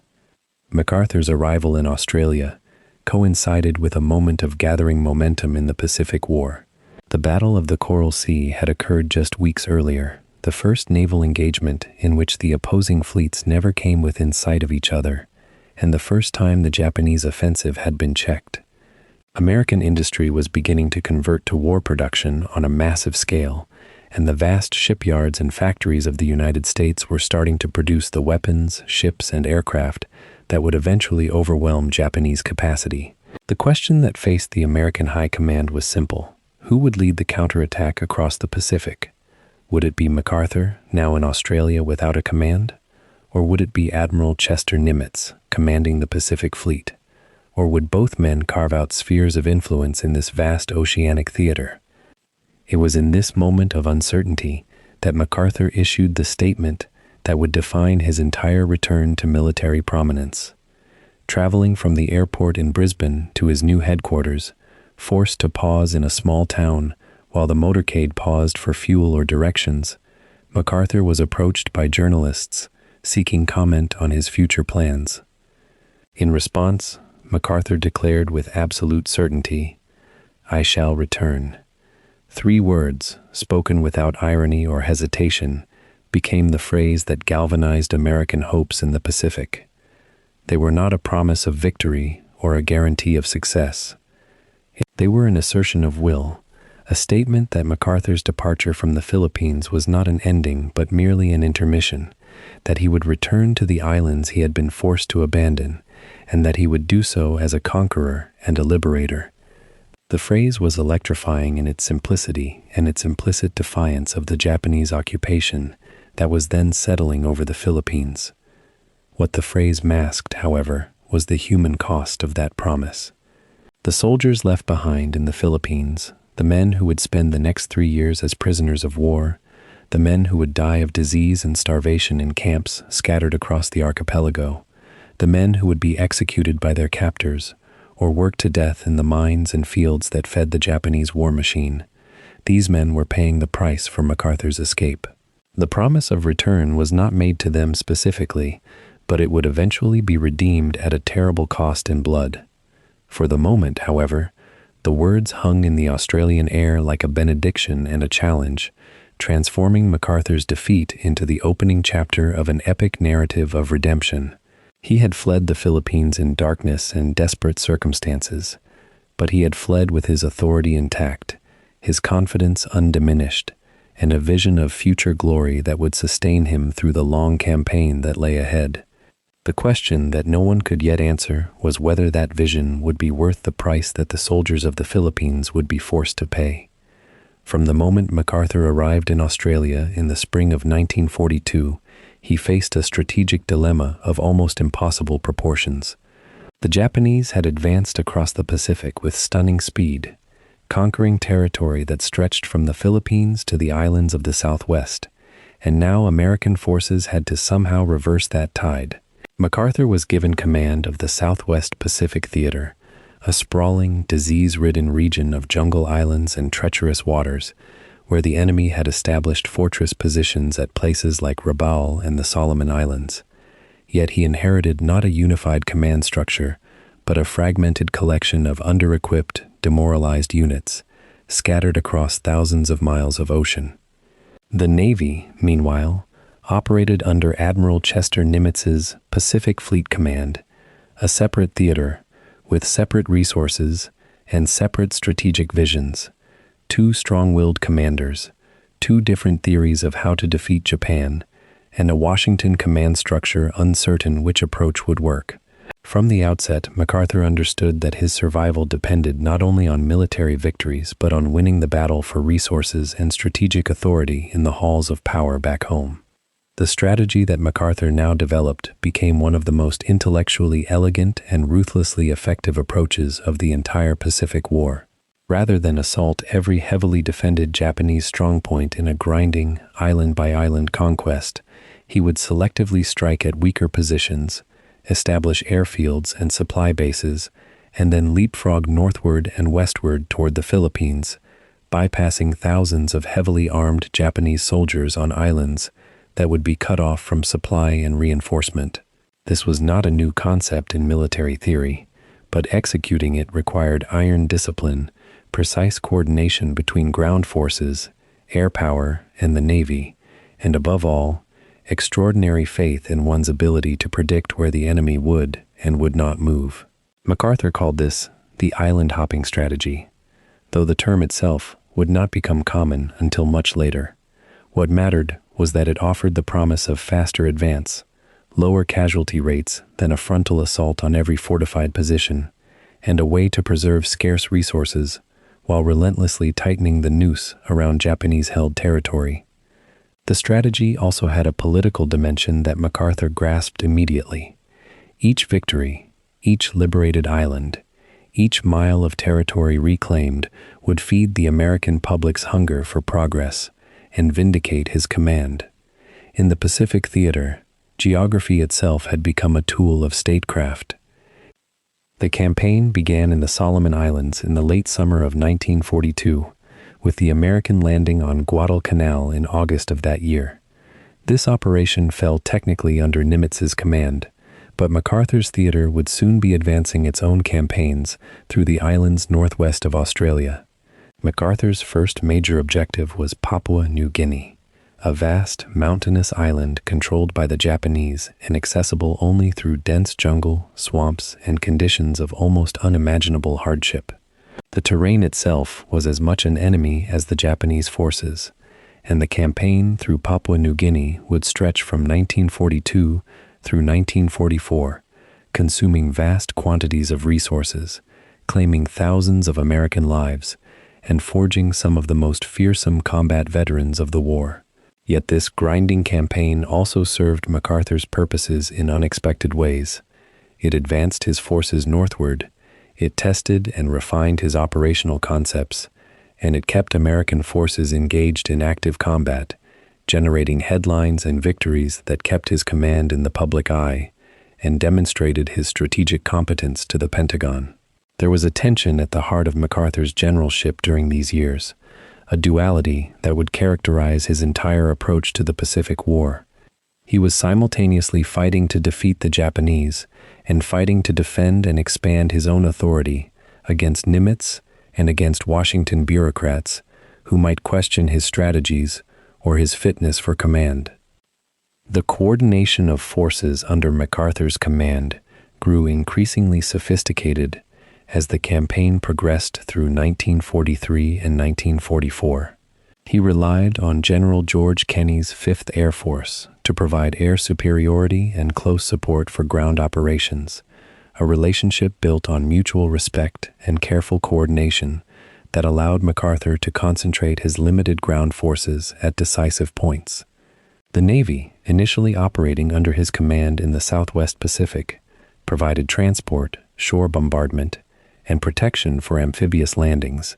MacArthur's arrival in Australia coincided with a moment of gathering momentum in the Pacific War. The Battle of the Coral Sea had occurred just weeks earlier, the first naval engagement in which the opposing fleets never came within sight of each other, and the first time the Japanese offensive had been checked. American industry was beginning to convert to war production on a massive scale, and the vast shipyards and factories of the United States were starting to produce the weapons, ships, and aircraft that would eventually overwhelm Japanese capacity. The question that faced the American High Command was simple. Who would lead the counterattack across the Pacific? Would it be MacArthur, now in Australia without a command? Or would it be Admiral Chester Nimitz, commanding the Pacific Fleet? Or would both men carve out spheres of influence in this vast oceanic theater? It was in this moment of uncertainty that MacArthur issued the statement that would define his entire return to military prominence. Traveling from the airport in Brisbane to his new headquarters, forced to pause in a small town while the motorcade paused for fuel or directions, MacArthur was approached by journalists seeking comment on his future plans. In response, MacArthur declared with absolute certainty, "I shall return." 3 words, spoken without irony or hesitation, became the phrase that galvanized American hopes in the Pacific. They were not a promise of victory or a guarantee of success. They were an assertion of will, a statement that MacArthur's departure from the Philippines was not an ending but merely an intermission, that he would return to the islands he had been forced to abandon, and that he would do so as a conqueror and a liberator. The phrase was electrifying in its simplicity and its implicit defiance of the Japanese occupation that was then settling over the Philippines. What the phrase masked, however, was the human cost of that promise. The soldiers left behind in the Philippines, the men who would spend the next 3 years as prisoners of war, the men who would die of disease and starvation in camps scattered across the archipelago, the men who would be executed by their captors, or worked to death in the mines and fields that fed the Japanese war machine. These men were paying the price for MacArthur's escape. The promise of return was not made to them specifically, but it would eventually be redeemed at a terrible cost in blood. For the moment, however, the words hung in the Australian air like a benediction and a challenge, transforming MacArthur's defeat into the opening chapter of an epic narrative of redemption. He had fled the Philippines in darkness and desperate circumstances, but he had fled with his authority intact, his confidence undiminished, and a vision of future glory that would sustain him through the long campaign that lay ahead. The question that no one could yet answer was whether that vision would be worth the price that the soldiers of the Philippines would be forced to pay. From the moment MacArthur arrived in Australia in the spring of 1942, he faced a strategic dilemma of almost impossible proportions. The Japanese had advanced across the Pacific with stunning speed, conquering territory that stretched from the Philippines to the islands of the Southwest, and now American forces had to somehow reverse that tide. MacArthur was given command of the Southwest Pacific Theater, a sprawling, disease-ridden region of jungle islands and treacherous waters, where the enemy had established fortress positions at places like Rabaul and the Solomon Islands. Yet he inherited not a unified command structure, but a fragmented collection of under-equipped, demoralized units, scattered across thousands of miles of ocean. The Navy, meanwhile, operated under Admiral Chester Nimitz's Pacific Fleet Command, a separate theater with separate resources and separate strategic visions, two strong-willed commanders, two different theories of how to defeat Japan, and a Washington command structure uncertain which approach would work. From the outset, MacArthur understood that his survival depended not only on military victories but on winning the battle for resources and strategic authority in the halls of power back home. The strategy that MacArthur now developed became one of the most intellectually elegant and ruthlessly effective approaches of the entire Pacific War. Rather than assault every heavily defended Japanese strongpoint in a grinding, island-by-island conquest, he would selectively strike at weaker positions, establish airfields and supply bases, and then leapfrog northward and westward toward the Philippines, bypassing thousands of heavily armed Japanese soldiers on islands that would be cut off from supply and reinforcement. This was not a new concept in military theory, but executing it required iron discipline, precise coordination between ground forces, air power, and the Navy, and above all, extraordinary faith in one's ability to predict where the enemy would and would not move. MacArthur called this the island hopping strategy, though the term itself would not become common until much later. What mattered was that it offered the promise of faster advance, lower casualty rates than a frontal assault on every fortified position, and a way to preserve scarce resources while relentlessly tightening the noose around Japanese-held territory. The strategy also had a political dimension that MacArthur grasped immediately. Each victory, each liberated island, each mile of territory reclaimed would feed the American public's hunger for progress and vindicate his command. In the Pacific Theater, geography itself had become a tool of statecraft. The campaign began in the Solomon Islands in the late summer of 1942, with the American landing on Guadalcanal in August of that year. This operation fell technically under Nimitz's command, but MacArthur's theater would soon be advancing its own campaigns through the islands northwest of Australia. MacArthur's first major objective was Papua New Guinea, a vast, mountainous island controlled by the Japanese and accessible only through dense jungle, swamps, and conditions of almost unimaginable hardship. The terrain itself was as much an enemy as the Japanese forces, and the campaign through Papua New Guinea would stretch from 1942 through 1944, consuming vast quantities of resources, claiming thousands of American lives, and forging some of the most fearsome combat veterans of the war. Yet this grinding campaign also served MacArthur's purposes in unexpected ways. It advanced his forces northward, it tested and refined his operational concepts, and it kept American forces engaged in active combat, generating headlines and victories that kept his command in the public eye and demonstrated his strategic competence to the Pentagon. There was a tension at the heart of MacArthur's generalship during these years, a duality that would characterize his entire approach to the Pacific War. He was simultaneously fighting to defeat the Japanese and fighting to defend and expand his own authority against Nimitz and against Washington bureaucrats who might question his strategies or his fitness for command. The coordination of forces under MacArthur's command grew increasingly sophisticated as the campaign progressed through 1943 and 1944. He relied on General George Kenney's 5th Air Force to provide air superiority and close support for ground operations, a relationship built on mutual respect and careful coordination that allowed MacArthur to concentrate his limited ground forces at decisive points. The Navy, initially operating under his command in the Southwest Pacific, provided transport, shore bombardment, and protection for amphibious landings,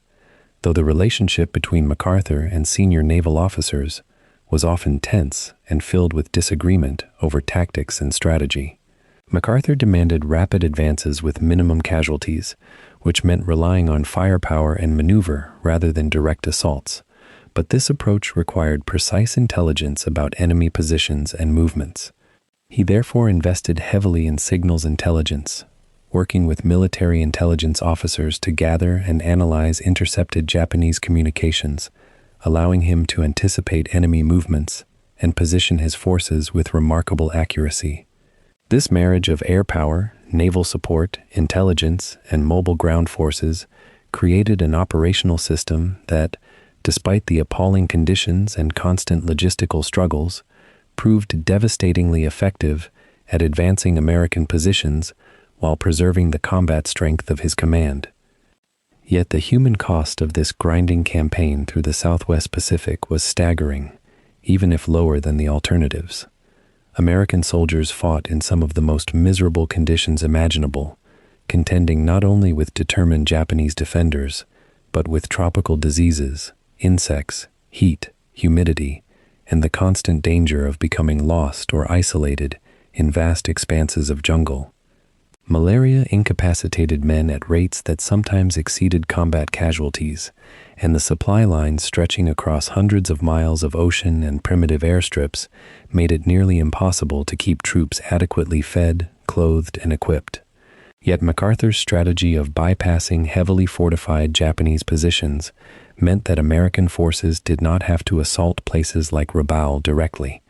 though the relationship between MacArthur and senior naval officers was often tense and filled with disagreement over tactics and strategy. MacArthur demanded rapid advances with minimum casualties, which meant relying on firepower and maneuver rather than direct assaults. But this approach required precise intelligence about enemy positions and movements. He therefore invested heavily in signals intelligence, working with military intelligence officers to gather and analyze intercepted Japanese communications, allowing him to anticipate enemy movements and position his forces with remarkable accuracy. This marriage of air power, naval support, intelligence, and mobile ground forces created an operational system that, despite the appalling conditions and constant logistical struggles, proved devastatingly effective at advancing American positions while preserving the combat strength of his command. Yet the human cost of this grinding campaign through the Southwest Pacific was staggering, even if lower than the alternatives. American soldiers fought in some of the most miserable conditions imaginable, contending not only with determined Japanese defenders, but with tropical diseases, insects, heat, humidity, and the constant danger of becoming lost or isolated in vast expanses of jungle. Malaria incapacitated men at rates that sometimes exceeded combat casualties, and the supply lines stretching across hundreds of miles of ocean and primitive airstrips made it nearly impossible to keep troops adequately fed, clothed, and equipped. Yet MacArthur's strategy of bypassing heavily fortified Japanese positions meant that American forces did not have to assault places like Rabaul directly,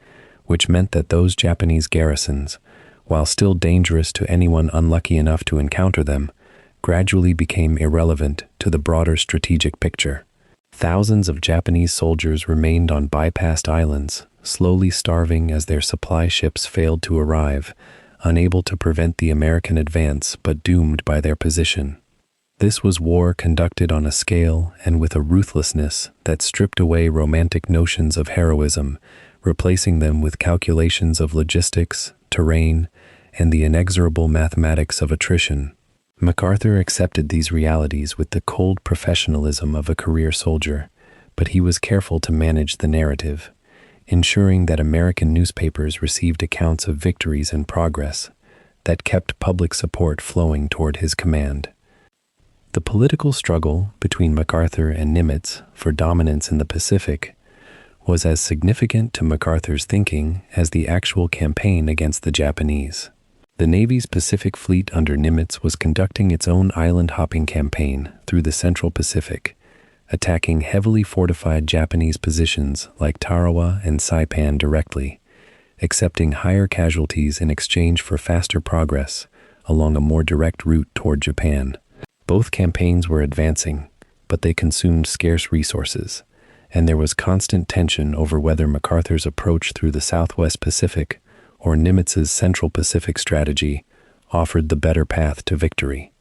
which meant that those Japanese garrisons, while still dangerous to anyone unlucky enough to encounter them, gradually became irrelevant to the broader strategic picture. Thousands of Japanese soldiers remained on bypassed islands, slowly starving as their supply ships failed to arrive, unable to prevent the American advance but doomed by their position. This was war conducted on a scale and with a ruthlessness that stripped away romantic notions of heroism, replacing them with calculations of logistics, terrain, and the inexorable mathematics of attrition. MacArthur accepted these realities with the cold professionalism of a career soldier, but he was careful to manage the narrative, ensuring that American newspapers received accounts of victories and progress that kept public support flowing toward his command. The political struggle between MacArthur and Nimitz for dominance in the Pacific was as significant to MacArthur's thinking as the actual campaign against the Japanese. The Navy's Pacific Fleet under Nimitz was conducting its own island-hopping campaign through the Central Pacific, attacking heavily fortified Japanese positions like Tarawa and Saipan directly, accepting higher casualties in exchange for faster progress along a more direct route toward Japan. Both campaigns were advancing, but they consumed scarce resources, and there was constant tension over whether MacArthur's approach through the Southwest Pacific or Nimitz's Central Pacific strategy offered the better path to victory.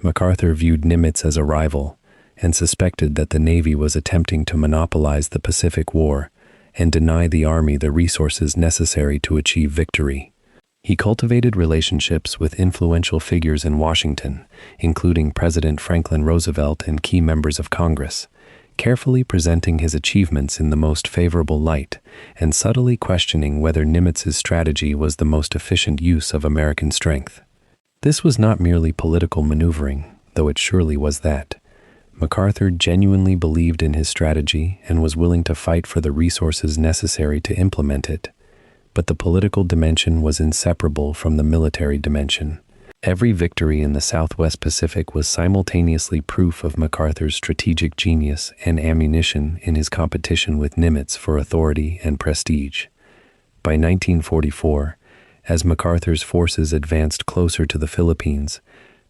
MacArthur viewed Nimitz as a rival and suspected that the Navy was attempting to monopolize the Pacific War and deny the Army the resources necessary to achieve victory. He cultivated relationships with influential figures in Washington, including President Franklin Roosevelt and key members of Congress, carefully presenting his achievements in the most favorable light and subtly questioning whether Nimitz's strategy was the most efficient use of American strength. This was not merely political maneuvering, though it surely was that. MacArthur genuinely believed in his strategy and was willing to fight for the resources necessary to implement it. But the political dimension was inseparable from the military dimension. Every victory in the Southwest Pacific was simultaneously proof of MacArthur's strategic genius and ammunition in his competition with Nimitz for authority and prestige. By 1944, as MacArthur's forces advanced closer to the Philippines,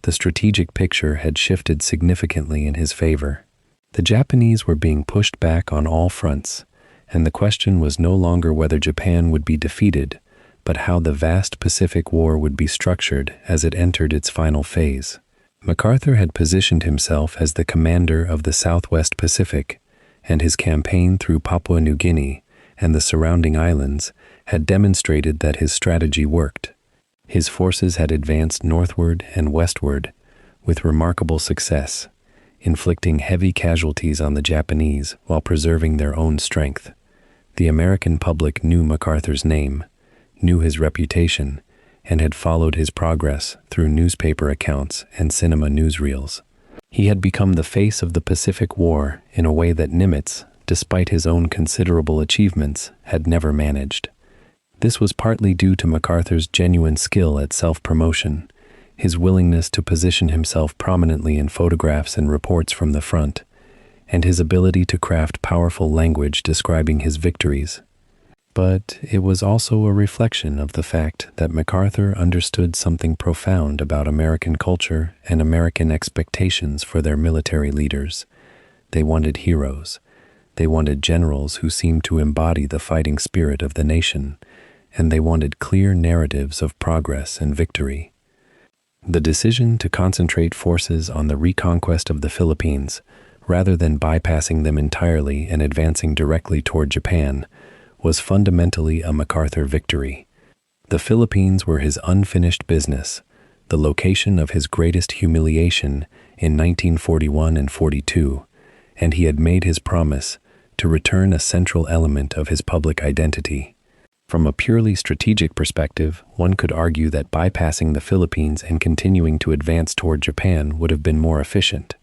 the strategic picture had shifted significantly in his favor. The Japanese were being pushed back on all fronts, and the question was no longer whether Japan would be defeated, but how the vast Pacific War would be structured as it entered its final phase. MacArthur had positioned himself as the commander of the Southwest Pacific, and his campaign through Papua New Guinea and the surrounding islands had demonstrated that his strategy worked. His forces had advanced northward and westward with remarkable success, inflicting heavy casualties on the Japanese while preserving their own strength. The American public knew MacArthur's name, knew his reputation, and had followed his progress through newspaper accounts and cinema newsreels. He had become the face of the Pacific War in a way that Nimitz, despite his own considerable achievements, had never managed. This was partly due to MacArthur's genuine skill at self-promotion, his willingness to position himself prominently in photographs and reports from the front, and his ability to craft powerful language describing his victories. But it was also a reflection of the fact that MacArthur understood something profound about American culture and American expectations for their military leaders. They wanted heroes. They wanted generals who seemed to embody the fighting spirit of the nation, and they wanted clear narratives of progress and victory. The decision to concentrate forces on the reconquest of the Philippines, rather than bypassing them entirely and advancing directly toward Japan, was fundamentally a MacArthur victory. The Philippines were his unfinished business, the location of his greatest humiliation in 1941 and 42, and he had made his promise to return a central element of his public identity. From a purely strategic perspective, one could argue that bypassing the Philippines and continuing to advance toward Japan would have been more efficient,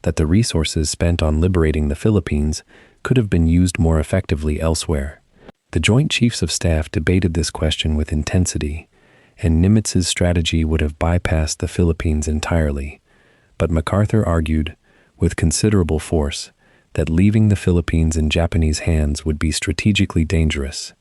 that the resources spent on liberating the Philippines could have been used more effectively elsewhere. The Joint Chiefs of Staff debated this question with intensity, and Nimitz's strategy would have bypassed the Philippines entirely. But MacArthur argued, with considerable force, that leaving the Philippines in Japanese hands would be strategically dangerous,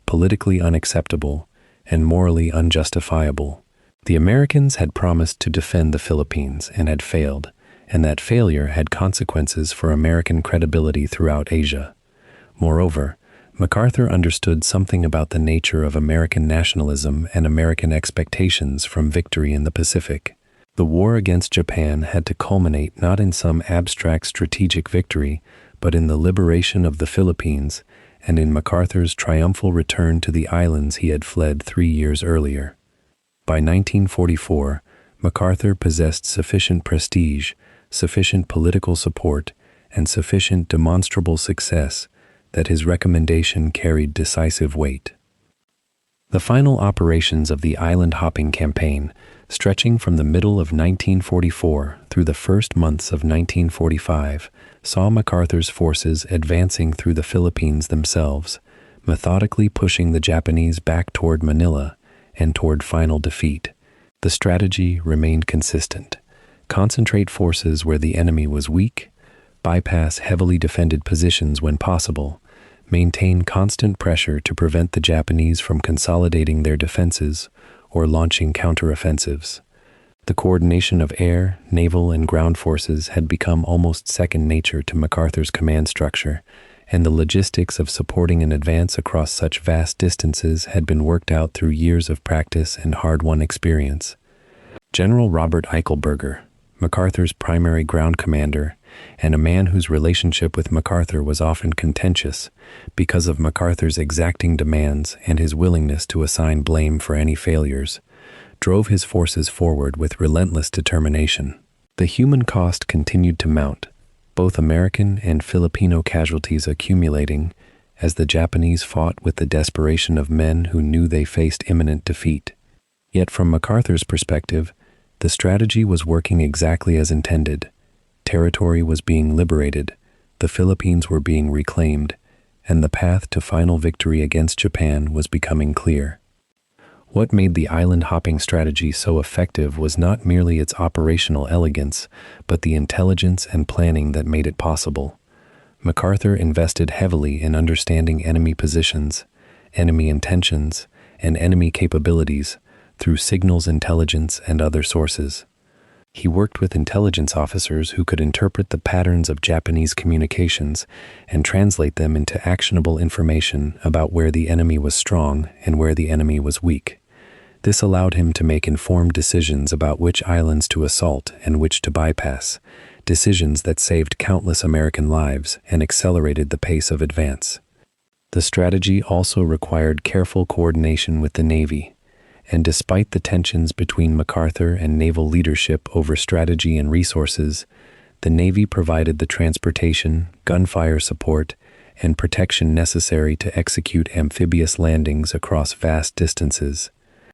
politically unacceptable, and morally unjustifiable. The Americans had promised to defend the Philippines and had failed, and that failure had consequences for American credibility throughout Asia. Moreover, MacArthur understood something about the nature of American nationalism and American expectations from victory in the Pacific. The war against Japan had to culminate not in some abstract strategic victory, but in the liberation of the Philippines and in MacArthur's triumphal return to the islands he had fled 3 years earlier. By 1944, MacArthur possessed sufficient prestige, sufficient political support, and sufficient demonstrable success that his recommendation carried decisive weight. The final operations of the island-hopping campaign, stretching from the middle of 1944 through the first months of 1945, saw MacArthur's forces advancing through the Philippines themselves, methodically pushing the Japanese back toward Manila and toward final defeat. The strategy remained consistent. Concentrate forces where the enemy was weak, bypass heavily defended positions when possible, maintain constant pressure to prevent the Japanese from consolidating their defenses or launching counteroffensives. The The coordination of air, naval, and ground forces had become almost second nature to MacArthur's command structure, and the logistics of supporting an advance across such vast distances had been worked out through years of practice and hard-won experience. General Robert Eichelberger, MacArthur's primary ground commander, and a man whose relationship with MacArthur was often contentious because of MacArthur's exacting demands and his willingness to assign blame for any failures, drove his forces forward with relentless determination. The human cost continued to mount, both American and Filipino casualties accumulating as the Japanese fought with the desperation of men who knew they faced imminent defeat. Yet from MacArthur's perspective, the strategy was working exactly as intended. Territory was being liberated, the Philippines were being reclaimed, and the path to final victory against Japan was becoming clear. What made the island-hopping strategy so effective was not merely its operational elegance, but the intelligence and planning that made it possible. MacArthur invested heavily in understanding enemy positions, enemy intentions, and enemy capabilities through signals intelligence and other sources. He worked with intelligence officers who could interpret the patterns of Japanese communications and translate them into actionable information about where the enemy was strong and where the enemy was weak. This allowed him to make informed decisions about which islands to assault and which to bypass, decisions that saved countless American lives and accelerated the pace of advance. The strategy also required careful coordination with the Navy, and despite the tensions between MacArthur and naval leadership over strategy and resources, the Navy provided the transportation, gunfire support, and protection necessary to execute amphibious landings across vast distances.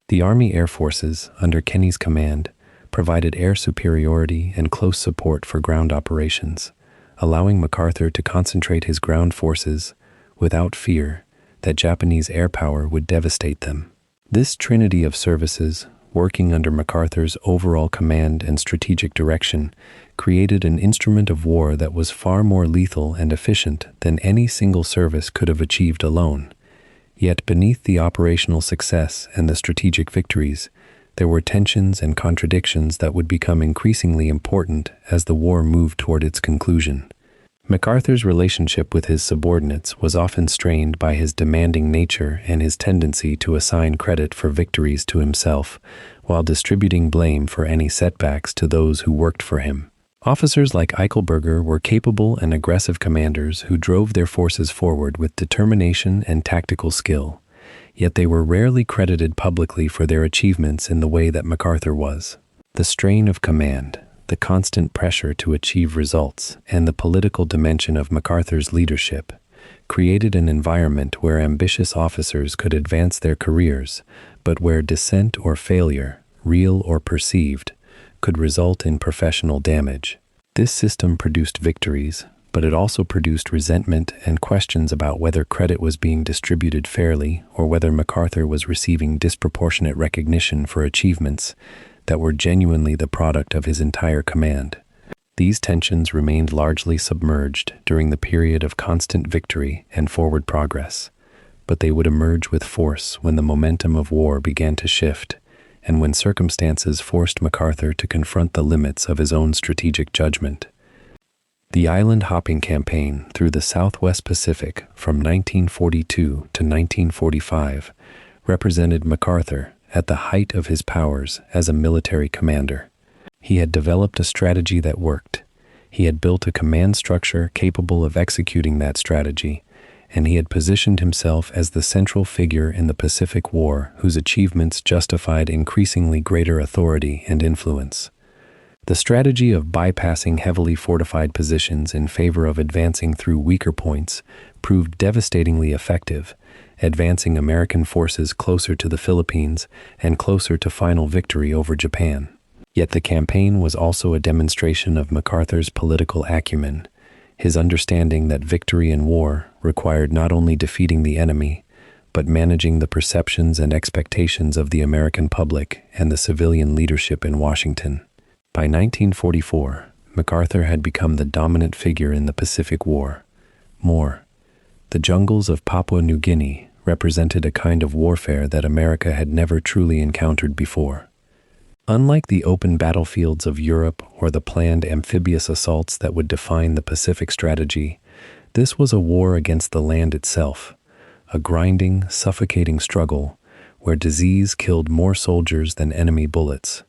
The Army Air Forces, under Kenny's command, provided air superiority and close support for ground operations, allowing MacArthur to concentrate his ground forces without fear that Japanese air power would devastate them. This trinity of services, working under MacArthur's overall command and strategic direction, created an instrument of war that was far more lethal and efficient than any single service could have achieved alone. Yet beneath the operational success and the strategic victories, there were tensions and contradictions that would become increasingly important as the war moved toward its conclusion. MacArthur's relationship with his subordinates was often strained by his demanding nature and his tendency to assign credit for victories to himself, while distributing blame for any setbacks to those who worked for him. Officers like Eichelberger were capable and aggressive commanders who drove their forces forward with determination and tactical skill, yet they were rarely credited publicly for their achievements in the way that MacArthur was. The strain of command, the constant pressure to achieve results, and the political dimension of MacArthur's leadership created an environment where ambitious officers could advance their careers, but where dissent or failure, real or perceived, could result in professional damage. This system produced victories, but it also produced resentment and questions about whether credit was being distributed fairly or whether MacArthur was receiving disproportionate recognition for achievements that were genuinely the product of his entire command. These tensions remained largely submerged during the period of constant victory and forward progress, but they would emerge with force when the momentum of war began to shift, and when circumstances forced MacArthur to confront the limits of his own strategic judgment. The island-hopping campaign through the Southwest Pacific from 1942 to 1945 represented MacArthur at the height of his powers as a military commander. He had developed a strategy that worked. He had built a command structure capable of executing that strategy, and he had positioned himself as the central figure in the Pacific War whose achievements justified increasingly greater authority and influence. The strategy of bypassing heavily fortified positions in favor of advancing through weaker points proved devastatingly effective, advancing American forces closer to the Philippines and closer to final victory over Japan. Yet the campaign was also a demonstration of MacArthur's political acumen, his understanding that victory in war required not only defeating the enemy, but managing the perceptions and expectations of the American public and the civilian leadership in Washington. By 1944, MacArthur had become the dominant figure in the Pacific War. More, the jungles of Papua New Guinea represented a kind of warfare that America had never truly encountered before. Unlike the open battlefields of Europe or the planned amphibious assaults that would define the Pacific strategy, this was a war against the land itself, a grinding, suffocating struggle where disease killed more soldiers than enemy bullets,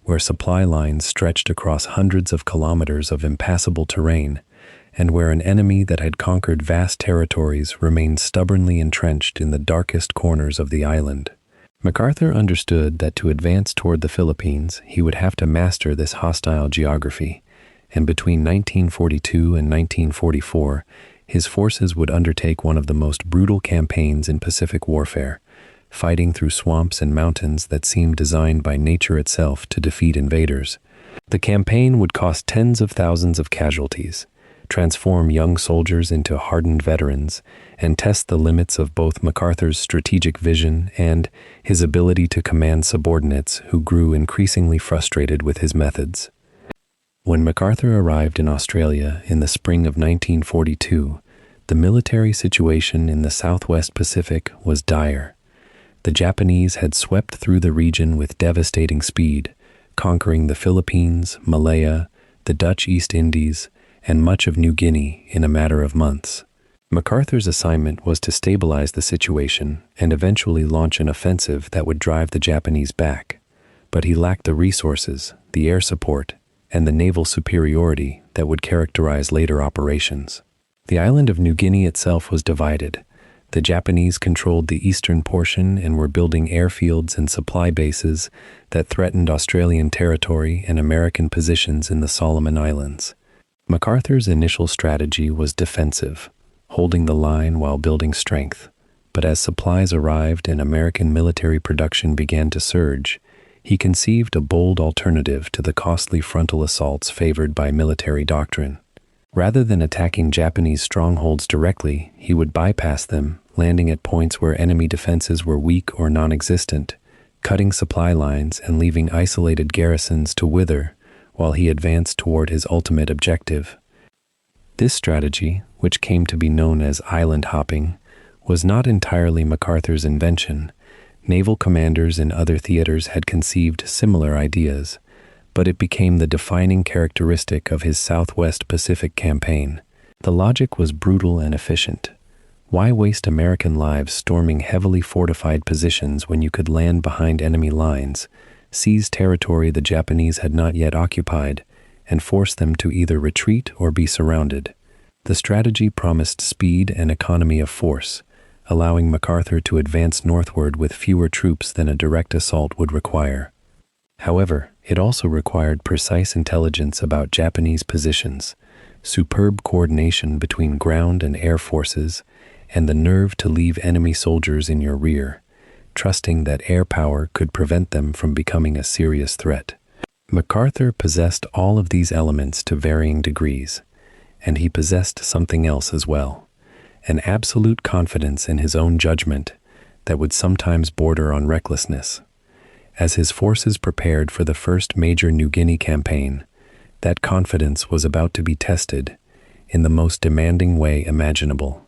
where supply lines stretched across hundreds of kilometers of impassable terrain, and where an enemy that had conquered vast territories remained stubbornly entrenched in the darkest corners of the island. MacArthur understood that to advance toward the Philippines, he would have to master this hostile geography, and between 1942 and 1944, his forces would undertake one of the most brutal campaigns in Pacific warfare, fighting through swamps and mountains that seemed designed by nature itself to defeat invaders. The campaign would cost tens of thousands of casualties, transform young soldiers into hardened veterans, and test the limits of both MacArthur's strategic vision and his ability to command subordinates who grew increasingly frustrated with his methods. When MacArthur arrived in Australia in the spring of 1942, the military situation in the Southwest Pacific was dire. The Japanese had swept through the region with devastating speed, conquering the Philippines, Malaya, the Dutch East Indies, and much of New Guinea in a matter of months. MacArthur's assignment was to stabilize the situation and eventually launch an offensive that would drive the Japanese back, but he lacked the resources, the air support, and the naval superiority that would characterize later operations. The island of New Guinea itself was divided. The Japanese controlled the eastern portion and were building airfields and supply bases that threatened Australian territory and American positions in the Solomon Islands. MacArthur's initial strategy was defensive, holding the line while building strength. But as supplies arrived and American military production began to surge, he conceived a bold alternative to the costly frontal assaults favored by military doctrine. Rather than attacking Japanese strongholds directly, he would bypass them, landing at points where enemy defenses were weak or non-existent, cutting supply lines and leaving isolated garrisons to wither while he advanced toward his ultimate objective. This strategy, which came to be known as island hopping, was not entirely MacArthur's invention. Naval commanders in other theaters had conceived similar ideas, but it became the defining characteristic of his Southwest Pacific campaign. The logic was brutal and efficient. Why waste American lives storming heavily fortified positions when you could land behind enemy lines, seize territory the Japanese had not yet occupied, and force them to either retreat or be surrounded? The strategy promised speed and economy of force, allowing MacArthur to advance northward with fewer troops than a direct assault would require. However, it also required precise intelligence about Japanese positions, superb coordination between ground and air forces, and the nerve to leave enemy soldiers in your rear, trusting that air power could prevent them from becoming a serious threat. MacArthur possessed all of these elements to varying degrees, and he possessed something else as well, an absolute confidence in his own judgment that would sometimes border on recklessness. As his forces prepared for the first major New Guinea campaign, that confidence was about to be tested in the most demanding way imaginable.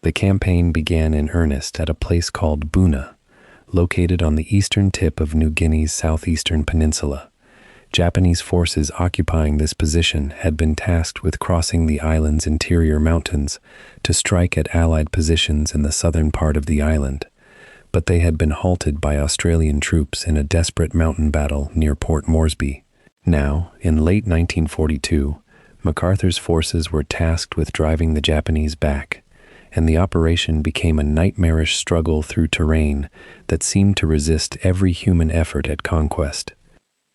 The campaign began in earnest at a place called Buna, located on the eastern tip of New Guinea's southeastern peninsula. Japanese forces occupying this position had been tasked with crossing the island's interior mountains to strike at Allied positions in the southern part of the island, but they had been halted by Australian troops in a desperate mountain battle near Port Moresby. Now, in late 1942, MacArthur's forces were tasked with driving the Japanese back, and the operation became a nightmarish struggle through terrain that seemed to resist every human effort at conquest.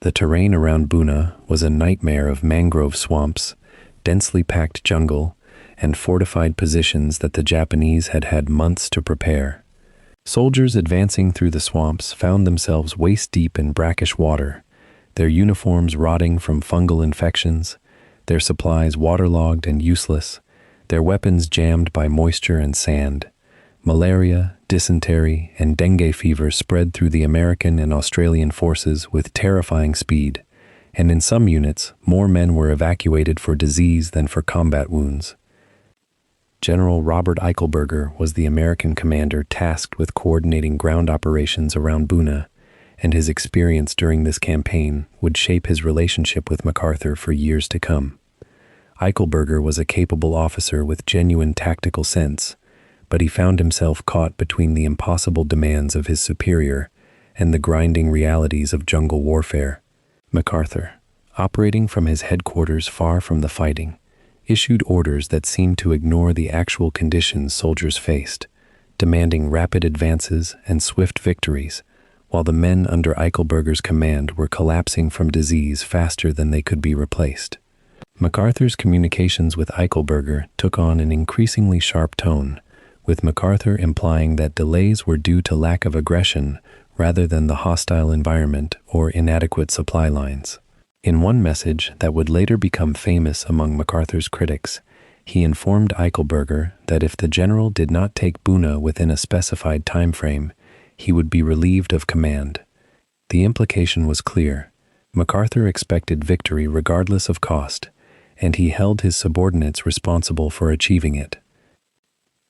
The terrain around Buna was a nightmare of mangrove swamps, densely packed jungle, and fortified positions that the Japanese had had months to prepare. Soldiers advancing through the swamps found themselves waist-deep in brackish water, their uniforms rotting from fungal infections, their supplies waterlogged and useless, their weapons jammed by moisture and sand. Malaria, dysentery, and dengue fever spread through the American and Australian forces with terrifying speed, and in some units, more men were evacuated for disease than for combat wounds. General Robert Eichelberger was the American commander tasked with coordinating ground operations around Buna, and his experience during this campaign would shape his relationship with MacArthur for years to come. Eichelberger was a capable officer with genuine tactical sense, but he found himself caught between the impossible demands of his superior and the grinding realities of jungle warfare. MacArthur, operating from his headquarters far from the fighting, issued orders that seemed to ignore the actual conditions soldiers faced, demanding rapid advances and swift victories, while the men under Eichelberger's command were collapsing from disease faster than they could be replaced. MacArthur's communications with Eichelberger took on an increasingly sharp tone, with MacArthur implying that delays were due to lack of aggression rather than the hostile environment or inadequate supply lines. In one message that would later become famous among MacArthur's critics, he informed Eichelberger that if the general did not take Buna within a specified time frame, he would be relieved of command. The implication was clear. MacArthur expected victory regardless of cost, and he held his subordinates responsible for achieving it.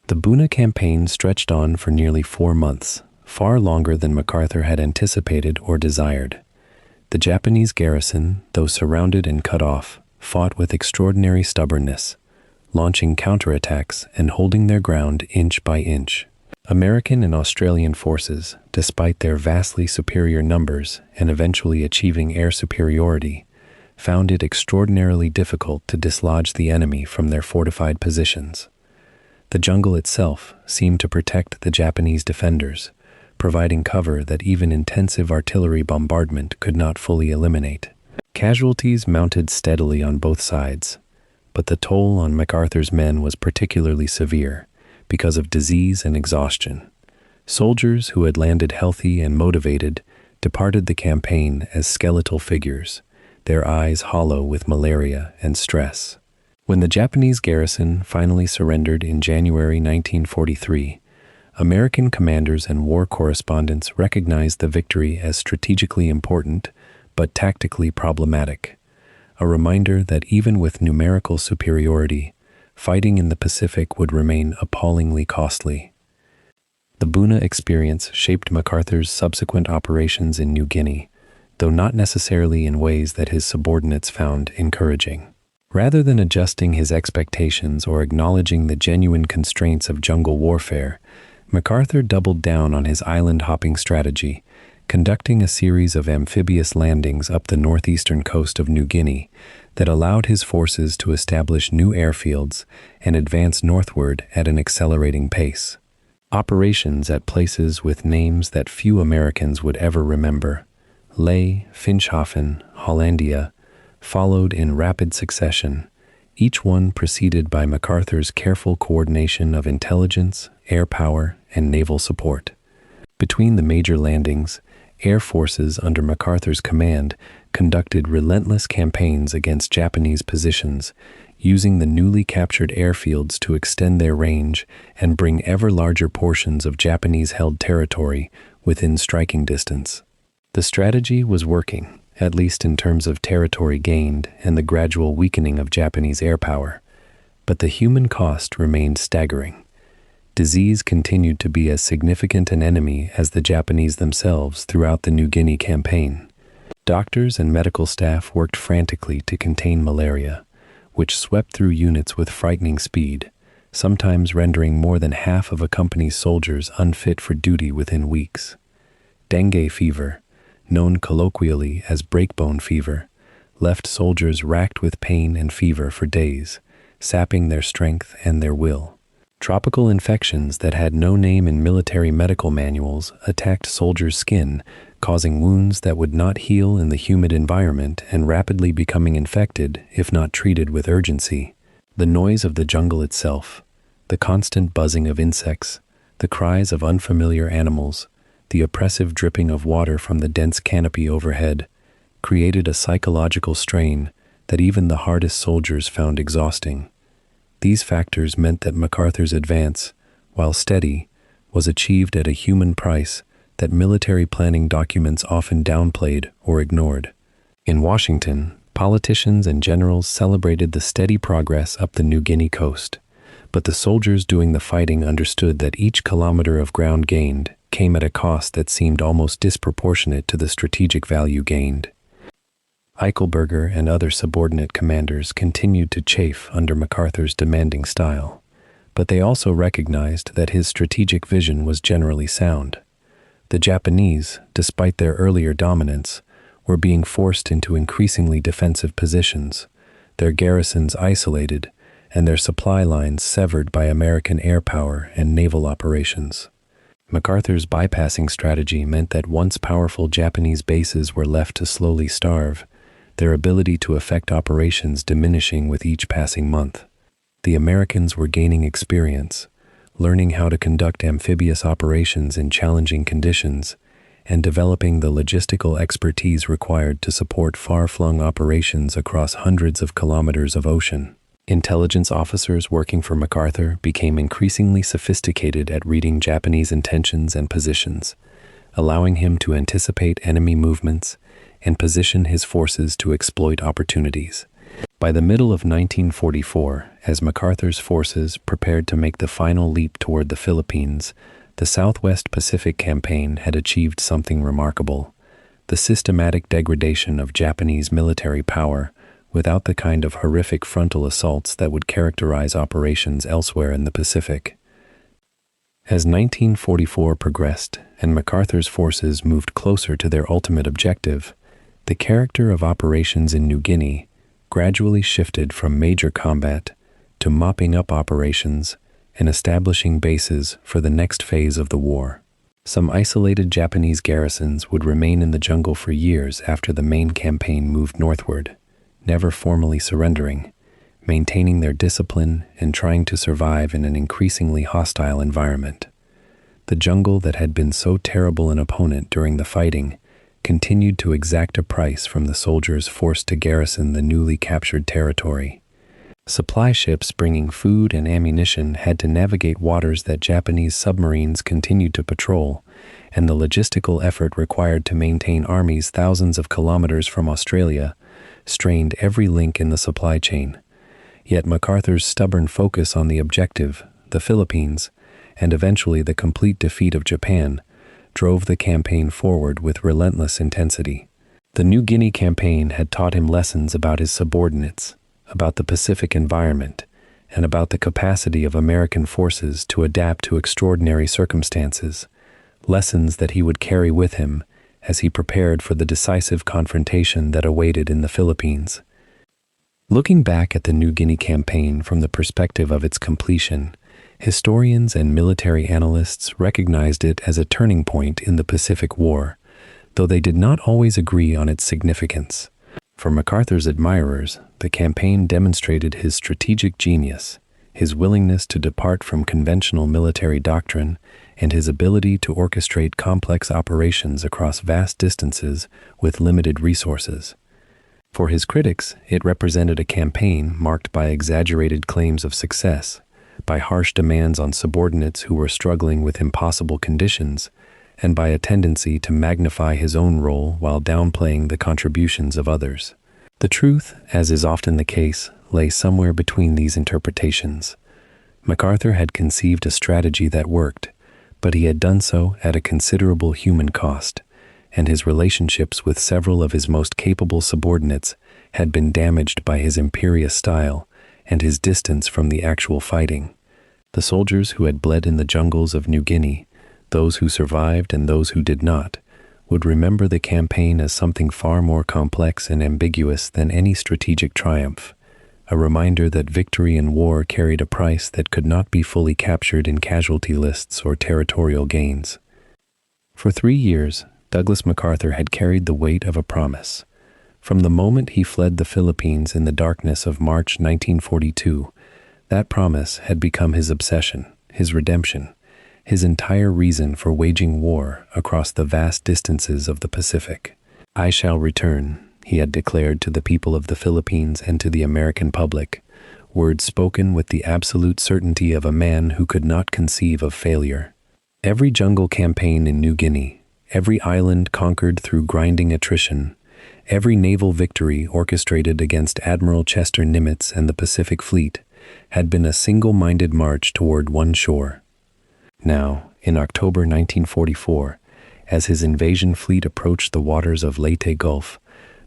The Buna campaign stretched on for nearly 4 months, far longer than MacArthur had anticipated or desired. The Japanese garrison, though surrounded and cut off, fought with extraordinary stubbornness, launching counterattacks and holding their ground inch by inch. American and Australian forces, despite their vastly superior numbers and eventually achieving air superiority, found it extraordinarily difficult to dislodge the enemy from their fortified positions. The jungle itself seemed to protect the Japanese defenders, providing cover that even intensive artillery bombardment could not fully eliminate. Casualties mounted steadily on both sides, but the toll on MacArthur's men was particularly severe because of disease and exhaustion. Soldiers who had landed healthy and motivated departed the campaign as skeletal figures, their eyes hollow with malaria and stress. When the Japanese garrison finally surrendered in January 1943, American commanders and war correspondents recognized the victory as strategically important but tactically problematic, a reminder that even with numerical superiority, fighting in the Pacific would remain appallingly costly. The Buna experience shaped MacArthur's subsequent operations in New Guinea, though not necessarily in ways that his subordinates found encouraging. Rather than adjusting his expectations or acknowledging the genuine constraints of jungle warfare, MacArthur doubled down on his island-hopping strategy, conducting a series of amphibious landings up the northeastern coast of New Guinea that allowed his forces to establish new airfields and advance northward at an accelerating pace. Operations at places with names that few Americans would ever remember, Ley, Finschhafen, Hollandia, followed in rapid succession, each one preceded by MacArthur's careful coordination of intelligence, air power, and naval support. Between the major landings, air forces under MacArthur's command conducted relentless campaigns against Japanese positions, using the newly captured airfields to extend their range and bring ever larger portions of Japanese-held territory within striking distance. The strategy was working, at least in terms of territory gained and the gradual weakening of Japanese air power, but the human cost remained staggering. Disease continued to be as significant an enemy as the Japanese themselves throughout the New Guinea campaign. Doctors and medical staff worked frantically to contain malaria, which swept through units with frightening speed, sometimes rendering more than half of a company's soldiers unfit for duty within weeks. Dengue fever, known colloquially as breakbone fever, left soldiers racked with pain and fever for days, sapping their strength and their will. Tropical infections that had no name in military medical manuals attacked soldiers' skin, causing wounds that would not heal in the humid environment and rapidly becoming infected if not treated with urgency. The noise of the jungle itself, the constant buzzing of insects, the cries of unfamiliar animals, the oppressive dripping of water from the dense canopy overhead, created a psychological strain that even the hardest soldiers found exhausting. These factors meant that MacArthur's advance, while steady, was achieved at a human price that military planning documents often downplayed or ignored. In Washington, politicians and generals celebrated the steady progress up the New Guinea coast, but the soldiers doing the fighting understood that each kilometer of ground gained, came at a cost that seemed almost disproportionate to the strategic value gained. Eichelberger and other subordinate commanders continued to chafe under MacArthur's demanding style, but they also recognized that his strategic vision was generally sound. The Japanese, despite their earlier dominance, were being forced into increasingly defensive positions, their garrisons isolated, and their supply lines severed by American air power and naval operations. MacArthur's bypassing strategy meant that once powerful Japanese bases were left to slowly starve, their ability to effect operations diminishing with each passing month. The Americans were gaining experience, learning how to conduct amphibious operations in challenging conditions, and developing the logistical expertise required to support far-flung operations across hundreds of kilometers of ocean. Intelligence officers working for MacArthur became increasingly sophisticated at reading Japanese intentions and positions, allowing him to anticipate enemy movements and position his forces to exploit opportunities. By the middle of 1944, as MacArthur's forces prepared to make the final leap toward the Philippines, the Southwest Pacific Campaign had achieved something remarkable: the systematic degradation of Japanese military power without the kind of horrific frontal assaults that would characterize operations elsewhere in the Pacific. As 1944 progressed and MacArthur's forces moved closer to their ultimate objective, the character of operations in New Guinea gradually shifted from major combat to mopping up operations and establishing bases for the next phase of the war. Some isolated Japanese garrisons would remain in the jungle for years after the main campaign moved northward, never formally surrendering, maintaining their discipline and trying to survive in an increasingly hostile environment. The jungle that had been so terrible an opponent during the fighting continued to exact a price from the soldiers forced to garrison the newly captured territory. Supply ships bringing food and ammunition had to navigate waters that Japanese submarines continued to patrol, and the logistical effort required to maintain armies thousands of kilometers from Australia strained every link in the supply chain. Yet MacArthur's stubborn focus on the objective, the Philippines, and eventually the complete defeat of Japan, drove the campaign forward with relentless intensity. The New Guinea campaign had taught him lessons about his subordinates, about the Pacific environment, and about the capacity of American forces to adapt to extraordinary circumstances, lessons that he would carry with him as he prepared for the decisive confrontation that awaited in the Philippines. Looking back at the New Guinea campaign from the perspective of its completion, historians and military analysts recognized it as a turning point in the Pacific War, though they did not always agree on its significance. For MacArthur's admirers, the campaign demonstrated his strategic genius, his willingness to depart from conventional military doctrine, and his ability to orchestrate complex operations across vast distances with limited resources. For his critics, it represented a campaign marked by exaggerated claims of success, by harsh demands on subordinates who were struggling with impossible conditions, and by a tendency to magnify his own role while downplaying the contributions of others. The truth, as is often the case, lay somewhere between these interpretations. MacArthur had conceived a strategy that worked, but he had done so at a considerable human cost, and his relationships with several of his most capable subordinates had been damaged by his imperious style and his distance from the actual fighting. The soldiers who had bled in the jungles of New Guinea, those who survived and those who did not, would remember the campaign as something far more complex and ambiguous than any strategic triumph, a reminder that victory in war carried a price that could not be fully captured in casualty lists or territorial gains. For 3 years, Douglas MacArthur had carried the weight of a promise. From the moment he fled the Philippines in the darkness of March 1942, that promise had become his obsession, his redemption, his entire reason for waging war across the vast distances of the Pacific. "I shall return," he had declared to the people of the Philippines and to the American public, words spoken with the absolute certainty of a man who could not conceive of failure. Every jungle campaign in New Guinea, every island conquered through grinding attrition, every naval victory orchestrated against Admiral Chester Nimitz and the Pacific Fleet had been a single-minded march toward one shore. Now, in October 1944, as his invasion fleet approached the waters of Leyte Gulf,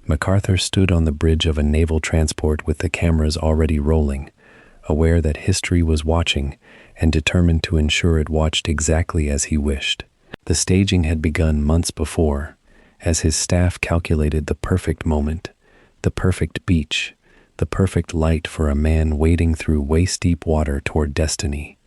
MacArthur stood on the bridge of a naval transport with the cameras already rolling, aware that history was watching and determined to ensure it watched exactly as he wished. The staging had begun months before, as his staff calculated the perfect moment, the perfect beach, the perfect light for a man wading through waist-deep water toward destiny.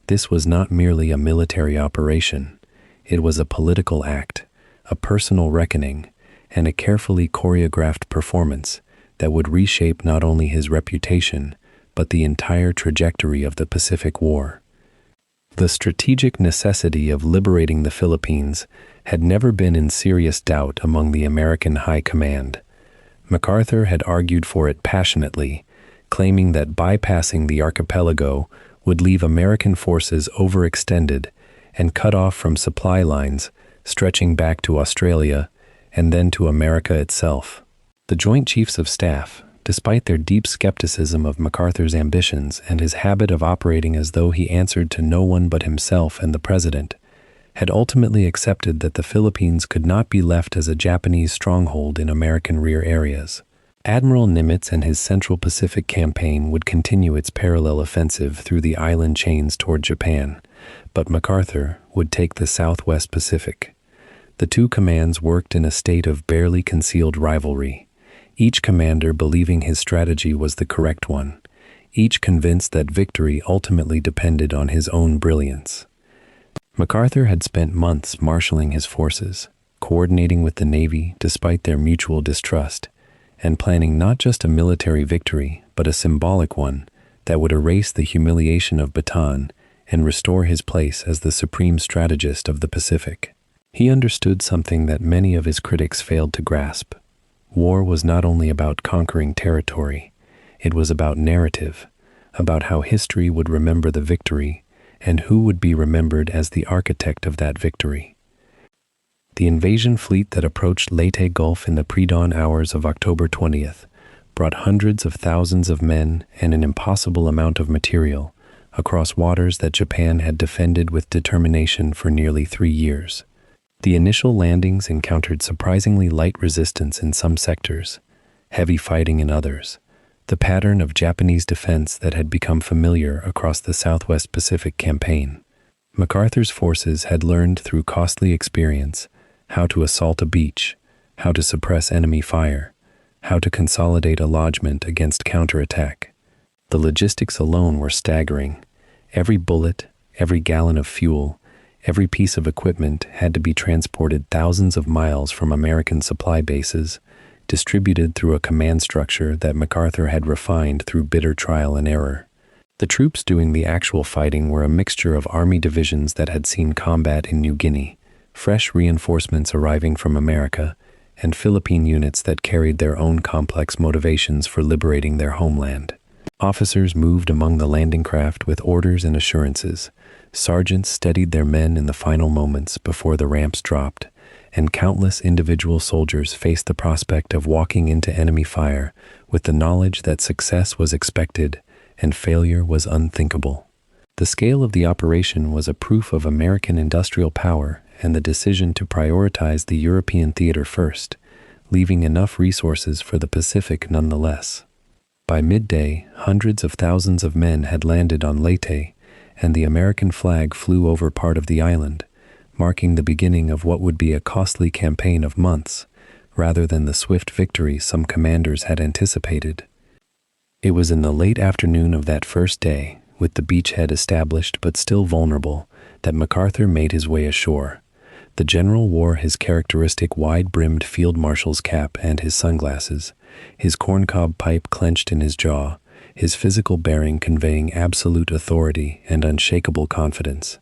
This was not merely a military operation. It was a political act, a personal reckoning, and a carefully choreographed performance that would reshape not only his reputation, but the entire trajectory of the Pacific War. The strategic necessity of liberating the Philippines had never been in serious doubt among the American High Command. MacArthur had argued for it passionately, claiming that bypassing the archipelago would leave American forces overextended and cut off from supply lines stretching back to Australia and then to America itself. The Joint Chiefs of Staff, despite their deep skepticism of MacArthur's ambitions and his habit of operating as though he answered to no one but himself and the President, had ultimately accepted that the Philippines could not be left as a Japanese stronghold in American rear areas. Admiral Nimitz and his Central Pacific campaign would continue its parallel offensive through the island chains toward Japan, but MacArthur would take the Southwest Pacific. The two commands worked in a state of barely concealed rivalry, each commander believing his strategy was the correct one, each convinced that victory ultimately depended on his own brilliance. MacArthur had spent months marshaling his forces, coordinating with the Navy despite their mutual distrust, and planning not just a military victory, but a symbolic one that would erase the humiliation of Bataan and restore his place as the supreme strategist of the Pacific. He understood something that many of his critics failed to grasp. War was not only about conquering territory, it was about narrative, about how history would remember the victory and who would be remembered as the architect of that victory. The invasion fleet that approached Leyte Gulf in the pre-dawn hours of October 20th brought hundreds of thousands of men and an impossible amount of material across waters that Japan had defended with determination for nearly 3 years. The initial landings encountered surprisingly light resistance in some sectors, heavy fighting in others, the pattern of Japanese defense that had become familiar across the Southwest Pacific campaign. MacArthur's forces had learned through costly experience how to assault a beach, how to suppress enemy fire, how to consolidate a lodgment against counterattack. The logistics alone were staggering. Every bullet, every gallon of fuel, every piece of equipment had to be transported thousands of miles from American supply bases, distributed through a command structure that MacArthur had refined through bitter trial and error. The troops doing the actual fighting were a mixture of army divisions that had seen combat in New Guinea, fresh reinforcements arriving from America, and Philippine units that carried their own complex motivations for liberating their homeland. Officers moved among the landing craft with orders and assurances. Sergeants steadied their men in the final moments before the ramps dropped, and countless individual soldiers faced the prospect of walking into enemy fire with the knowledge that success was expected and failure was unthinkable. The scale of the operation was a proof of American industrial power and the decision to prioritize the European theater first, leaving enough resources for the Pacific nonetheless. By midday, hundreds of thousands of men had landed on Leyte, and the American flag flew over part of the island, marking the beginning of what would be a costly campaign of months, rather than the swift victory some commanders had anticipated. It was in the late afternoon of that first day, with the beachhead established but still vulnerable, that MacArthur made his way ashore. The general wore his characteristic wide-brimmed field marshal's cap and his sunglasses, his corncob pipe clenched in his jaw, his physical bearing conveying absolute authority and unshakable confidence.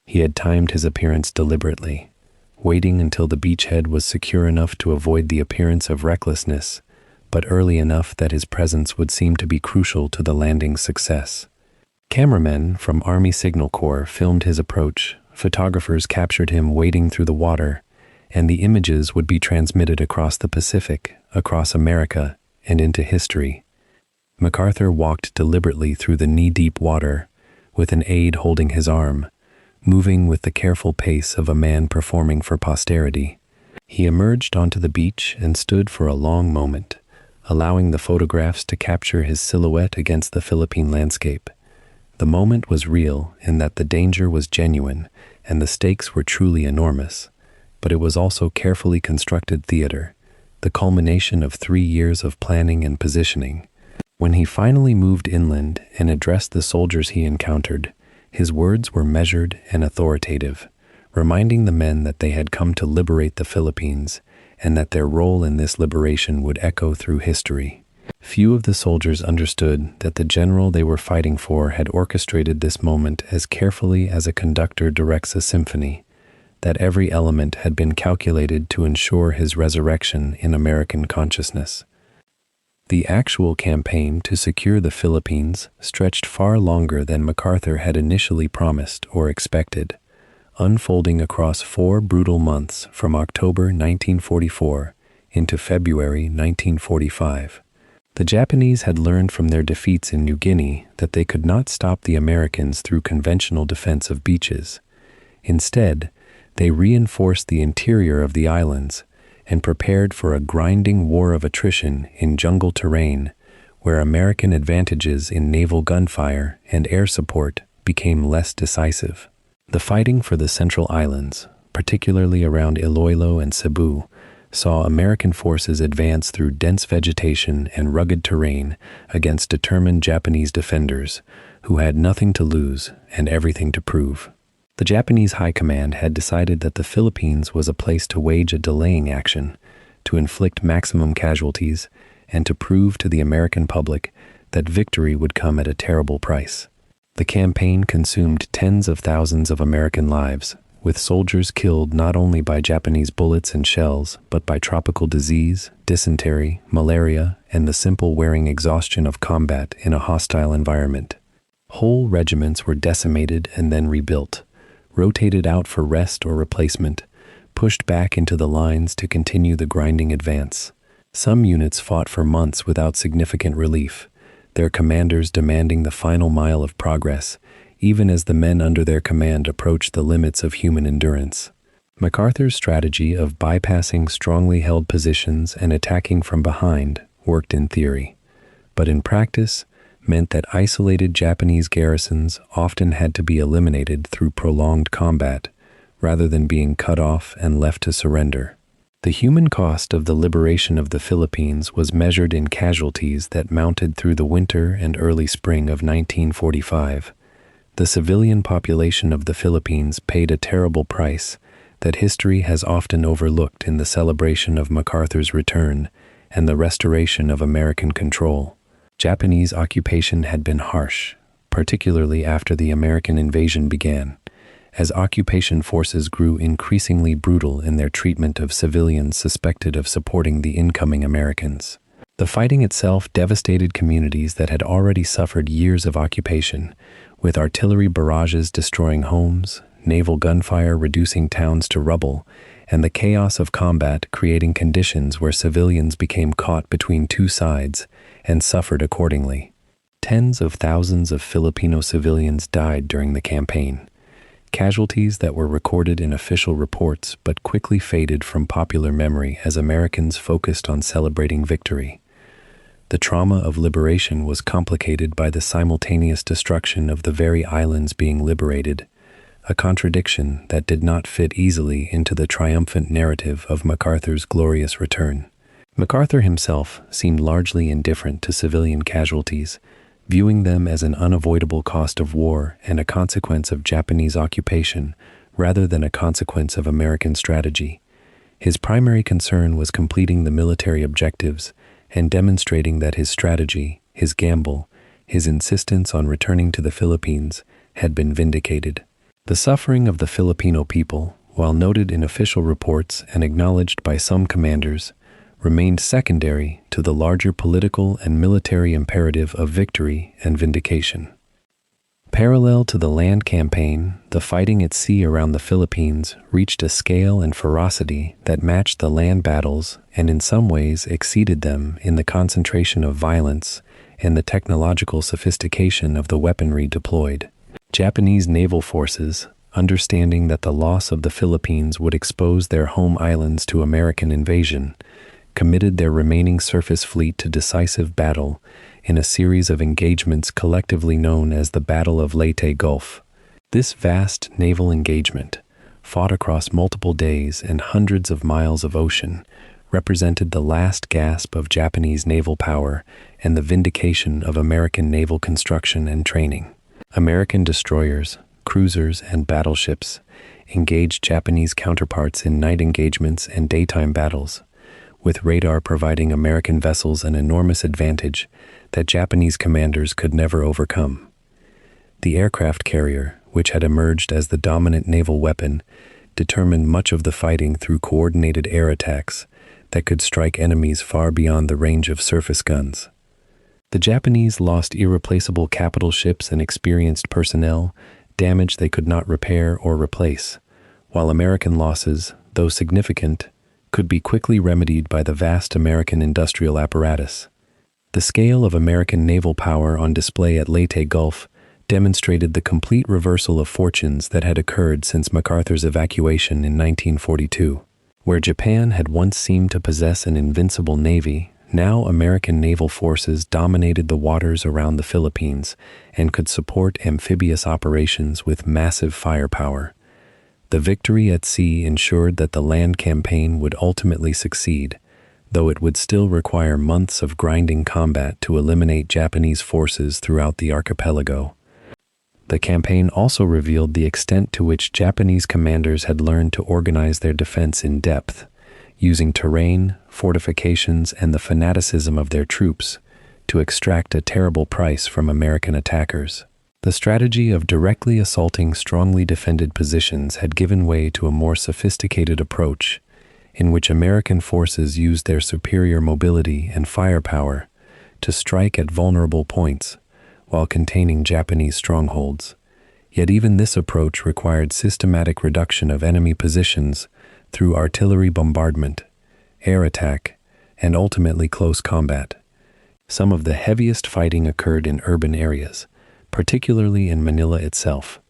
He had timed his appearance deliberately, waiting until the beachhead was secure enough to avoid the appearance of recklessness, but early enough that his presence would seem to be crucial to the landing's success. Cameramen from Army Signal Corps filmed his approach, photographers captured him wading through the water, and the images would be transmitted across the Pacific, across America, and into history. MacArthur walked deliberately through the knee-deep water, with an aide holding his arm, moving with the careful pace of a man performing for posterity. He emerged onto the beach and stood for a long moment, allowing the photographs to capture his silhouette against the Philippine landscape. The moment was real in that the danger was genuine and the stakes were truly enormous, but it was also carefully constructed theater, the culmination of 3 years of planning and positioning. When he finally moved inland and addressed the soldiers he encountered, his words were measured and authoritative, reminding the men that they had come to liberate the Philippines and that their role in this liberation would echo through history. Few of the soldiers understood that the general they were fighting for had orchestrated this moment as carefully as a conductor directs a symphony, that every element had been calculated to ensure his resurrection in American consciousness. The actual campaign to secure the Philippines stretched far longer than MacArthur had initially promised or expected, unfolding across 4 brutal months from October 1944 into February 1945. The Japanese had learned from their defeats in New Guinea that they could not stop the Americans through conventional defense of beaches. Instead, they reinforced the interior of the islands and prepared for a grinding war of attrition in jungle terrain, where American advantages in naval gunfire and air support became less decisive. The fighting for the Central Islands, particularly around Iloilo and Cebu, saw American forces advance through dense vegetation and rugged terrain against determined Japanese defenders who had nothing to lose and everything to prove. The Japanese High Command had decided that the Philippines was a place to wage a delaying action, to inflict maximum casualties, and to prove to the American public that victory would come at a terrible price. The campaign consumed tens of thousands of American lives, with soldiers killed not only by Japanese bullets and shells, but by tropical disease, dysentery, malaria, and the simple wearing exhaustion of combat in a hostile environment. Whole regiments were decimated and then rebuilt, rotated out for rest or replacement, pushed back into the lines to continue the grinding advance. Some units fought for months without significant relief, their commanders demanding the final mile of progress, even as the men under their command approached the limits of human endurance. MacArthur's strategy of bypassing strongly held positions and attacking from behind worked in theory, but in practice meant that isolated Japanese garrisons often had to be eliminated through prolonged combat, rather than being cut off and left to surrender. The human cost of the liberation of the Philippines was measured in casualties that mounted through the winter and early spring of 1945. The civilian population of the Philippines paid a terrible price that history has often overlooked in the celebration of MacArthur's return and the restoration of American control. Japanese occupation had been harsh, particularly after the American invasion began, as occupation forces grew increasingly brutal in their treatment of civilians suspected of supporting the incoming Americans. The fighting itself devastated communities that had already suffered years of occupation, with artillery barrages destroying homes, naval gunfire reducing towns to rubble, and the chaos of combat creating conditions where civilians became caught between two sides and suffered accordingly. Tens of thousands of Filipino civilians died during the campaign, casualties that were recorded in official reports but quickly faded from popular memory as Americans focused on celebrating victory. The trauma of liberation was complicated by the simultaneous destruction of the very islands being liberated, a contradiction that did not fit easily into the triumphant narrative of MacArthur's glorious return. MacArthur himself seemed largely indifferent to civilian casualties, viewing them as an unavoidable cost of war and a consequence of Japanese occupation rather than a consequence of American strategy. His primary concern was completing the military objectives and demonstrating that his strategy, his gamble, his insistence on returning to the Philippines had been vindicated. The suffering of the Filipino people, while noted in official reports and acknowledged by some commanders, remained secondary to the larger political and military imperative of victory and vindication. Parallel to the land campaign, the fighting at sea around the Philippines reached a scale and ferocity that matched the land battles and in some ways exceeded them in the concentration of violence and the technological sophistication of the weaponry deployed. Japanese naval forces, understanding that the loss of the Philippines would expose their home islands to American invasion, committed their remaining surface fleet to decisive battle in a series of engagements collectively known as the Battle of Leyte Gulf. This vast naval engagement, fought across multiple days and hundreds of miles of ocean, represented the last gasp of Japanese naval power and the vindication of American naval construction and training. American destroyers, cruisers, and battleships engaged Japanese counterparts in night engagements and daytime battles, with radar providing American vessels an enormous advantage that Japanese commanders could never overcome. The aircraft carrier, which had emerged as the dominant naval weapon, determined much of the fighting through coordinated air attacks that could strike enemies far beyond the range of surface guns. The Japanese lost irreplaceable capital ships and experienced personnel, damage they could not repair or replace, while American losses, though significant, could be quickly remedied by the vast American industrial apparatus. The scale of American naval power on display at Leyte Gulf demonstrated the complete reversal of fortunes that had occurred since MacArthur's evacuation in 1942. Where Japan had once seemed to possess an invincible navy, now American naval forces dominated the waters around the Philippines and could support amphibious operations with massive firepower. The victory at sea ensured that the land campaign would ultimately succeed, though it would still require months of grinding combat to eliminate Japanese forces throughout the archipelago. The campaign also revealed the extent to which Japanese commanders had learned to organize their defense in depth, using terrain, fortifications, and the fanaticism of their troops to extract a terrible price from American attackers. The strategy of directly assaulting strongly defended positions had given way to a more sophisticated approach, in which American forces used their superior mobility and firepower to strike at vulnerable points while containing Japanese strongholds. Yet even this approach required systematic reduction of enemy positions through artillery bombardment, air attack, and ultimately close combat. Some of the heaviest fighting occurred in urban areas, particularly in Manila itself,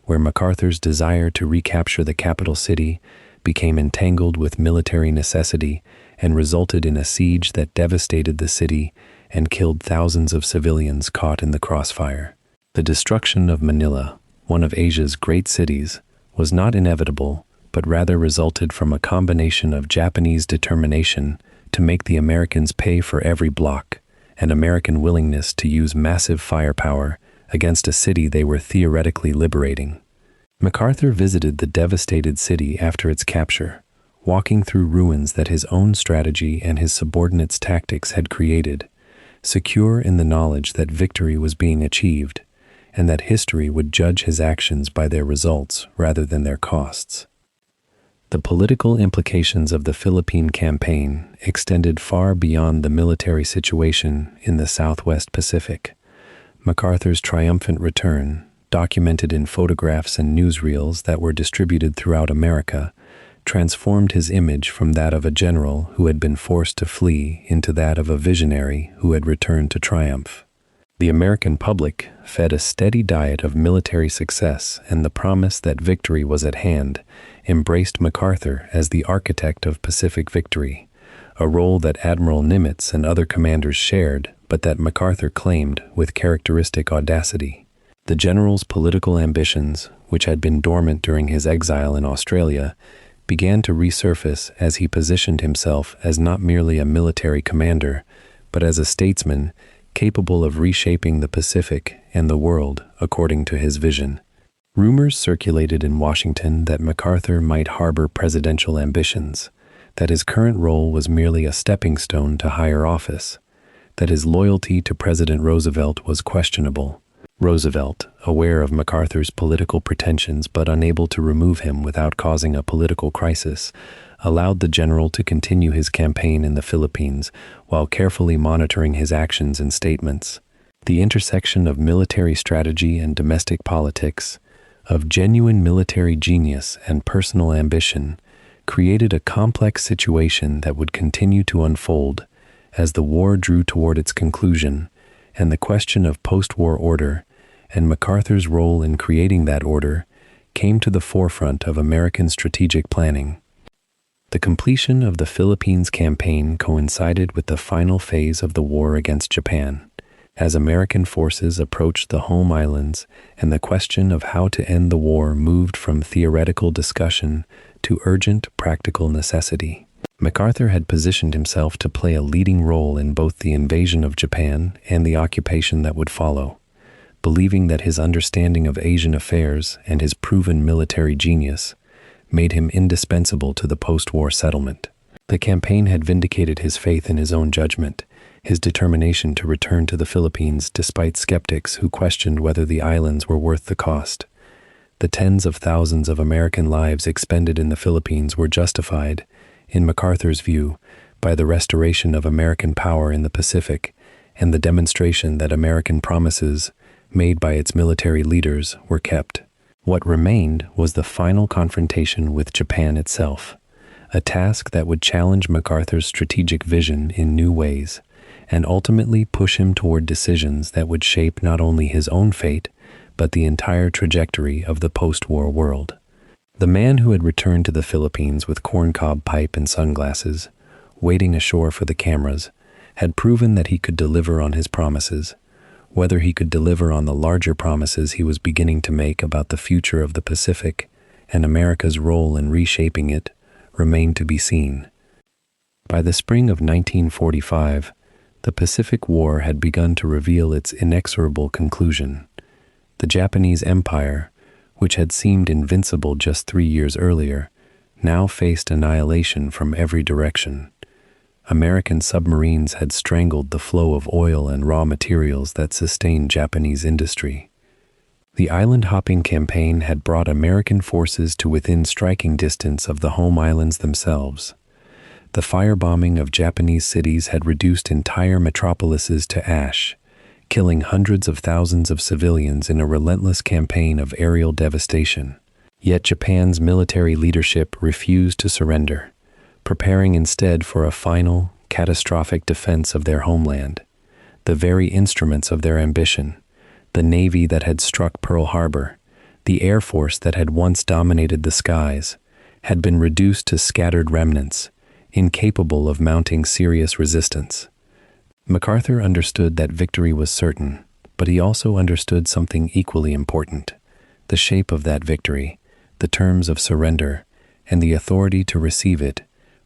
where MacArthur's desire to recapture the capital city became entangled with military necessity and resulted in a siege that devastated the city and killed thousands of civilians caught in the crossfire. The destruction of Manila, one of Asia's great cities, was not inevitable, but rather resulted from a combination of Japanese determination to make the Americans pay for every block and American willingness to use massive firepower against a city they were theoretically liberating. MacArthur visited the devastated city after its capture, walking through ruins that his own strategy and his subordinates' tactics had created, secure in the knowledge that victory was being achieved and that history would judge his actions by their results rather than their costs. The political implications of the Philippine campaign extended far beyond the military situation in the Southwest Pacific. MacArthur's triumphant return, documented in photographs and newsreels that were distributed throughout America, transformed his image from that of a general who had been forced to flee into that of a visionary who had returned to triumph. The American public, fed a steady diet of military success and the promise that victory was at hand, embraced MacArthur as the architect of Pacific victory, a role that Admiral Nimitz and other commanders shared, but that MacArthur claimed with characteristic audacity. The general's political ambitions, which had been dormant during his exile in Australia, began to resurface as he positioned himself as not merely a military commander, but as a statesman capable of reshaping the Pacific and the world according to his vision. Rumors circulated in Washington that MacArthur might harbor presidential ambitions, that his current role was merely a stepping stone to higher office, that his loyalty to President Roosevelt was questionable. Roosevelt, aware of MacArthur's political pretensions but unable to remove him without causing a political crisis, allowed the general to continue his campaign in the Philippines while carefully monitoring his actions and statements. The intersection of military strategy and domestic politics, of genuine military genius and personal ambition, created a complex situation that would continue to unfold as the war drew toward its conclusion, and the question of post-war order and MacArthur's role in creating that order came to the forefront of American strategic planning. The completion of the Philippines campaign coincided with the final phase of the war against Japan, as American forces approached the home islands, and the question of how to end the war moved from theoretical discussion to urgent practical necessity. MacArthur had positioned himself to play a leading role in both the invasion of Japan and the occupation that would follow, believing that his understanding of Asian affairs and his proven military genius made him indispensable to the post-war settlement. The campaign had vindicated his faith in his own judgment, his determination to return to the Philippines despite skeptics who questioned whether the islands were worth the cost. The tens of thousands of American lives expended in the Philippines were justified, in MacArthur's view, by the restoration of American power in the Pacific and the demonstration that American promises made by its military leaders were kept. What remained was the final confrontation with Japan itself, a task that would challenge MacArthur's strategic vision in new ways, and ultimately push him toward decisions that would shape not only his own fate, but the entire trajectory of the post-war world. The man who had returned to the Philippines with corncob pipe and sunglasses, waiting ashore for the cameras, had proven that he could deliver on his promises. Whether he could deliver on the larger promises he was beginning to make about the future of the Pacific and America's role in reshaping it remained to be seen. By the spring of 1945, the Pacific War had begun to reveal its inexorable conclusion. The Japanese Empire, which had seemed invincible just 3 years earlier, now faced annihilation from every direction. American submarines had strangled the flow of oil and raw materials that sustained Japanese industry. The island-hopping campaign had brought American forces to within striking distance of the home islands themselves. The firebombing of Japanese cities had reduced entire metropolises to ash, killing hundreds of thousands of civilians in a relentless campaign of aerial devastation. Yet Japan's military leadership refused to surrender, preparing instead for a final, catastrophic defense of their homeland, the very instruments of their ambition, the Navy that had struck Pearl Harbor, the Air Force that had once dominated the skies, had been reduced to scattered remnants, incapable of mounting serious resistance. MacArthur understood that victory was certain, but he also understood something equally important: the shape of that victory, the terms of surrender, and the authority to receive it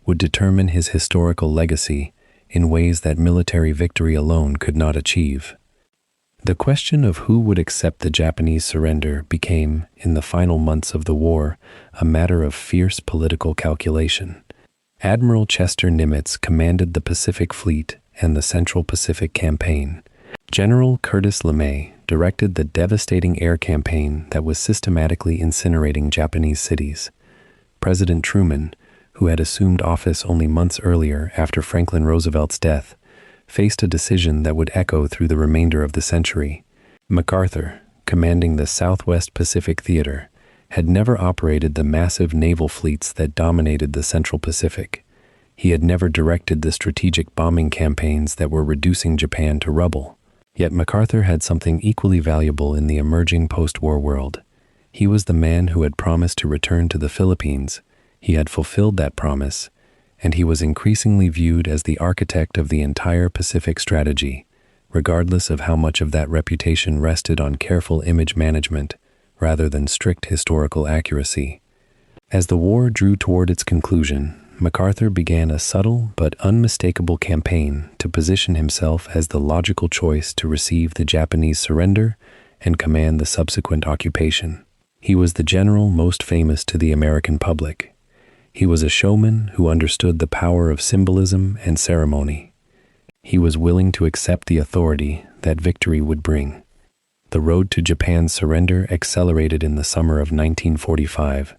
would determine his historical legacy in ways that military victory alone could not achieve. The question of who would accept the Japanese surrender became, in the final months of the war, a matter of fierce political calculation. Admiral Chester Nimitz commanded the Pacific Fleet and the Central Pacific Campaign. General Curtis LeMay directed the devastating air campaign that was systematically incinerating Japanese cities. President Truman, who had assumed office only months earlier after Franklin Roosevelt's death, faced a decision that would echo through the remainder of the century. MacArthur, commanding the Southwest Pacific Theater, had never operated the massive naval fleets that dominated the Central Pacific. He had never directed the strategic bombing campaigns that were reducing Japan to rubble. Yet MacArthur had something equally valuable in the emerging post-war world. He was the man who had promised to return to the Philippines. He had fulfilled that promise, and he was increasingly viewed as the architect of the entire Pacific strategy, regardless of how much of that reputation rested on careful image management rather than strict historical accuracy. As the war drew toward its conclusion, MacArthur began a subtle but unmistakable campaign to position himself as the logical choice to receive the Japanese surrender and command the subsequent occupation. He was the general most famous to the American public. He was a showman who understood the power of symbolism and ceremony. He was willing to accept the authority that victory would bring. The road to Japan's surrender accelerated in the summer of 1945,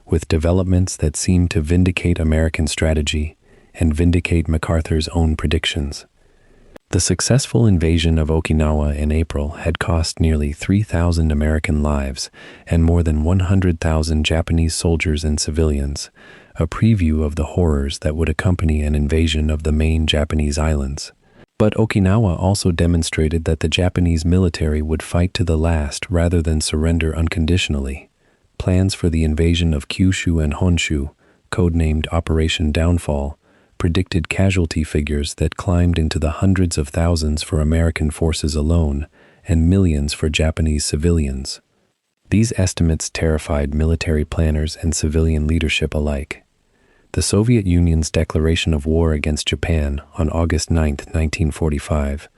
with developments that seemed to vindicate American strategy and vindicate MacArthur's own predictions. The successful invasion of Okinawa in April had cost nearly 3,000 American lives and more than 100,000 Japanese soldiers and civilians, a preview of the horrors that would accompany an invasion of the main Japanese islands. But Okinawa also demonstrated that the Japanese military would fight to the last rather than surrender unconditionally. Plans for the invasion of Kyushu and Honshu, codenamed Operation Downfall, predicted casualty figures that climbed into the hundreds of thousands for American forces alone and millions for Japanese civilians. These estimates terrified military planners and civilian leadership alike. The Soviet Union's declaration of war against Japan on August 9, 1945,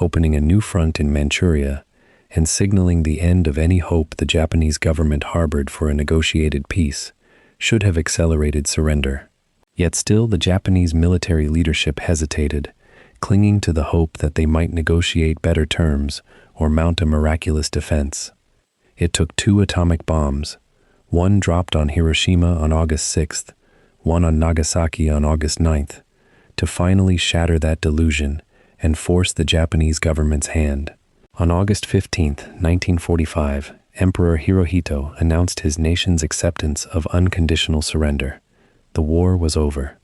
opening a new front in Manchuria and signaling the end of any hope the Japanese government harbored for a negotiated peace, should have accelerated surrender. Yet still the Japanese military leadership hesitated, clinging to the hope that they might negotiate better terms or mount a miraculous defense. It took 2 atomic bombs, one dropped on Hiroshima on August 6th, one on Nagasaki on August 9th, to finally shatter that delusion and force the Japanese government's hand. On August 15, 1945, Emperor Hirohito announced his nation's acceptance of unconditional surrender. The war was over.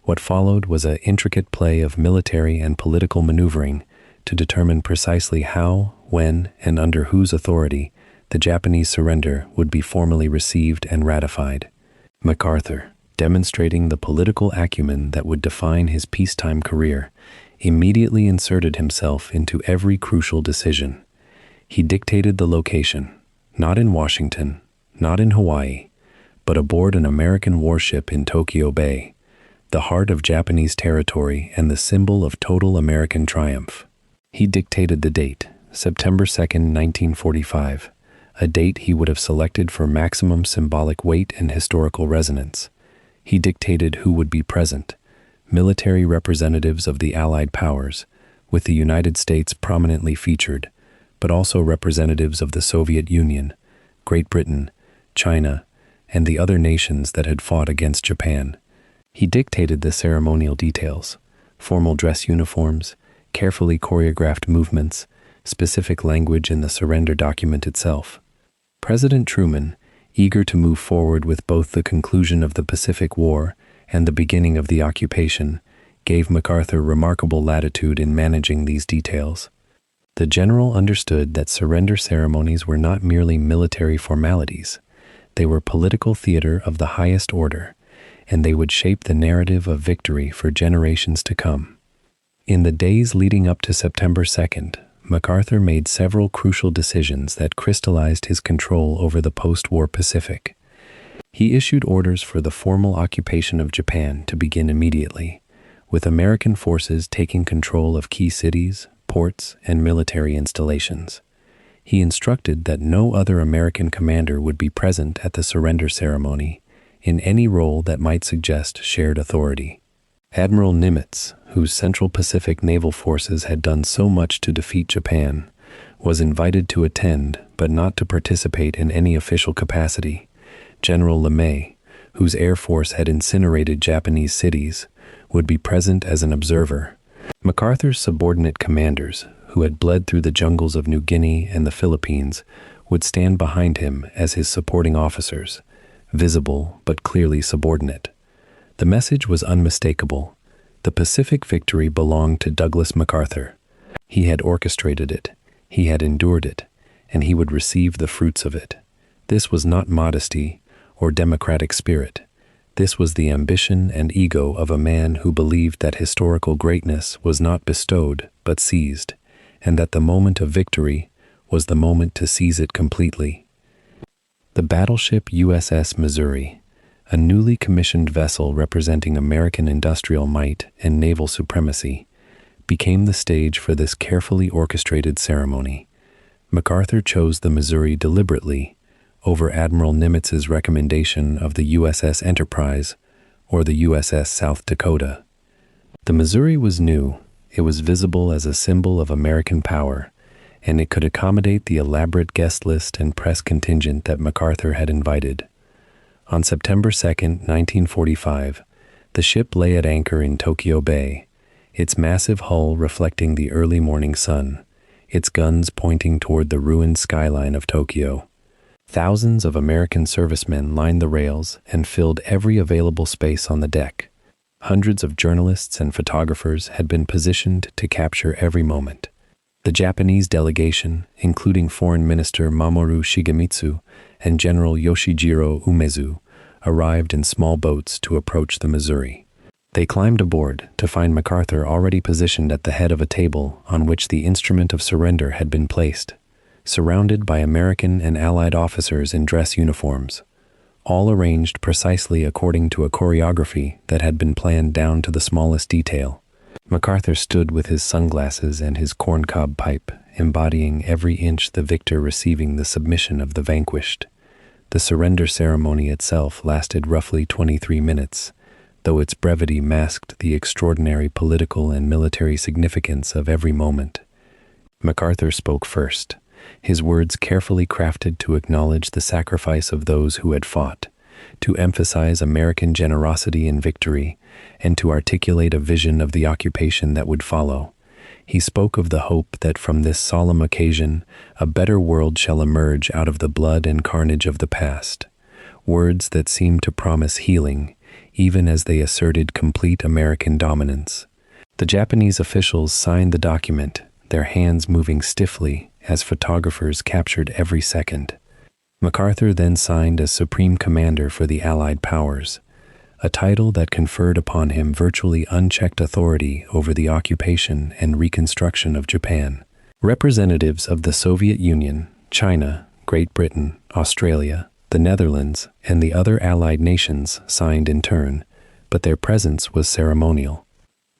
What followed was an intricate play of military and political maneuvering to determine precisely how, when, and under whose authority the Japanese surrender would be formally received and ratified. MacArthur, demonstrating the political acumen that would define his peacetime career, immediately inserted himself into every crucial decision. He dictated the location, not in Washington, not in Hawaii, but aboard an American warship in Tokyo Bay, the heart of Japanese territory and the symbol of total American triumph. He dictated the date, September 2, 1945, a date he would have selected for maximum symbolic weight and historical resonance. He dictated who would be present, military representatives of the Allied powers, with the United States prominently featured, but also representatives of the Soviet Union, Great Britain, China, and the other nations that had fought against Japan. He dictated the ceremonial details, formal dress uniforms, carefully choreographed movements, specific language in the surrender document itself. President Truman, eager to move forward with both the conclusion of the Pacific War and the beginning of the occupation, gave MacArthur remarkable latitude in managing these details. The general understood that surrender ceremonies were not merely military formalities. They were political theater of the highest order, and they would shape the narrative of victory for generations to come. In the days leading up to September 2nd, MacArthur made several crucial decisions that crystallized his control over the post-war Pacific. He issued orders for the formal occupation of Japan to begin immediately, with American forces taking control of key cities, ports, and military installations. He instructed that no other American commander would be present at the surrender ceremony in any role that might suggest shared authority. Admiral Nimitz, whose Central Pacific naval forces had done so much to defeat Japan, was invited to attend but not to participate in any official capacity. General LeMay, whose Air Force had incinerated Japanese cities, would be present as an observer. MacArthur's subordinate commanders, who had bled through the jungles of New Guinea and the Philippines, would stand behind him as his supporting officers, visible but clearly subordinate. The message was unmistakable. The Pacific victory belonged to Douglas MacArthur. He had orchestrated it, he had endured it, and he would receive the fruits of it. This was not modesty or democratic spirit. This was the ambition and ego of a man who believed that historical greatness was not bestowed but seized, and that the moment of victory was the moment to seize it completely. The battleship USS Missouri, a newly commissioned vessel representing American industrial might and naval supremacy, became the stage for this carefully orchestrated ceremony. MacArthur chose the Missouri deliberately over Admiral Nimitz's recommendation of the USS Enterprise or the USS South Dakota. The Missouri was new, it was visible as a symbol of American power, and it could accommodate the elaborate guest list and press contingent that MacArthur had invited. On September 2, 1945, the ship lay at anchor in Tokyo Bay, its massive hull reflecting the early morning sun, its guns pointing toward the ruined skyline of Tokyo. Thousands of American servicemen lined the rails and filled every available space on the deck. Hundreds of journalists and photographers had been positioned to capture every moment. The Japanese delegation, including Foreign Minister Mamoru Shigemitsu and General Yoshijiro Umezu, arrived in small boats to approach the Missouri. They climbed aboard to find MacArthur already positioned at the head of a table on which the instrument of surrender had been placed, surrounded by American and Allied officers in dress uniforms, all arranged precisely according to a choreography that had been planned down to the smallest detail. MacArthur stood with his sunglasses and his corncob pipe, embodying every inch the victor receiving the submission of the vanquished. The surrender ceremony itself lasted roughly 23 minutes, though its brevity masked the extraordinary political and military significance of every moment. MacArthur spoke first, his words carefully crafted to acknowledge the sacrifice of those who had fought, to emphasize American generosity and victory, and to articulate a vision of the occupation that would follow. He spoke of the hope that from this solemn occasion a better world shall emerge out of the blood and carnage of the past, words that seemed to promise healing, even as they asserted complete American dominance. The Japanese officials signed the document, their hands moving stiffly as photographers captured every second. MacArthur then signed as Supreme Commander for the Allied powers, a title that conferred upon him virtually unchecked authority over the occupation and reconstruction of Japan. Representatives of the Soviet Union, China, Great Britain, Australia, the Netherlands, and the other Allied nations signed in turn, but their presence was ceremonial.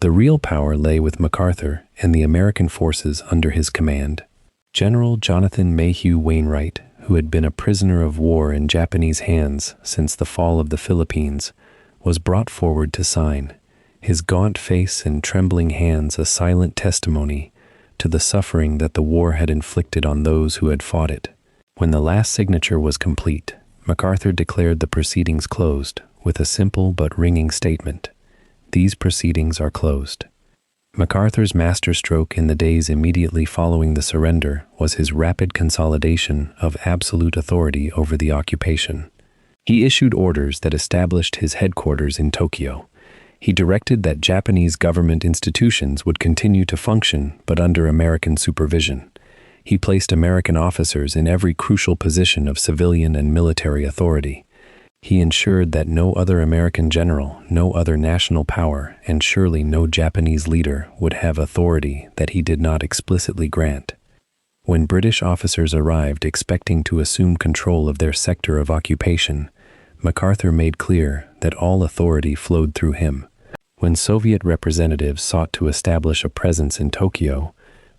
The real power lay with MacArthur and the American forces under his command. General Jonathan Mayhew Wainwright, who had been a prisoner of war in Japanese hands since the fall of the Philippines, was brought forward to sign, his gaunt face and trembling hands a silent testimony to the suffering that the war had inflicted on those who had fought it. When the last signature was complete, MacArthur declared the proceedings closed with a simple but ringing statement: "These proceedings are closed." MacArthur's masterstroke in the days immediately following the surrender was his rapid consolidation of absolute authority over the occupation. He issued orders that established his headquarters in Tokyo. He directed that Japanese government institutions would continue to function but under American supervision. He placed American officers in every crucial position of civilian and military authority. He ensured that no other American general, no other national power, and surely no Japanese leader would have authority that he did not explicitly grant. When British officers arrived expecting to assume control of their sector of occupation, MacArthur made clear that all authority flowed through him. When Soviet representatives sought to establish a presence in Tokyo,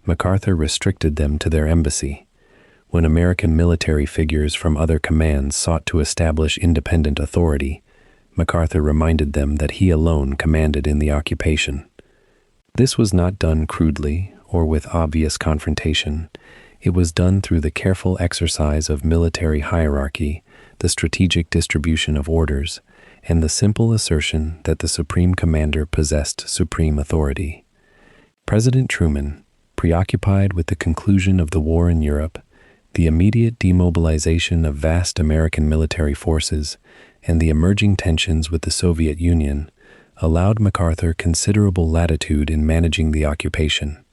MacArthur restricted them to their embassy. When American military figures from other commands sought to establish independent authority, MacArthur reminded them that he alone commanded in the occupation. This was not done crudely or with obvious confrontation. It was done through the careful exercise of military hierarchy, the strategic distribution of orders, and the simple assertion that the Supreme Commander possessed supreme authority. President Truman, preoccupied with the conclusion of the war in Europe, the immediate demobilization of vast American military forces, and the emerging tensions with the Soviet Union, allowed MacArthur considerable latitude in managing the occupation.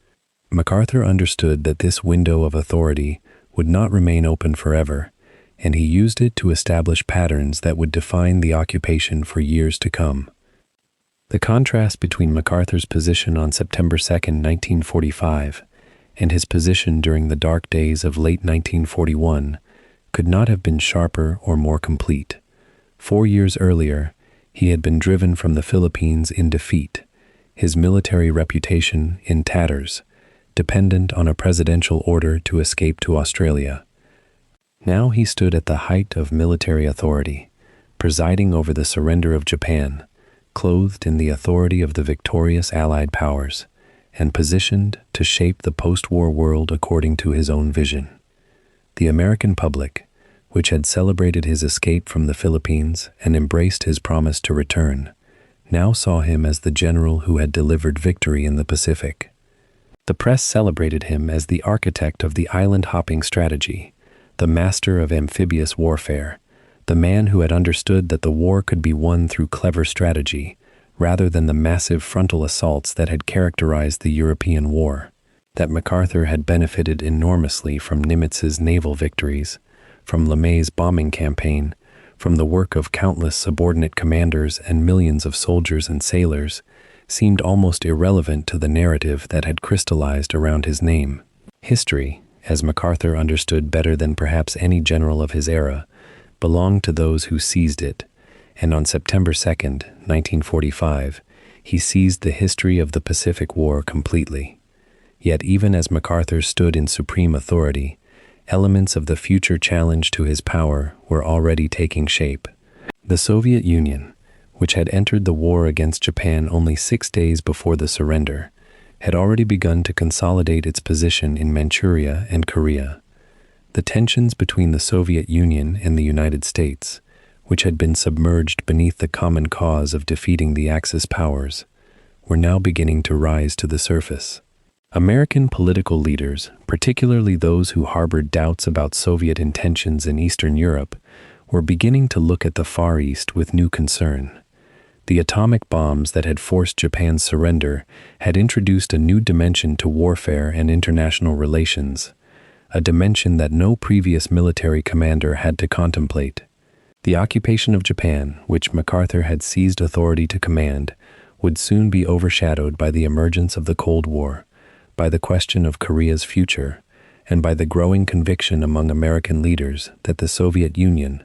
MacArthur understood that this window of authority would not remain open forever, and he used it to establish patterns that would define the occupation for years to come. The contrast between MacArthur's position on September 2, 1945, and his position during the dark days of late 1941 could not have been sharper or more complete. 4 years earlier, he had been driven from the Philippines in defeat, his military reputation in tatters, dependent on a presidential order to escape to Australia. Now he stood at the height of military authority, presiding over the surrender of Japan, clothed in the authority of the victorious Allied powers, and positioned to shape the post-war world according to his own vision. The American public, which had celebrated his escape from the Philippines and embraced his promise to return, now saw him as the general who had delivered victory in the Pacific. The press celebrated him as the architect of the island-hopping strategy, the master of amphibious warfare, the man who had understood that the war could be won through clever strategy, rather than the massive frontal assaults that had characterized the European war. that MacArthur had benefited enormously from Nimitz's naval victories, from LeMay's bombing campaign, from the work of countless subordinate commanders and millions of soldiers and sailors, seemed almost irrelevant to the narrative that had crystallized around his name. History, as MacArthur understood better than perhaps any general of his era, belonged to those who seized it, and on September 2nd, 1945, he seized the history of the Pacific War completely. Yet even as MacArthur stood in supreme authority, elements of the future challenge to his power were already taking shape. The Soviet Union, which had entered the war against Japan only 6 days before the surrender, had already begun to consolidate its position in Manchuria and Korea. The tensions between the Soviet Union and the United States, which had been submerged beneath the common cause of defeating the Axis powers, were now beginning to rise to the surface. American political leaders, particularly those who harbored doubts about Soviet intentions in Eastern Europe, were beginning to look at the Far East with new concern. The atomic bombs that had forced Japan's surrender had introduced a new dimension to warfare and international relations, a dimension that no previous military commander had to contemplate. The occupation of Japan, which MacArthur had seized authority to command, would soon be overshadowed by the emergence of the Cold War, by the question of Korea's future, and by the growing conviction among American leaders that the Soviet Union,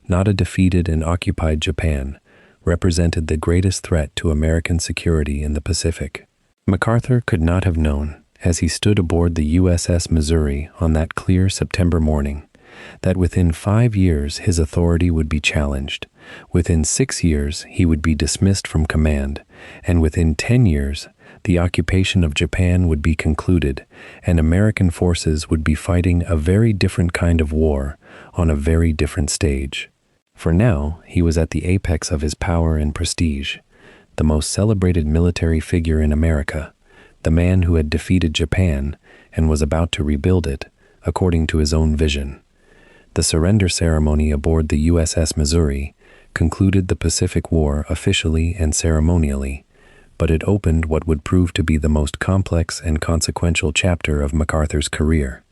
not a defeated and occupied Japan, represented the greatest threat to American security in the Pacific. MacArthur could not have known, as he stood aboard the USS Missouri on that clear September morning, that within 5 years his authority would be challenged, within 6 years he would be dismissed from command, and within 10 years the occupation of Japan would be concluded, and American forces would be fighting a very different kind of war on a very different stage. For now, he was at the apex of his power and prestige, the most celebrated military figure in America, the man who had defeated Japan and was about to rebuild it, according to his own vision. The surrender ceremony aboard the USS Missouri concluded the Pacific War officially and ceremonially, but it opened what would prove to be the most complex and consequential chapter of MacArthur's career.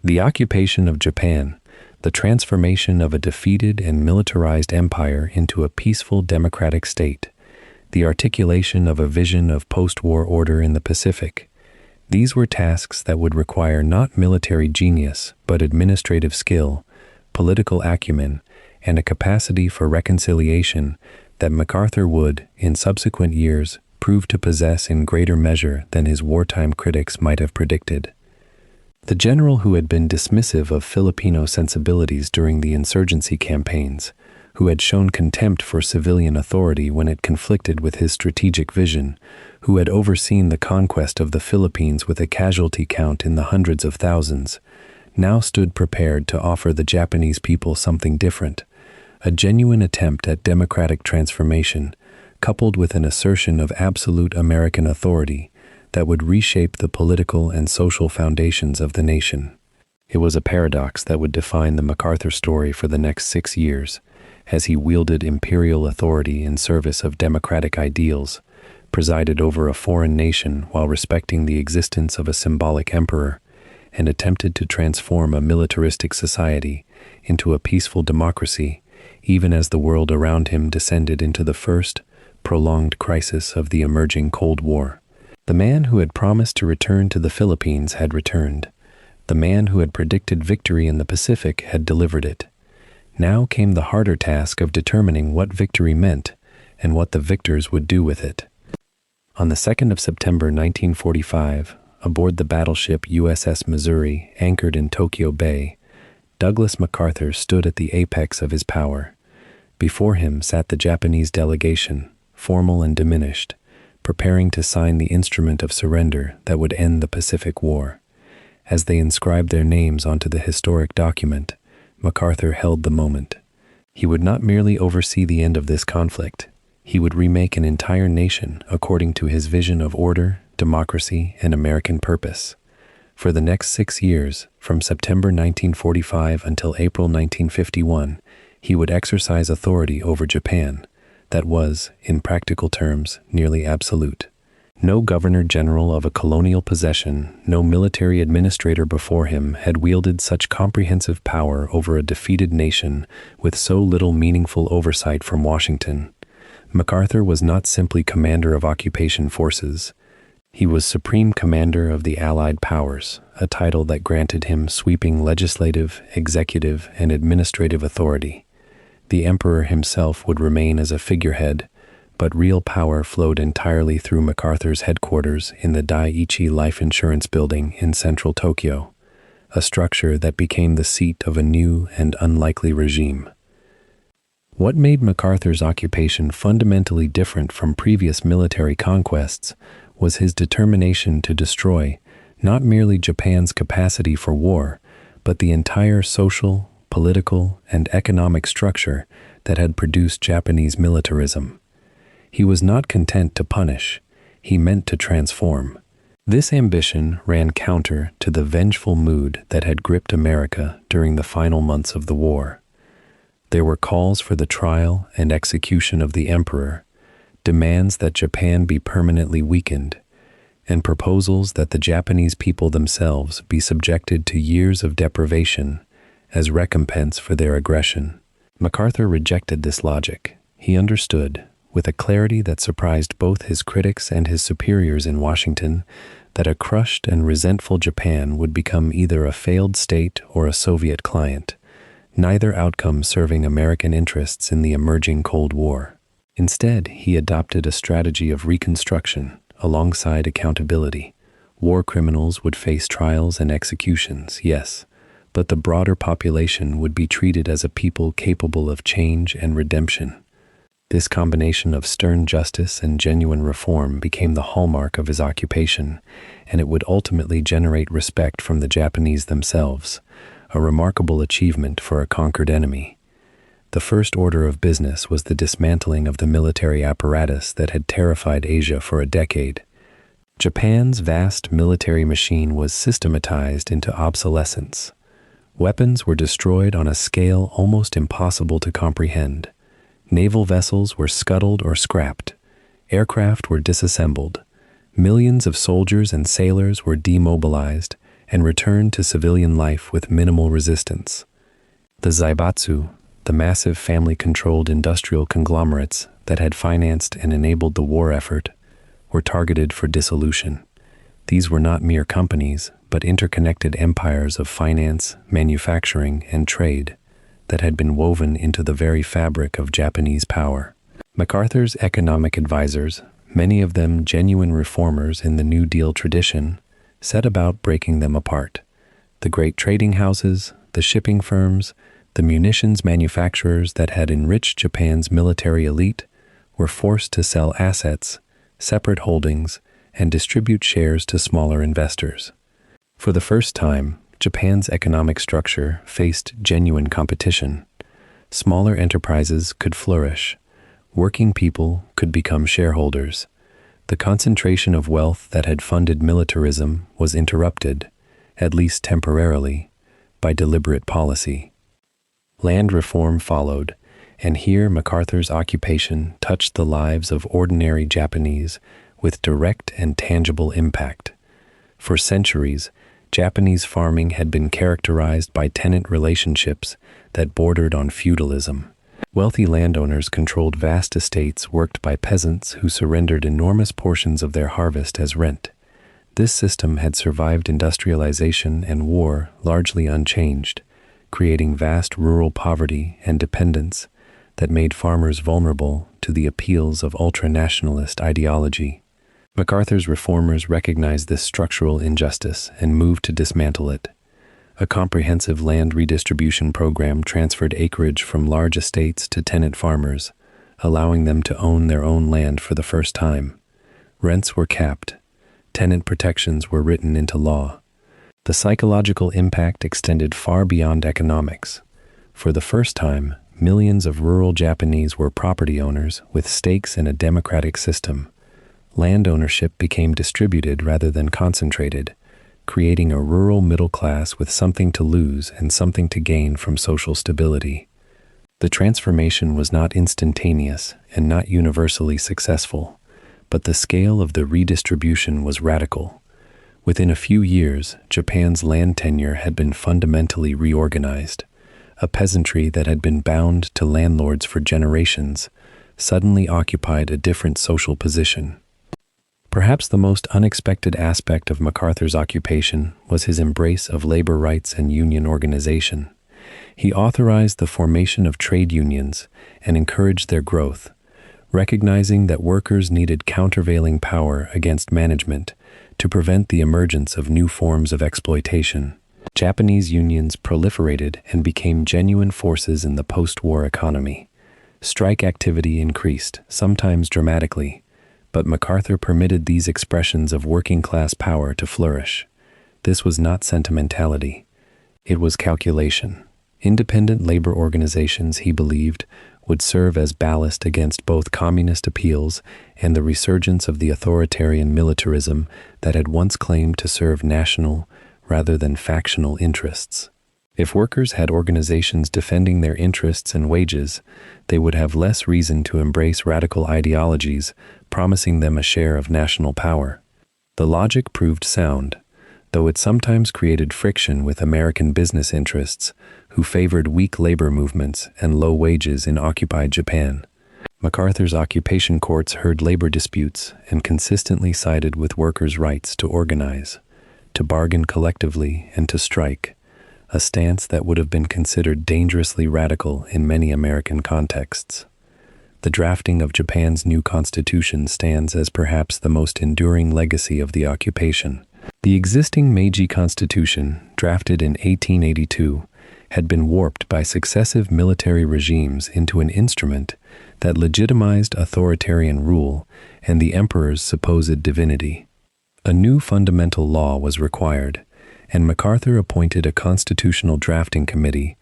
The occupation of Japan, the transformation of a defeated and militarized empire into a peaceful democratic state, the articulation of a vision of post-war order in the Pacific. These were tasks that would require not military genius, but administrative skill, political acumen, and a capacity for reconciliation that MacArthur would, in subsequent years, prove to possess in greater measure than his wartime critics might have predicted. The general who had been dismissive of Filipino sensibilities during the insurgency campaigns, who had shown contempt for civilian authority when it conflicted with his strategic vision, who had overseen the conquest of the Philippines with a casualty count in the hundreds of thousands, now stood prepared to offer the Japanese people something different, a genuine attempt at democratic transformation, coupled with an assertion of absolute American authority that would reshape the political and social foundations of the nation. It was a paradox that would define the MacArthur story for the next 6 years, as he wielded imperial authority in service of democratic ideals, presided over a foreign nation while respecting the existence of a symbolic emperor, and attempted to transform a militaristic society into a peaceful democracy, even as the world around him descended into the first, prolonged crisis of the emerging Cold War. The man who had promised to return to the Philippines had returned. The man who had predicted victory in the Pacific had delivered it. Now came the harder task of determining what victory meant and what the victors would do with it. On the 2nd of September 1945, aboard the battleship USS Missouri, anchored in Tokyo Bay, Douglas MacArthur stood at the apex of his power. Before him sat the Japanese delegation, formal and diminished, preparing to sign the instrument of surrender that would end the Pacific War. As they inscribed their names onto the historic document, MacArthur held the moment. He would not merely oversee the end of this conflict. He would remake an entire nation according to his vision of order, democracy, and American purpose. For the next 6 years, from September 1945 until April 1951, he would exercise authority over Japan that was, in practical terms, nearly absolute. No governor-general of a colonial possession, no military administrator before him had wielded such comprehensive power over a defeated nation with so little meaningful oversight from Washington. MacArthur was not simply commander of occupation forces. He was supreme commander of the Allied powers, a title that granted him sweeping legislative, executive, and administrative authority. The emperor himself would remain as a figurehead, but real power flowed entirely through MacArthur's headquarters in the Dai-ichi Life Insurance Building in central Tokyo, a structure that became the seat of a new and unlikely regime. What made MacArthur's occupation fundamentally different from previous military conquests was his determination to destroy not merely Japan's capacity for war, but the entire social, political, and economic structure that had produced Japanese militarism. He was not content to punish, he meant to transform. This ambition ran counter to the vengeful mood that had gripped America during the final months of the war. There were calls for the trial and execution of the emperor, demands that Japan be permanently weakened, and proposals that the Japanese people themselves be subjected to years of deprivation as recompense for their aggression. MacArthur rejected this logic. He understood, with a clarity that surprised both his critics and his superiors in Washington, that a crushed and resentful Japan would become either a failed state or a Soviet client, neither outcome serving American interests in the emerging Cold War. Instead, he adopted a strategy of reconstruction alongside accountability. War criminals would face trials and executions, yes, but the broader population would be treated as a people capable of change and redemption. This combination of stern justice and genuine reform became the hallmark of his occupation, and it would ultimately generate respect from the Japanese themselves, a remarkable achievement for a conquered enemy. The first order of business was the dismantling of the military apparatus that had terrified Asia for a decade. Japan's vast military machine was systematized into obsolescence. Weapons were destroyed on a scale almost impossible to comprehend. Naval vessels were scuttled or scrapped. Aircraft were disassembled. Millions of soldiers and sailors were demobilized and returned to civilian life with minimal resistance. The zaibatsu, the massive family-controlled industrial conglomerates that had financed and enabled the war effort, were targeted for dissolution. These were not mere companies, but interconnected empires of finance, manufacturing, and trade that had been woven into the very fabric of Japanese power. MacArthur's economic advisors, many of them genuine reformers in the New Deal tradition, set about breaking them apart. The great trading houses, the shipping firms, the munitions manufacturers that had enriched Japan's military elite were forced to sell assets, separate holdings, and distribute shares to smaller investors. For the first time, Japan's economic structure faced genuine competition. Smaller enterprises could flourish. Working people could become shareholders. The concentration of wealth that had funded militarism was interrupted, at least temporarily, by deliberate policy. Land reform followed, and here MacArthur's occupation touched the lives of ordinary Japanese with direct and tangible impact. For centuries, Japanese farming had been characterized by tenant relationships that bordered on feudalism. Wealthy landowners controlled vast estates worked by peasants who surrendered enormous portions of their harvest as rent. This system had survived industrialization and war largely unchanged, creating vast rural poverty and dependence that made farmers vulnerable to the appeals of ultra-nationalist ideology. MacArthur's reformers recognized this structural injustice and moved to dismantle it. A comprehensive land redistribution program transferred acreage from large estates to tenant farmers, allowing them to own their own land for the first time. Rents were capped. Tenant protections were written into law. The psychological impact extended far beyond economics. For the first time, millions of rural Japanese were property owners with stakes in a democratic system. Land ownership became distributed rather than concentrated, creating a rural middle class with something to lose and something to gain from social stability. The transformation was not instantaneous and not universally successful, but the scale of the redistribution was radical. Within a few years, Japan's land tenure had been fundamentally reorganized. A peasantry that had been bound to landlords for generations suddenly occupied a different social position. Perhaps the most unexpected aspect of MacArthur's occupation was his embrace of labor rights and union organization. He authorized the formation of trade unions and encouraged their growth, recognizing that workers needed countervailing power against management to prevent the emergence of new forms of exploitation. Japanese unions proliferated and became genuine forces in the post-war economy. Strike activity increased, sometimes dramatically, but MacArthur permitted these expressions of working-class power to flourish. This was not sentimentality. It was calculation. Independent labor organizations, he believed, would serve as ballast against both communist appeals and the resurgence of the authoritarian militarism that had once claimed to serve national rather than factional interests. If workers had organizations defending their interests and wages, they would have less reason to embrace radical ideologies promising them a share of national power. The logic proved sound, though it sometimes created friction with American business interests who favored weak labor movements and low wages in occupied Japan. MacArthur's occupation courts heard labor disputes and consistently sided with workers' rights to organize, to bargain collectively, and to strike, a stance that would have been considered dangerously radical in many American contexts. The drafting of Japan's new constitution stands as perhaps the most enduring legacy of the occupation. The existing Meiji Constitution, drafted in 1882, had been warped by successive military regimes into an instrument that legitimized authoritarian rule and the emperor's supposed divinity. A new fundamental law was required, and MacArthur appointed a constitutional drafting committee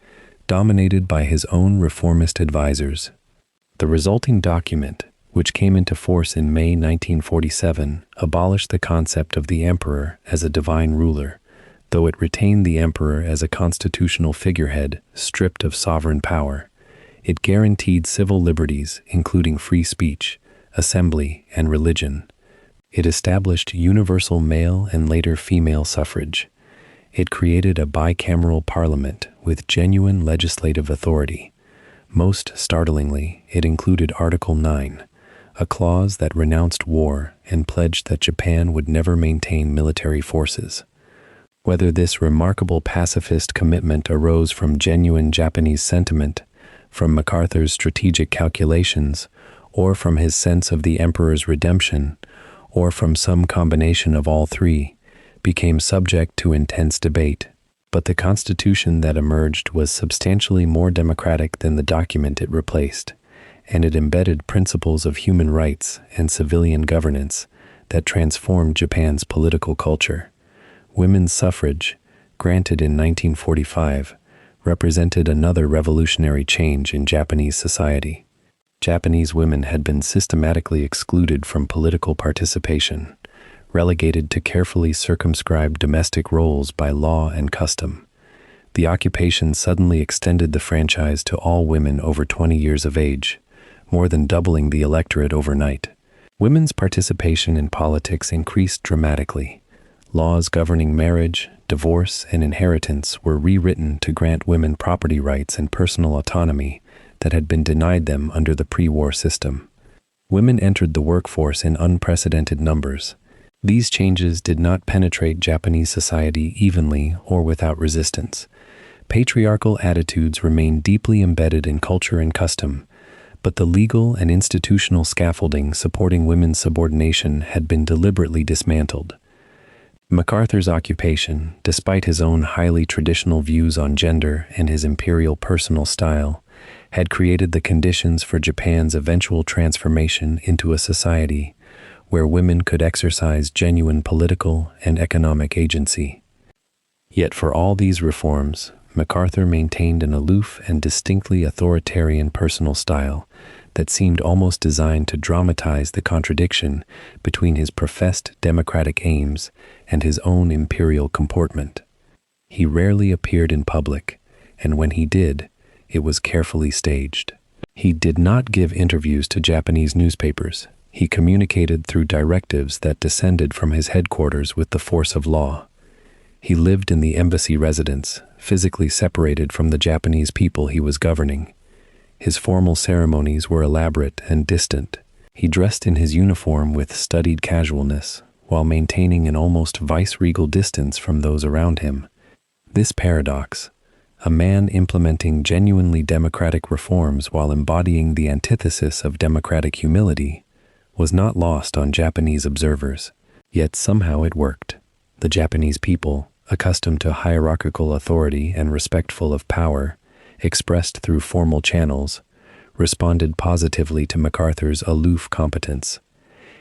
dominated by his own reformist advisors. The resulting document, which came into force in May 1947, abolished the concept of the emperor as a divine ruler, though it retained the emperor as a constitutional figurehead stripped of sovereign power. It guaranteed civil liberties, including free speech, assembly, and religion. It established universal male and later female suffrage. It created a bicameral parliament with genuine legislative authority. Most startlingly, it included Article 9, a clause that renounced war and pledged that Japan would never maintain military forces. Whether this remarkable pacifist commitment arose from genuine Japanese sentiment, from MacArthur's strategic calculations, or from his sense of the emperor's redemption, or from some combination of all three, became subject to intense debate. But the constitution that emerged was substantially more democratic than the document it replaced, and it embedded principles of human rights and civilian governance that transformed Japan's political culture. Women's suffrage, granted in 1945, represented another revolutionary change in Japanese society. Japanese women had been systematically excluded from political participation, relegated to carefully circumscribed domestic roles by law and custom. The occupation suddenly extended the franchise to all women over 20 years of age, more than doubling the electorate overnight. Women's participation in politics increased dramatically. Laws governing marriage, divorce, and inheritance were rewritten to grant women property rights and personal autonomy that had been denied them under the pre-war system. Women entered the workforce in unprecedented numbers. These changes did not penetrate Japanese society evenly or without resistance. Patriarchal attitudes remained deeply embedded in culture and custom, but the legal and institutional scaffolding supporting women's subordination had been deliberately dismantled. MacArthur's occupation, despite his own highly traditional views on gender and his imperial personal style, had created the conditions for Japan's eventual transformation into a society where women could exercise genuine political and economic agency. Yet for all these reforms, MacArthur maintained an aloof and distinctly authoritarian personal style that seemed almost designed to dramatize the contradiction between his professed democratic aims and his own imperial comportment. He rarely appeared in public, and when he did, it was carefully staged. He did not give interviews to Japanese newspapers. He communicated through directives that descended from his headquarters with the force of law. He lived in the embassy residence, physically separated from the Japanese people he was governing. His formal ceremonies were elaborate and distant. He dressed in his uniform with studied casualness, while maintaining an almost vice-regal distance from those around him. This paradox, a man implementing genuinely democratic reforms while embodying the antithesis of democratic humility, was not lost on Japanese observers. Yet somehow it worked. The Japanese people, accustomed to hierarchical authority and respectful of power, expressed through formal channels, responded positively to MacArthur's aloof competence.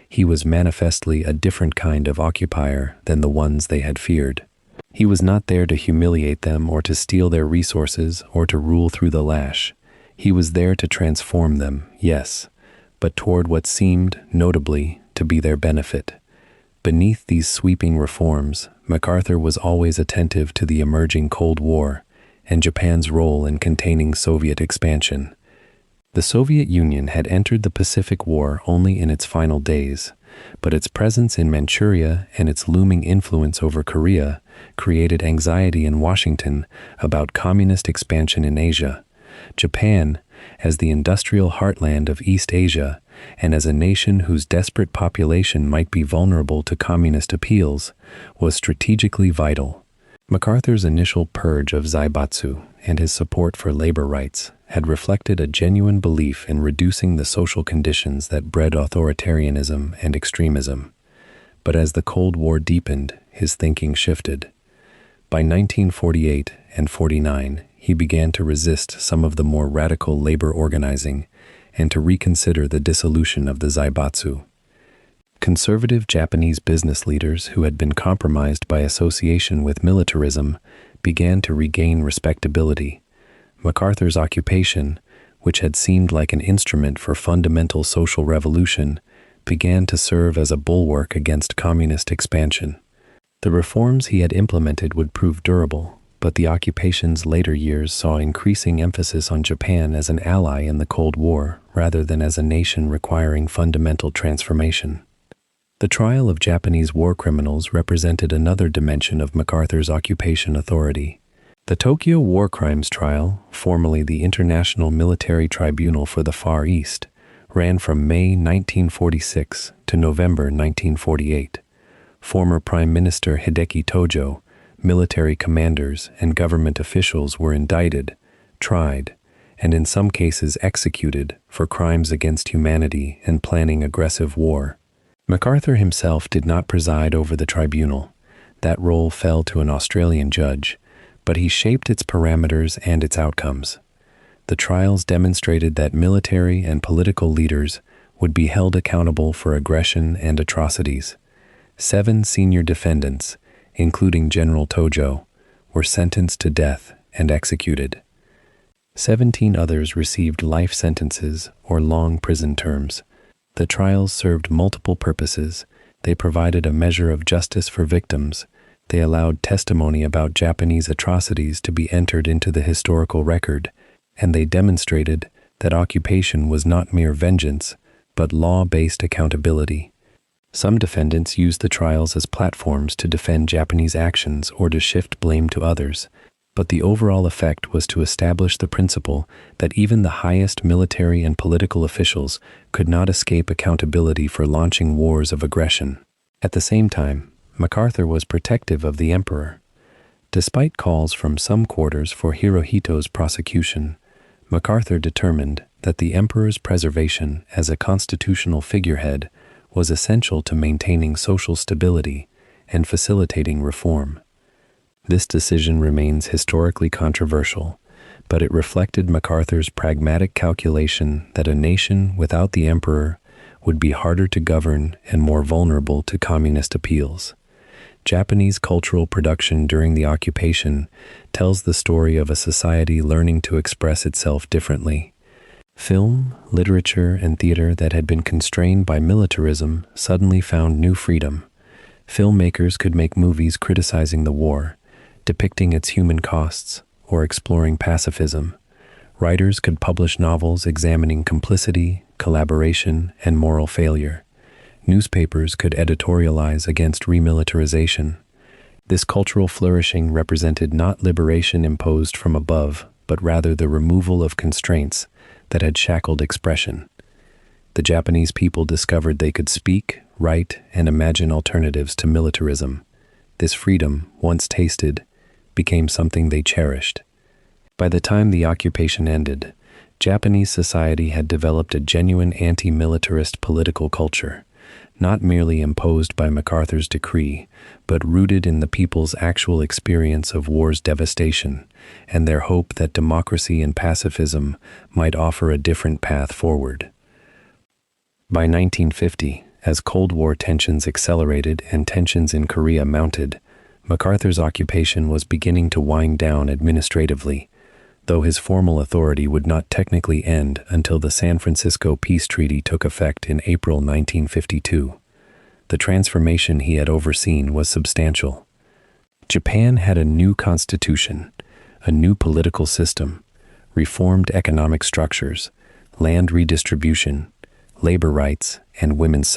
He was manifestly a different kind of occupier than the ones they had feared. He was not there to humiliate them or to steal their resources or to rule through the lash. He was there to transform them, yes, but toward what seemed, notably, to be their benefit. Beneath these sweeping reforms, MacArthur was always attentive to the emerging Cold War and Japan's role in containing Soviet expansion. The Soviet Union had entered the Pacific War only in its final days, but its presence in Manchuria and its looming influence over Korea created anxiety in Washington about communist expansion in Asia. Japan, as the industrial heartland of East Asia, and as a nation whose desperate population might be vulnerable to communist appeals, was strategically vital. MacArthur's initial purge of zaibatsu and his support for labor rights had reflected a genuine belief in reducing the social conditions that bred authoritarianism and extremism. But as the Cold War deepened, his thinking shifted. By 1948 and 49, he began to resist some of the more radical labor organizing and to reconsider the dissolution of the zaibatsu. Conservative Japanese business leaders who had been compromised by association with militarism began to regain respectability. MacArthur's occupation, which had seemed like an instrument for fundamental social revolution, began to serve as a bulwark against communist expansion. The reforms he had implemented would prove durable, but the occupation's later years saw increasing emphasis on Japan as an ally in the Cold War rather than as a nation requiring fundamental transformation. The trial of Japanese war criminals represented another dimension of MacArthur's occupation authority. The Tokyo War Crimes Trial, formerly the International Military Tribunal for the Far East, ran from May 1946 to November 1948. Former Prime Minister Hideki Tojo, military commanders, and government officials were indicted, tried, and in some cases executed for crimes against humanity and planning aggressive war. MacArthur himself did not preside over the tribunal. That role fell to an Australian judge, but he shaped its parameters and its outcomes. The trials demonstrated that military and political leaders would be held accountable for aggression and atrocities. 7 senior defendants, including General Tojo, were sentenced to death and executed. 17 others received life sentences or long prison terms. The trials served multiple purposes. They provided a measure of justice for victims. They allowed testimony about Japanese atrocities to be entered into the historical record, and they demonstrated that occupation was not mere vengeance, but law-based accountability. Some defendants used the trials as platforms to defend Japanese actions or to shift blame to others, but the overall effect was to establish the principle that even the highest military and political officials could not escape accountability for launching wars of aggression. At the same time, MacArthur was protective of the emperor. Despite calls from some quarters for Hirohito's prosecution, MacArthur determined that the emperor's preservation as a constitutional figurehead was essential to maintaining social stability and facilitating reform. This decision remains historically controversial, but it reflected MacArthur's pragmatic calculation that a nation without the emperor would be harder to govern and more vulnerable to communist appeals. Japanese cultural production during the occupation tells the story of a society learning to express itself differently. Film, literature, and theater that had been constrained by militarism suddenly found new freedom. Filmmakers could make movies criticizing the war, depicting its human costs, or exploring pacifism. Writers could publish novels examining complicity, collaboration, and moral failure. Newspapers could editorialize against remilitarization. This cultural flourishing represented not liberation imposed from above, but rather the removal of constraints that had shackled expression. The Japanese people discovered they could speak, write, and imagine alternatives to militarism. This freedom, once tasted, became something they cherished. By the time the occupation ended, Japanese society had developed a genuine anti-militarist political culture, not merely imposed by MacArthur's decree, but rooted in the people's actual experience of war's devastation and their hope that democracy and pacifism might offer a different path forward. By 1950, as Cold War tensions accelerated and tensions in Korea mounted, MacArthur's occupation was beginning to wind down administratively, though his formal authority would not technically end until the San Francisco Peace Treaty took effect in April 1952. The transformation he had overseen was substantial. Japan had a new constitution, a new political system, reformed economic structures, land redistribution, labor rights, and women's